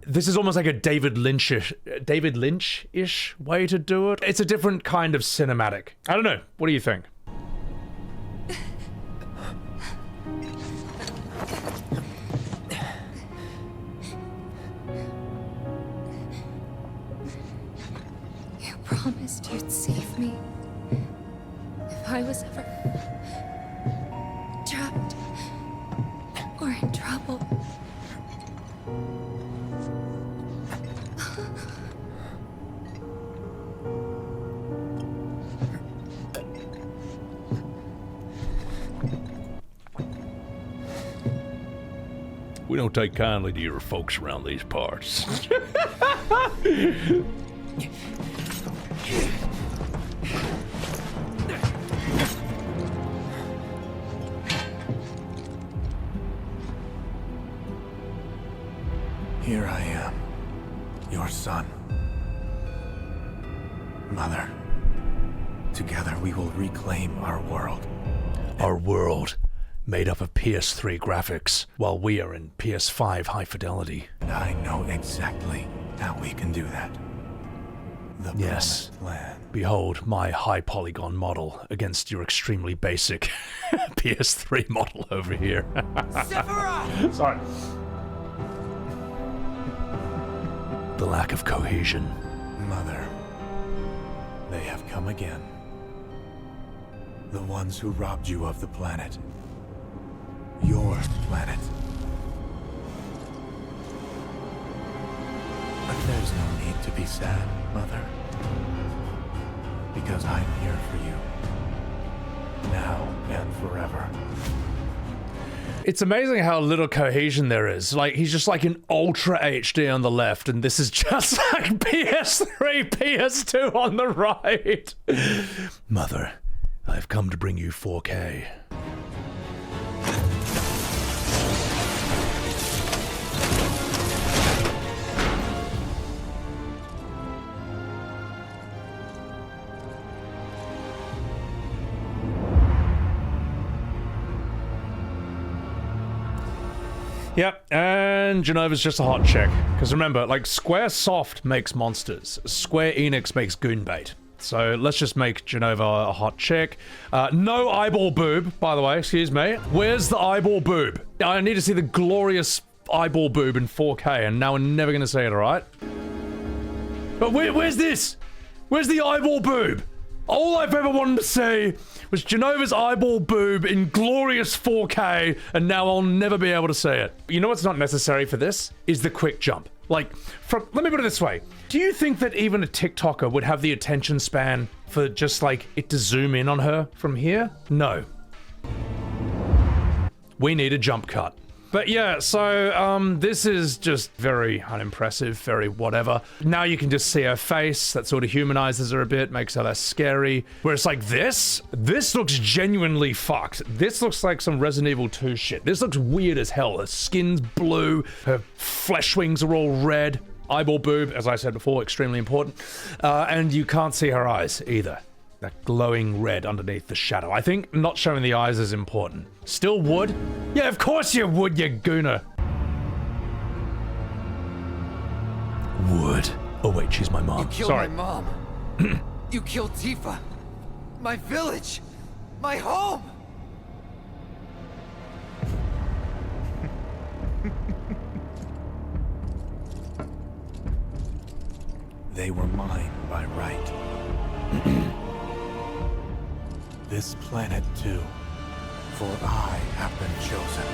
This is almost like a David Lynch-ish way to do it. It's a different kind of cinematic. I don't know. What do you think? You promised you'd save me if I was ever trapped or in trouble. We don't take kindly to your folks around these parts. Here I am, your son. Mother, together we will reclaim our world. Our world, made up of PS3 graphics, while we are in PS5 high fidelity. And I know exactly how we can do that. The Yes. promised land. Behold my high polygon model against your extremely basic PS3 model over here. Sephiroth! Sorry. The lack of cohesion. Mother, they have come again. The ones who robbed you of the planet. Your planet. But there's no need to be sad, Mother. Because I'm here for you. Now and forever. It's amazing how little cohesion there is. Like, he's just like in Ultra HD on the left, and this is just like PS3, PS2 on the right. Mother, I've come to bring you 4K. Yep, and Jenova's just a hot chick. Because remember, like, Squaresoft makes monsters. Square Enix makes goonbait. So let's just make Jenova a hot chick. No eyeball boob, by the way, excuse me. Where's the eyeball boob? I need to see the glorious eyeball boob in 4K, and now we're never going to see it, alright? But where's this? Where's the eyeball boob? All I've ever wanted to see was Jenova's eyeball boob in glorious 4K, and now I'll never be able to see it. You know what's not necessary for this? Is the quick jump. Like, let me put it this way. Do you think that even a TikToker would have the attention span for just, like, it to zoom in on her from here? No. We need a jump cut. But yeah, so this is just very unimpressive, very whatever. Now you can just see her face. That sort of humanizes her a bit, makes her less scary. Whereas like this looks genuinely fucked. This looks like some Resident Evil 2 shit. This looks weird as hell. Her skin's blue, her flesh wings are all red. Eyeball boob, as I said before, extremely important. And you can't see her eyes either. That glowing red underneath the shadow. I think not showing the eyes is important. Still wood? Yeah, of course you would, you gooner. Wood. Oh wait, she's my mom. You killed Sorry. my mom. You killed Tifa. My village. My home. They were mine by right. This planet too, for I have been chosen.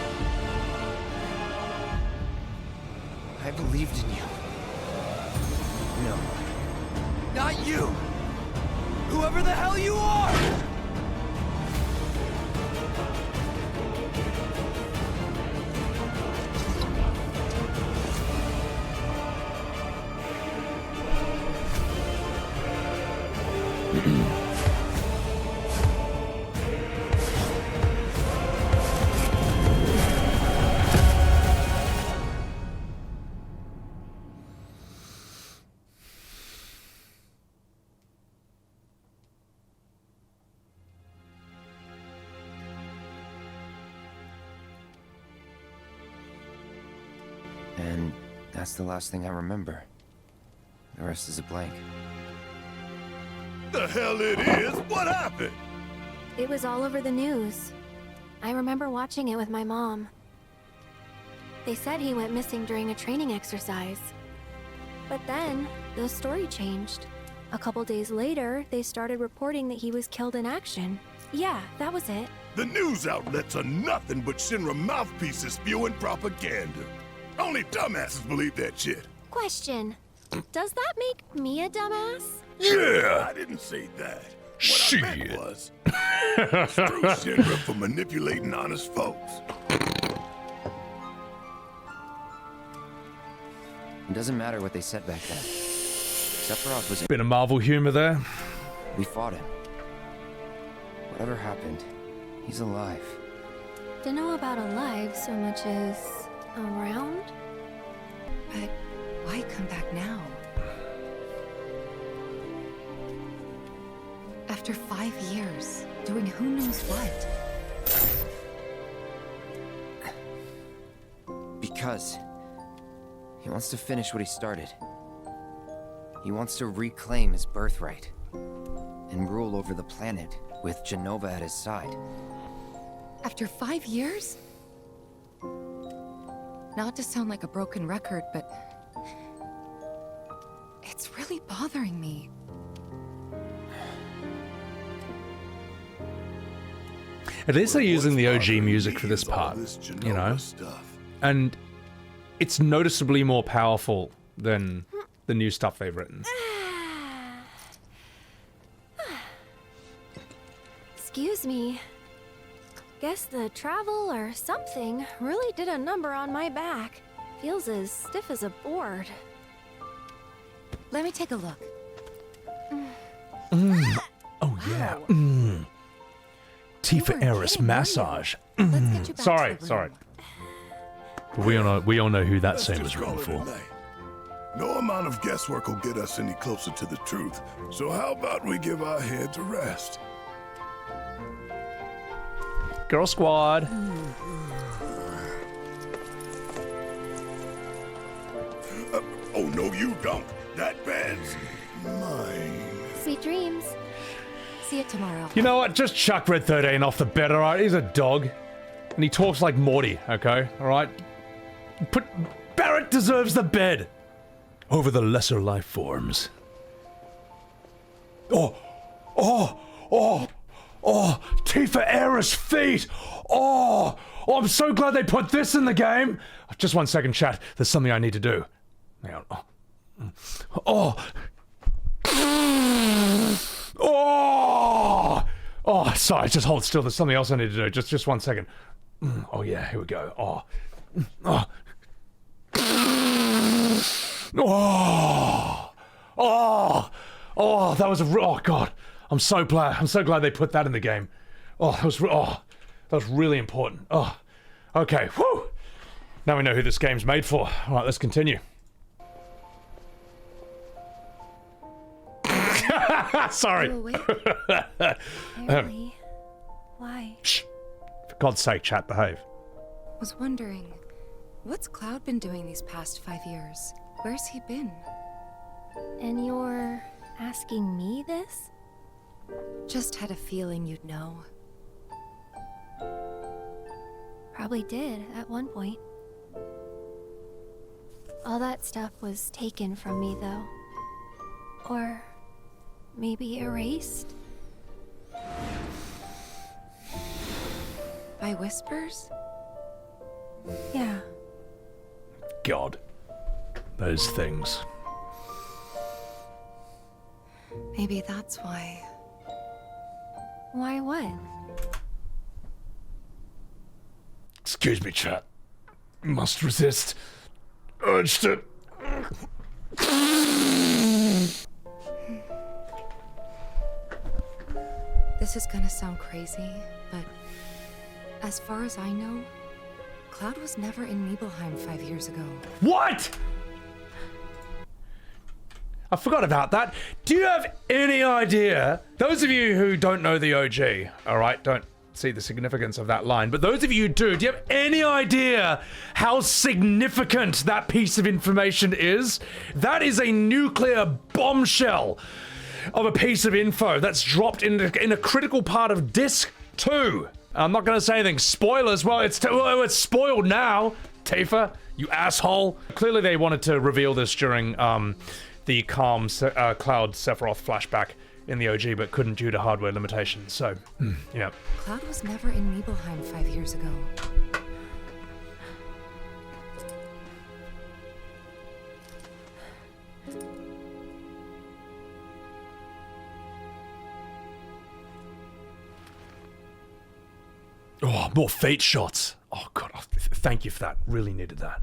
I believed in you. No. Not you! Whoever the hell you are! And that's the last thing I remember. The rest is a blank. The hell it is? What happened? It was all over the news. I remember watching it with my mom. They said he went missing during a training exercise. But then, the story changed. A couple days later, they started reporting that he was killed in action. Yeah, that was it. The news outlets are nothing but Shinra mouthpieces spewing propaganda. Only dumbasses believe that shit. Question. Does that make me a dumbass? Yeah! I didn't say that. What I meant was, screw Shinra for manipulating honest folks. It doesn't matter what they said back then. Sephiroth was... Bit of Marvel humor there. We fought him. Whatever happened, he's alive. Don't know about alive so much as around? But why come back now? After 5 years, doing who knows what? Because he wants to finish what he started. He wants to reclaim his birthright and rule over the planet with Jenova at his side. After 5 years? Not to sound like a broken record, but it's really bothering me. At least they're using the OG music for this part, you know? And it's noticeably more powerful than the new stuff they've written. Excuse me. Guess the travel or something really did a number on my back. Feels as stiff as a board. Let me take a look. Oh yeah. Tifa Eris massage. Sorry. But we all know who that scene was written for. No amount of guesswork will get us any closer to the truth. So how about we give our heads a rest? Girl squad. Oh, no, you don't. That bed's mine. Sweet dreams. See you tomorrow. You know what? Just chuck Red 13 off the bed, alright? He's a dog. And he talks like Morty, okay? Alright? Barrett deserves the bed. Over the lesser life forms. Oh, Tifa Eris feet. Oh, I'm so glad they put this in the game. Just 1 second, chat. There's something I need to do. Hang on. Oh, sorry, just hold still. There's something else I need to do. Just 1 second. Oh yeah, here we go. That was oh god. I'm so glad they put that in the game. That was really important. Okay, whew. Now we know who this game's made for. All right, let's continue. Sorry. Really? Why? Shh. For God's sake, chat, behave. Was wondering, what's Cloud been doing these past 5 years? Where's he been? And you're asking me this? Just had a feeling you'd know. Probably did at one point. All that stuff was taken from me, though. Or maybe erased? By whispers? Yeah. God. Those things. Maybe that's why. Why what? Excuse me, chat. Must resist. Urge to... This is gonna sound crazy, but as far as I know, Cloud was never in Nibelheim 5 years ago. What?! I forgot about that. Do you have any idea? Those of you who don't know the OG, alright, don't see the significance of that line, but those of you who do you have any idea how significant that piece of information is? That is a nuclear bombshell of a piece of info that's dropped in a critical part of Disc 2. I'm not going to say anything. Spoilers. Well, it's spoiled now, Tifa, you asshole. Clearly they wanted to reveal this during the Cloud Sephiroth flashback in the OG, but couldn't due to hardware limitations. So, yeah. Cloud was never in Nibelheim 5 years ago. Oh, more fate shots. Oh god, thank you for that. Really needed that.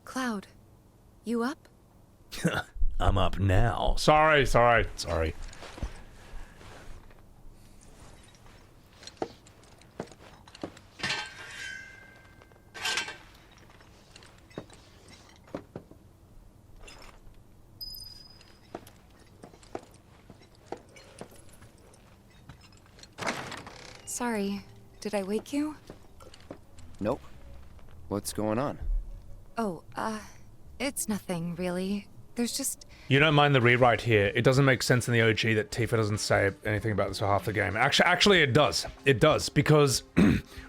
Cloud, you up? I'm up now. Sorry. Sorry, did I wake you? Nope. What's going on? Oh, it's nothing, really. There's just... You don't mind the rewrite here. It doesn't make sense in the OG that Tifa doesn't say anything about this for half the game. Actually, it does. It does, because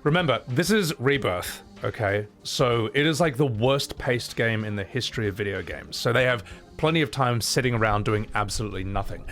remember, this is Rebirth, okay? So it is like the worst paced game in the history of video games. So they have plenty of time sitting around doing absolutely nothing.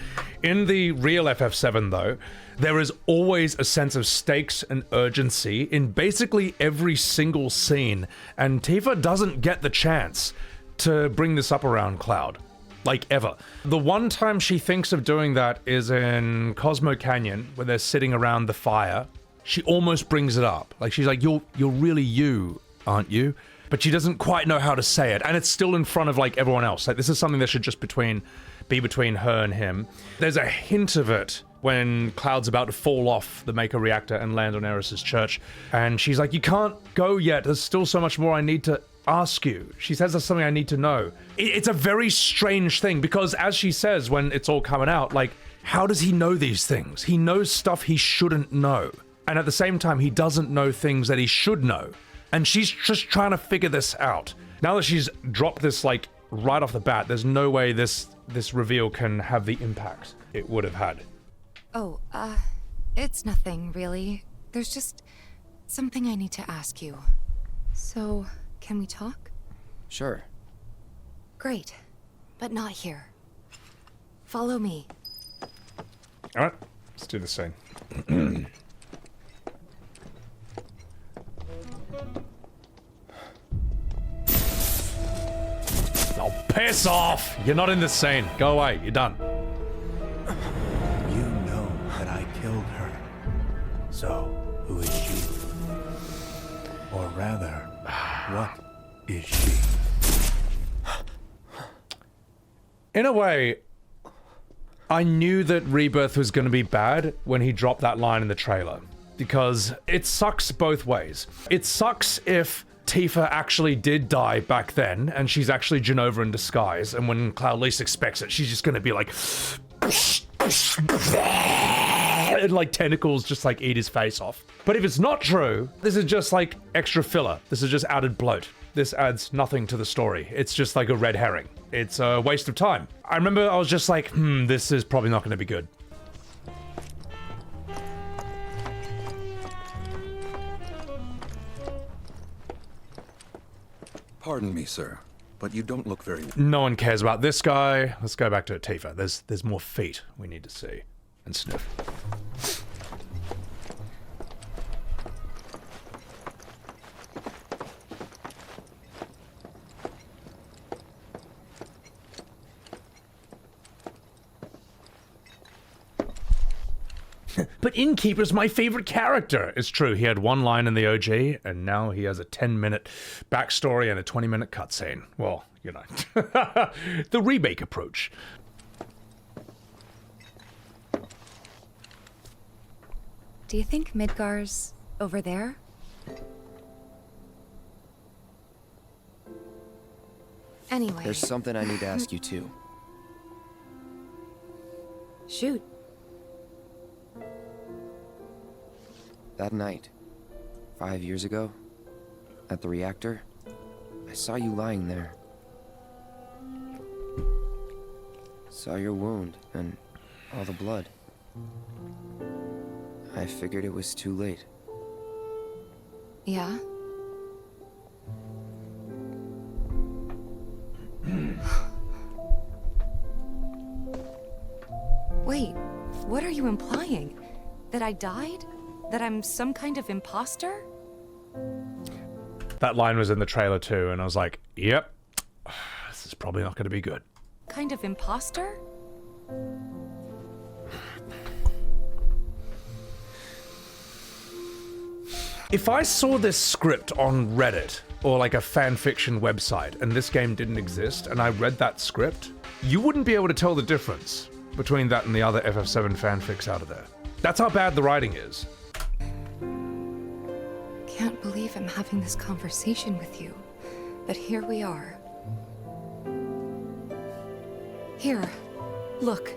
In the real FF7, though, there is always a sense of stakes and urgency in basically every single scene, and Tifa doesn't get the chance to bring this up around Cloud. Like, ever. The one time she thinks of doing that is in Cosmo Canyon, where they're sitting around the fire. She almost brings it up. Like, she's like, you're really you, aren't you? But she doesn't quite know how to say it, and it's still in front of, like, everyone else. Like, this is something that should just be between her and him. There's a hint of it when Cloud's about to fall off the Mako reactor and land on Eris's church, and she's like, you can't go yet, there's still so much more I need to ask you. She says there's something I need to know. It's a very strange thing, because as she says when it's all coming out, like, how does he know these things? He knows stuff he shouldn't know, and at the same time he doesn't know things that he should know, and she's just trying to figure this out. Now that she's dropped this, like, right off the bat, there's no way this reveal can have the impact it would have had. Oh, it's nothing, really. There's just something I need to ask you. So, can we talk? Sure. Great, but not here. Follow me. Alright, let's do the same. Oh, piss off! You're not in this scene. Go away, you're done. You know that I killed her. So, who is she? Or rather, what is she? In a way, I knew that Rebirth was going to be bad when he dropped that line in the trailer, because it sucks both ways. It sucks if Tifa actually did die back then, and she's actually Jenova in disguise, and when Cloud least expects it, she's just going to be like... and like tentacles just like eat his face off. But if it's not true, this is just like extra filler. This is just added bloat. This adds nothing to the story. It's just like a red herring. It's a waste of time. I remember I was just like, this is probably not going to be good. Pardon me, sir, but you don't look very... No one cares about this guy. Let's go back to Tifa. There's more feet we need to see and sniff. But Innkeeper's my favorite character. It's true, he had one line in the OG, and now he has a 10-minute backstory and a 20-minute cutscene. Well, you know. The remake approach. Do you think Midgar's over there? Anyway. There's something I need to ask you too. Shoot. That night, 5 years ago, at the reactor, I saw you lying there. Saw your wound and all the blood. I figured it was too late. Yeah? Wait, what are you implying? That I died? That I'm some kind of imposter? That line was in the trailer too, and I was like, yep, this is probably not going to be good. Kind of imposter? If I saw this script on Reddit, or like a fanfiction website, and this game didn't exist, and I read that script, you wouldn't be able to tell the difference between that and the other FF7 fanfics out of there. That's how bad the writing is. Can't believe I'm having this conversation with you, but here we are. Here, look.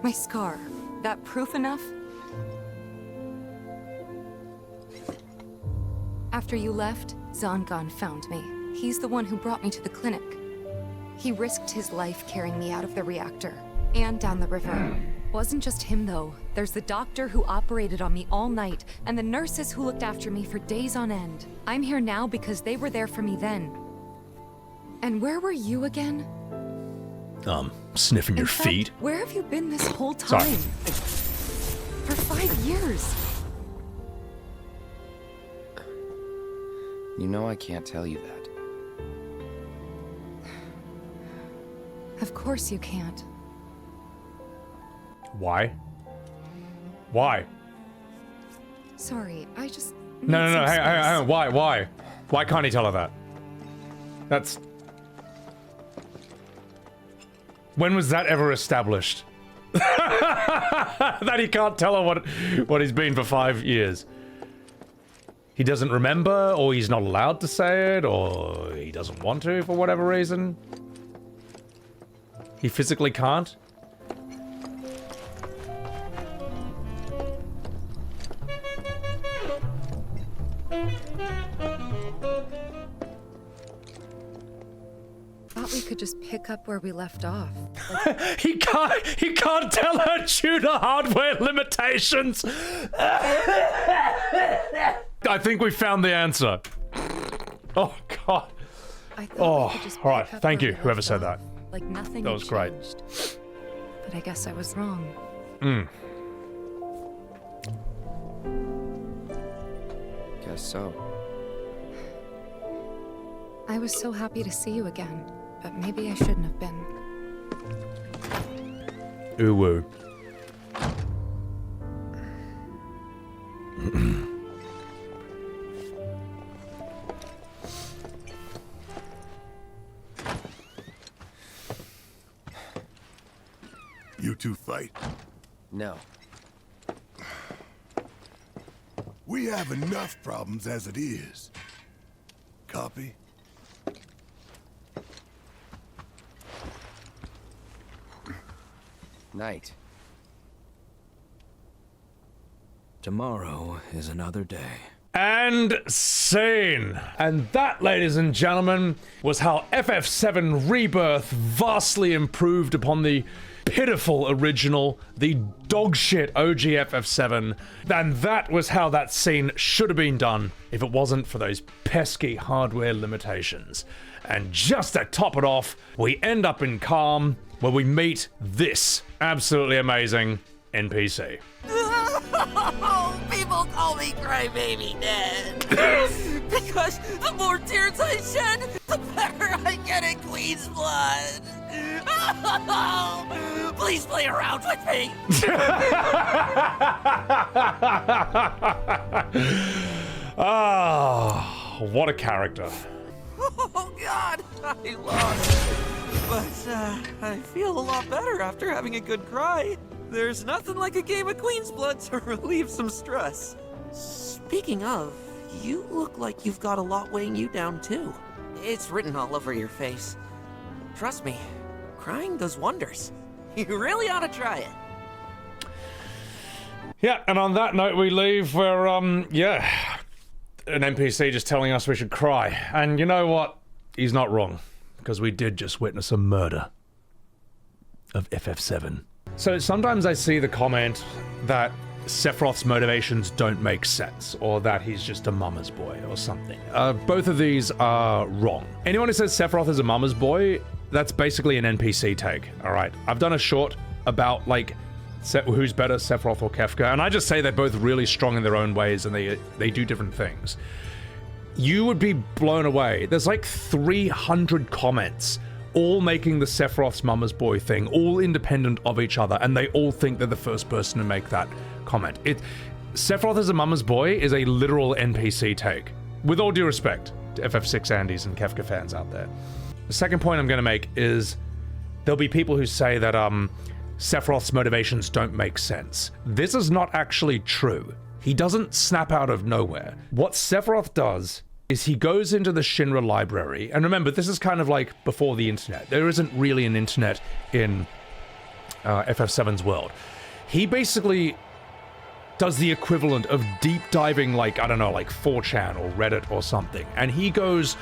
My scar. That proof enough? After you left, Zangan found me. He's the one who brought me to the clinic. He risked his life carrying me out of the reactor and down the river. Wasn't just him though. There's the doctor who operated on me all night and the nurses who looked after me for days on end. I'm here now because they were there for me then. And where were you again? Sniffing your In fact, feet. Where have you been this whole time? Sorry. For 5 years. You know I can't tell you that. Of course you can't. Why? Why? Sorry, I just... No, hang on, why? Why can't he tell her that? That's... When was that ever established? That he can't tell her what he's been for 5 years. He doesn't remember, or he's not allowed to say it, or he doesn't want to for whatever reason. He physically can't. Thought we could just pick up where we left off. He can't tell her due to hardware limitations. I think we found the answer. Oh god. Oh, all right. Thank you, whoever said that. Like nothing That was great. changed. But I guess I was wrong. Guess so. I was so happy to see you again, but maybe I shouldn't have been. Ooh woo. You two fight? No. We have enough problems as it is. Copy? Night. Tomorrow is another day. And scene. And that, ladies and gentlemen, was how FF7 Rebirth vastly improved upon the pitiful original, the dogshit OG FF7. And that was how that scene should have been done if it wasn't for those pesky hardware limitations. And just to top it off, we end up in Calm, where we meet this absolutely amazing NPC. People call me Crybaby Dad. Because the more tears I shed, the better I get in Queen's blood. Please play around with me. Ah, what a character. Oh God, I lost. But I feel a lot better after having a good cry. There's nothing like a game of Queen's Blood to relieve some stress. Speaking of, you look like you've got a lot weighing you down too. It's written all over your face. Trust me, crying does wonders. You really ought to try it. Yeah, and on that note, we leave where, yeah, an NPC just telling us we should cry. And you know what? He's not wrong, because we did just witness a murder of FF7. So sometimes I see the comment that Sephiroth's motivations don't make sense, or that he's just a mama's boy or something. Both of these are wrong. Anyone who says Sephiroth is a mama's boy, that's basically an NPC take, alright? I've done a short about, like, who's better, Sephiroth or Kefka, and I just say they're both really strong in their own ways and they do different things. You would be blown away. There's like 300 comments all making the Sephiroth's mama's boy thing, all independent of each other, and they all think they're the first person to make that comment. Sephiroth as a mama's boy is a literal NPC take. With all due respect to FF6 Andes and Kefka fans out there. The second point I'm going to make is there'll be people who say that Sephiroth's motivations don't make sense. This is not actually true. He doesn't snap out of nowhere. What Sephiroth does is he goes into the Shinra library, and remember, this is kind of like before the internet. There isn't really an internet in FF7's world. He basically does the equivalent of deep diving, like, I don't know, like 4chan or Reddit or something, and he goes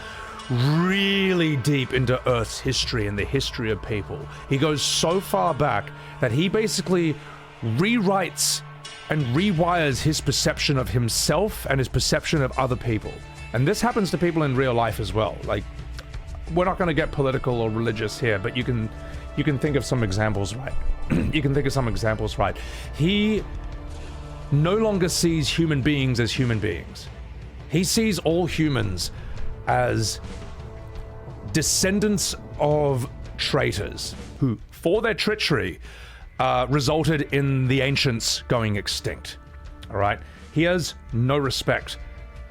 really deep into Earth's history and the history of people. He goes so far back that he basically rewrites and rewires his perception of himself and his perception of other people. And this happens to people in real life as well. Like, we're not going to get political or religious here, but you can think of some examples, right? You can think of some examples, right? He no longer sees human beings as human beings. He sees all humans as descendants of traitors who, for their treachery, resulted in the ancients going extinct. All right? He has no respect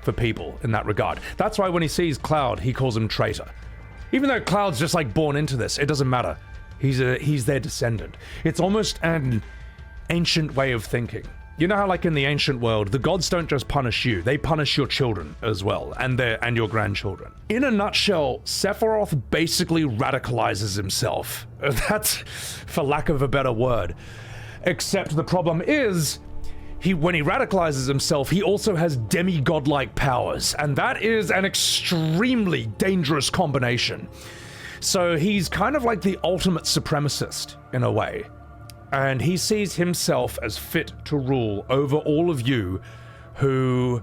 for people in that regard. That's why when he sees Cloud, he calls him traitor. Even though Cloud's just like born into this, it doesn't matter. He's their descendant. It's almost an ancient way of thinking. You know how, like, in the ancient world, the gods don't just punish you, they punish your children as well, and your grandchildren. In a nutshell, Sephiroth basically radicalizes himself. That's for lack of a better word. Except the problem is, when he radicalizes himself, he also has demigod-like powers, and that is an extremely dangerous combination. So he's kind of like the ultimate supremacist, in a way. And he sees himself as fit to rule over all of you who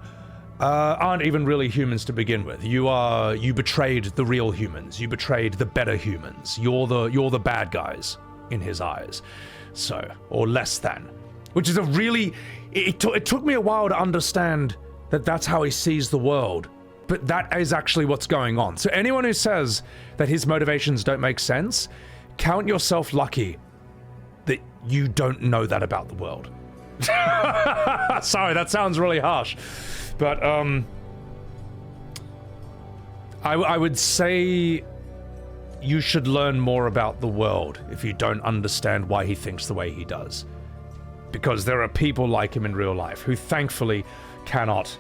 aren't even really humans to begin with. You betrayed the real humans. You betrayed the better humans. You're the bad guys in his eyes. So, or less than. Which is a really... It took me a while to understand that that's how he sees the world. But that is actually what's going on. So anyone who says that his motivations don't make sense, count yourself lucky that you don't know that about the world. Sorry, that sounds really harsh. But, I would say you should learn more about the world if you don't understand why he thinks the way he does. Because there are people like him in real life who thankfully cannot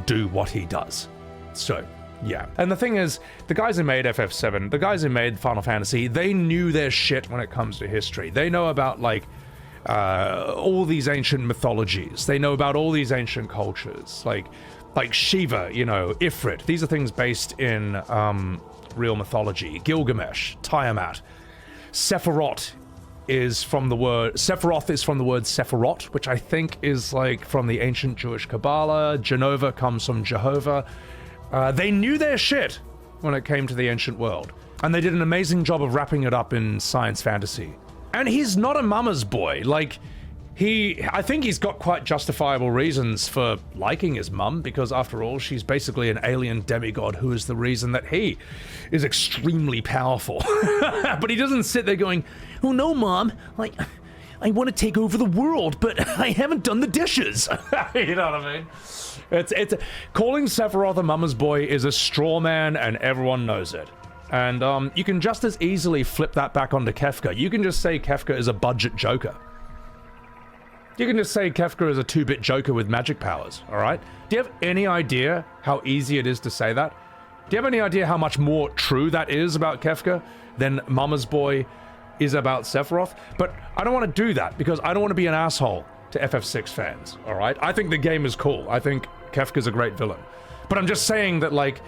do what he does. So, yeah. And the thing is, the guys who made FF7, the guys who made Final Fantasy, they knew their shit when it comes to history. They know about, like, all these ancient mythologies. They know about all these ancient cultures. Like Shiva, you know, Ifrit. These are things based in real mythology. Gilgamesh, Tiamat. Sephiroth is from the word Sephiroth, which I think is, like, from the ancient Jewish Kabbalah. Jenova comes from Jehovah. They knew their shit when it came to the ancient world, and they did an amazing job of wrapping it up in science fantasy. And he's not a mama's boy. Like, I think he's got quite justifiable reasons for liking his mum, because after all, she's basically an alien demigod who is the reason that he is extremely powerful. But he doesn't sit there going, oh no, Mom, like, I want to take over the world, but I haven't done the dishes. You know what I mean? It's calling Sephiroth a mama's boy is a straw man, and everyone knows it. And you can just as easily flip that back onto Kefka. You can just say Kefka is a budget Joker. You can just say Kefka is a 2-bit Joker with magic powers, alright? Do you have any idea how easy it is to say that? Do you have any idea how much more true that is about Kefka than Mama's Boy is about Sephiroth? But I don't want to do that, because I don't want to be an asshole to FF6 fans, alright? I think the game is cool. I think Kefka's a great villain. But I'm just saying that, like,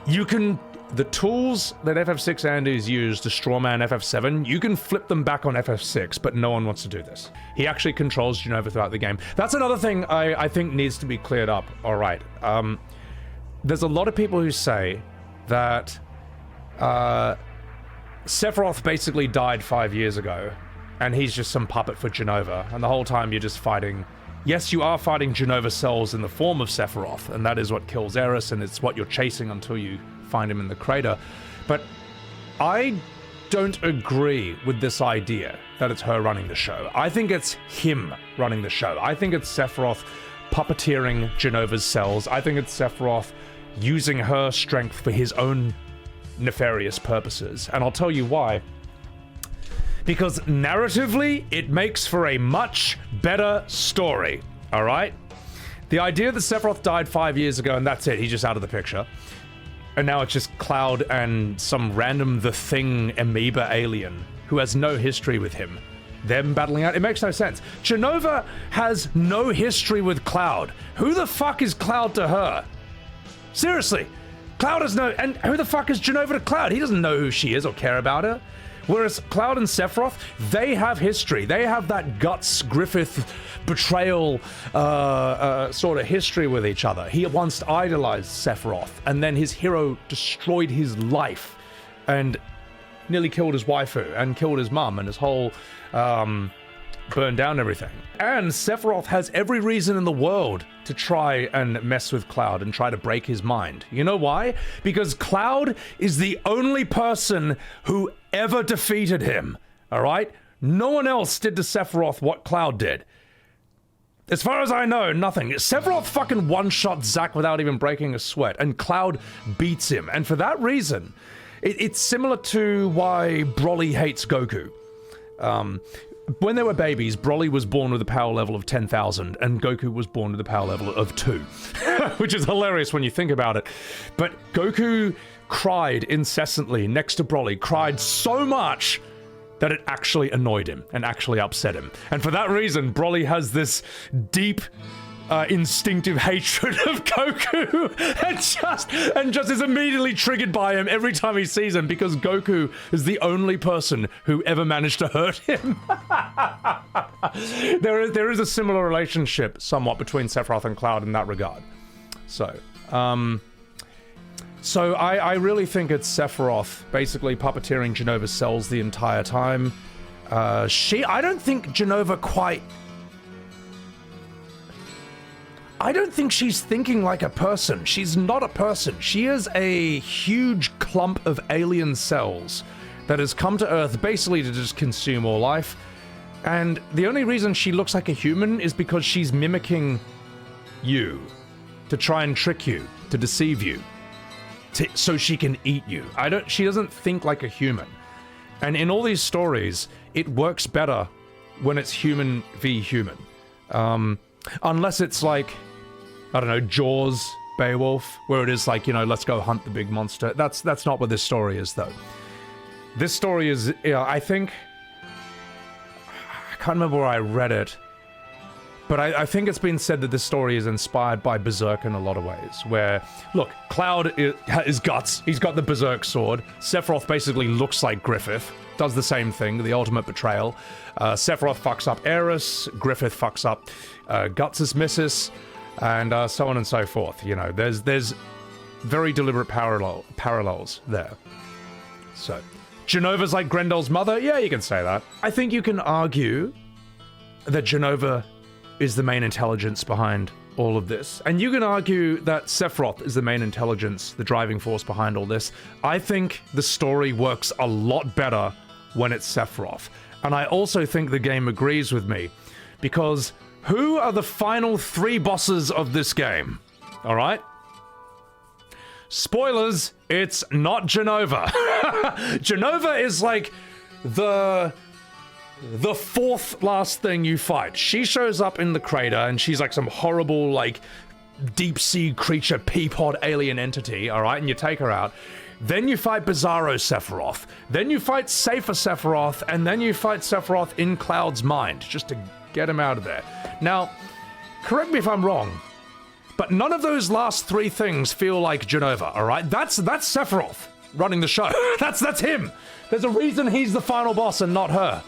you can... The tools that FF6 Andy's used to strawman FF7, you can flip them back on FF6, but no one wants to do this. He actually controls Jenova throughout the game. That's another thing I think needs to be cleared up. All right. There's a lot of people who say that Sephiroth basically died 5 years ago, and he's just some puppet for Jenova, and the whole time you're just fighting... Yes, you are fighting Jenova cells in the form of Sephiroth, and that is what kills Eris, and it's what you're chasing until you find him in the crater. But I don't agree with this idea that it's her running the show. I think it's him running the show. I think it's Sephiroth puppeteering Jenova's cells. I think it's Sephiroth using her strength for his own nefarious purposes. And I'll tell you why. Because narratively, it makes for a much better story, all right? The idea that Sephiroth died 5 years ago and that's it, he's just out of the picture. And now it's just Cloud and some random The Thing amoeba alien who has no history with him. Them battling out, it makes no sense. Jenova has no history with Cloud. Who the fuck is Cloud to her? Seriously, Cloud has no, and who the fuck is Jenova to Cloud? He doesn't know who she is or care about her. Whereas Cloud and Sephiroth, they have history. They have that Guts, Griffith, betrayal sort of history with each other. He once idolized Sephiroth, and then his hero destroyed his life and nearly killed his waifu and killed his mum and his whole burned down everything. And Sephiroth has every reason in the world to try and mess with Cloud and try to break his mind. You know why? Because Cloud is the only person who ever defeated him, all right? No one else did to Sephiroth what Cloud did. As far as I know, nothing. Sephiroth fucking one-shot Zack without even breaking a sweat, and Cloud beats him. And for that reason, it's similar to why Broly hates Goku. When they were babies, Broly was born with a power level of 10,000, and Goku was born with a power level of 2. Which is hilarious when you think about it. But Goku cried incessantly next to Broly, cried so much that it actually annoyed him and actually upset him. And for that reason, Broly has this deep, instinctive hatred of Goku and just is immediately triggered by him every time he sees him, because Goku is the only person who ever managed to hurt him. There is a similar relationship somewhat between Sephiroth and Cloud in that regard. So I really think it's Sephiroth basically puppeteering Jenova's cells the entire time. I don't think Jenova quite... I don't think she's thinking like a person. She's not a person. She is a huge clump of alien cells that has come to Earth basically to just consume all life. And the only reason she looks like a human is because she's mimicking you to try and trick you, to deceive you, so she can eat you. She doesn't think like a human. And in all these stories, it works better when it's human v human. Unless it's like, I don't know, Jaws, Beowulf, where it is like, you know, let's go hunt the big monster. That's not what this story is, though. This story is, you know, I think... I can't remember where I read it, but I think it's been said that this story is inspired by Berserk in a lot of ways, where, look, Cloud is guts, he's got the Berserk sword, Sephiroth basically looks like Griffith, does the same thing, the ultimate betrayal, Sephiroth fucks up Eris, Griffith fucks up Guts' missus, and so on and so forth. You know, there's very deliberate parallels there. So, Jenova's like Grendel's mother? Yeah, you can say that. I think you can argue that Jenova is the main intelligence behind all of this. And you can argue that Sephiroth is the main intelligence, the driving force behind all this. I think the story works a lot better when it's Sephiroth. And I also think the game agrees with me, because who are the final 3 bosses of this game? All right? Spoilers, it's not Jenova. Jenova is like the 4th last thing you fight. She shows up in the crater and she's like some horrible, like, deep sea creature, pea pod alien entity, all right? And you take her out. Then you fight Bizarro Sephiroth. Then you fight Safer Sephiroth. And then you fight Sephiroth in Cloud's mind, just to get him out of there. Now, correct me if I'm wrong, but none of those last 3 things feel like Jenova, all right? That's Sephiroth running the show. That's him. There's a reason he's the final boss and not her.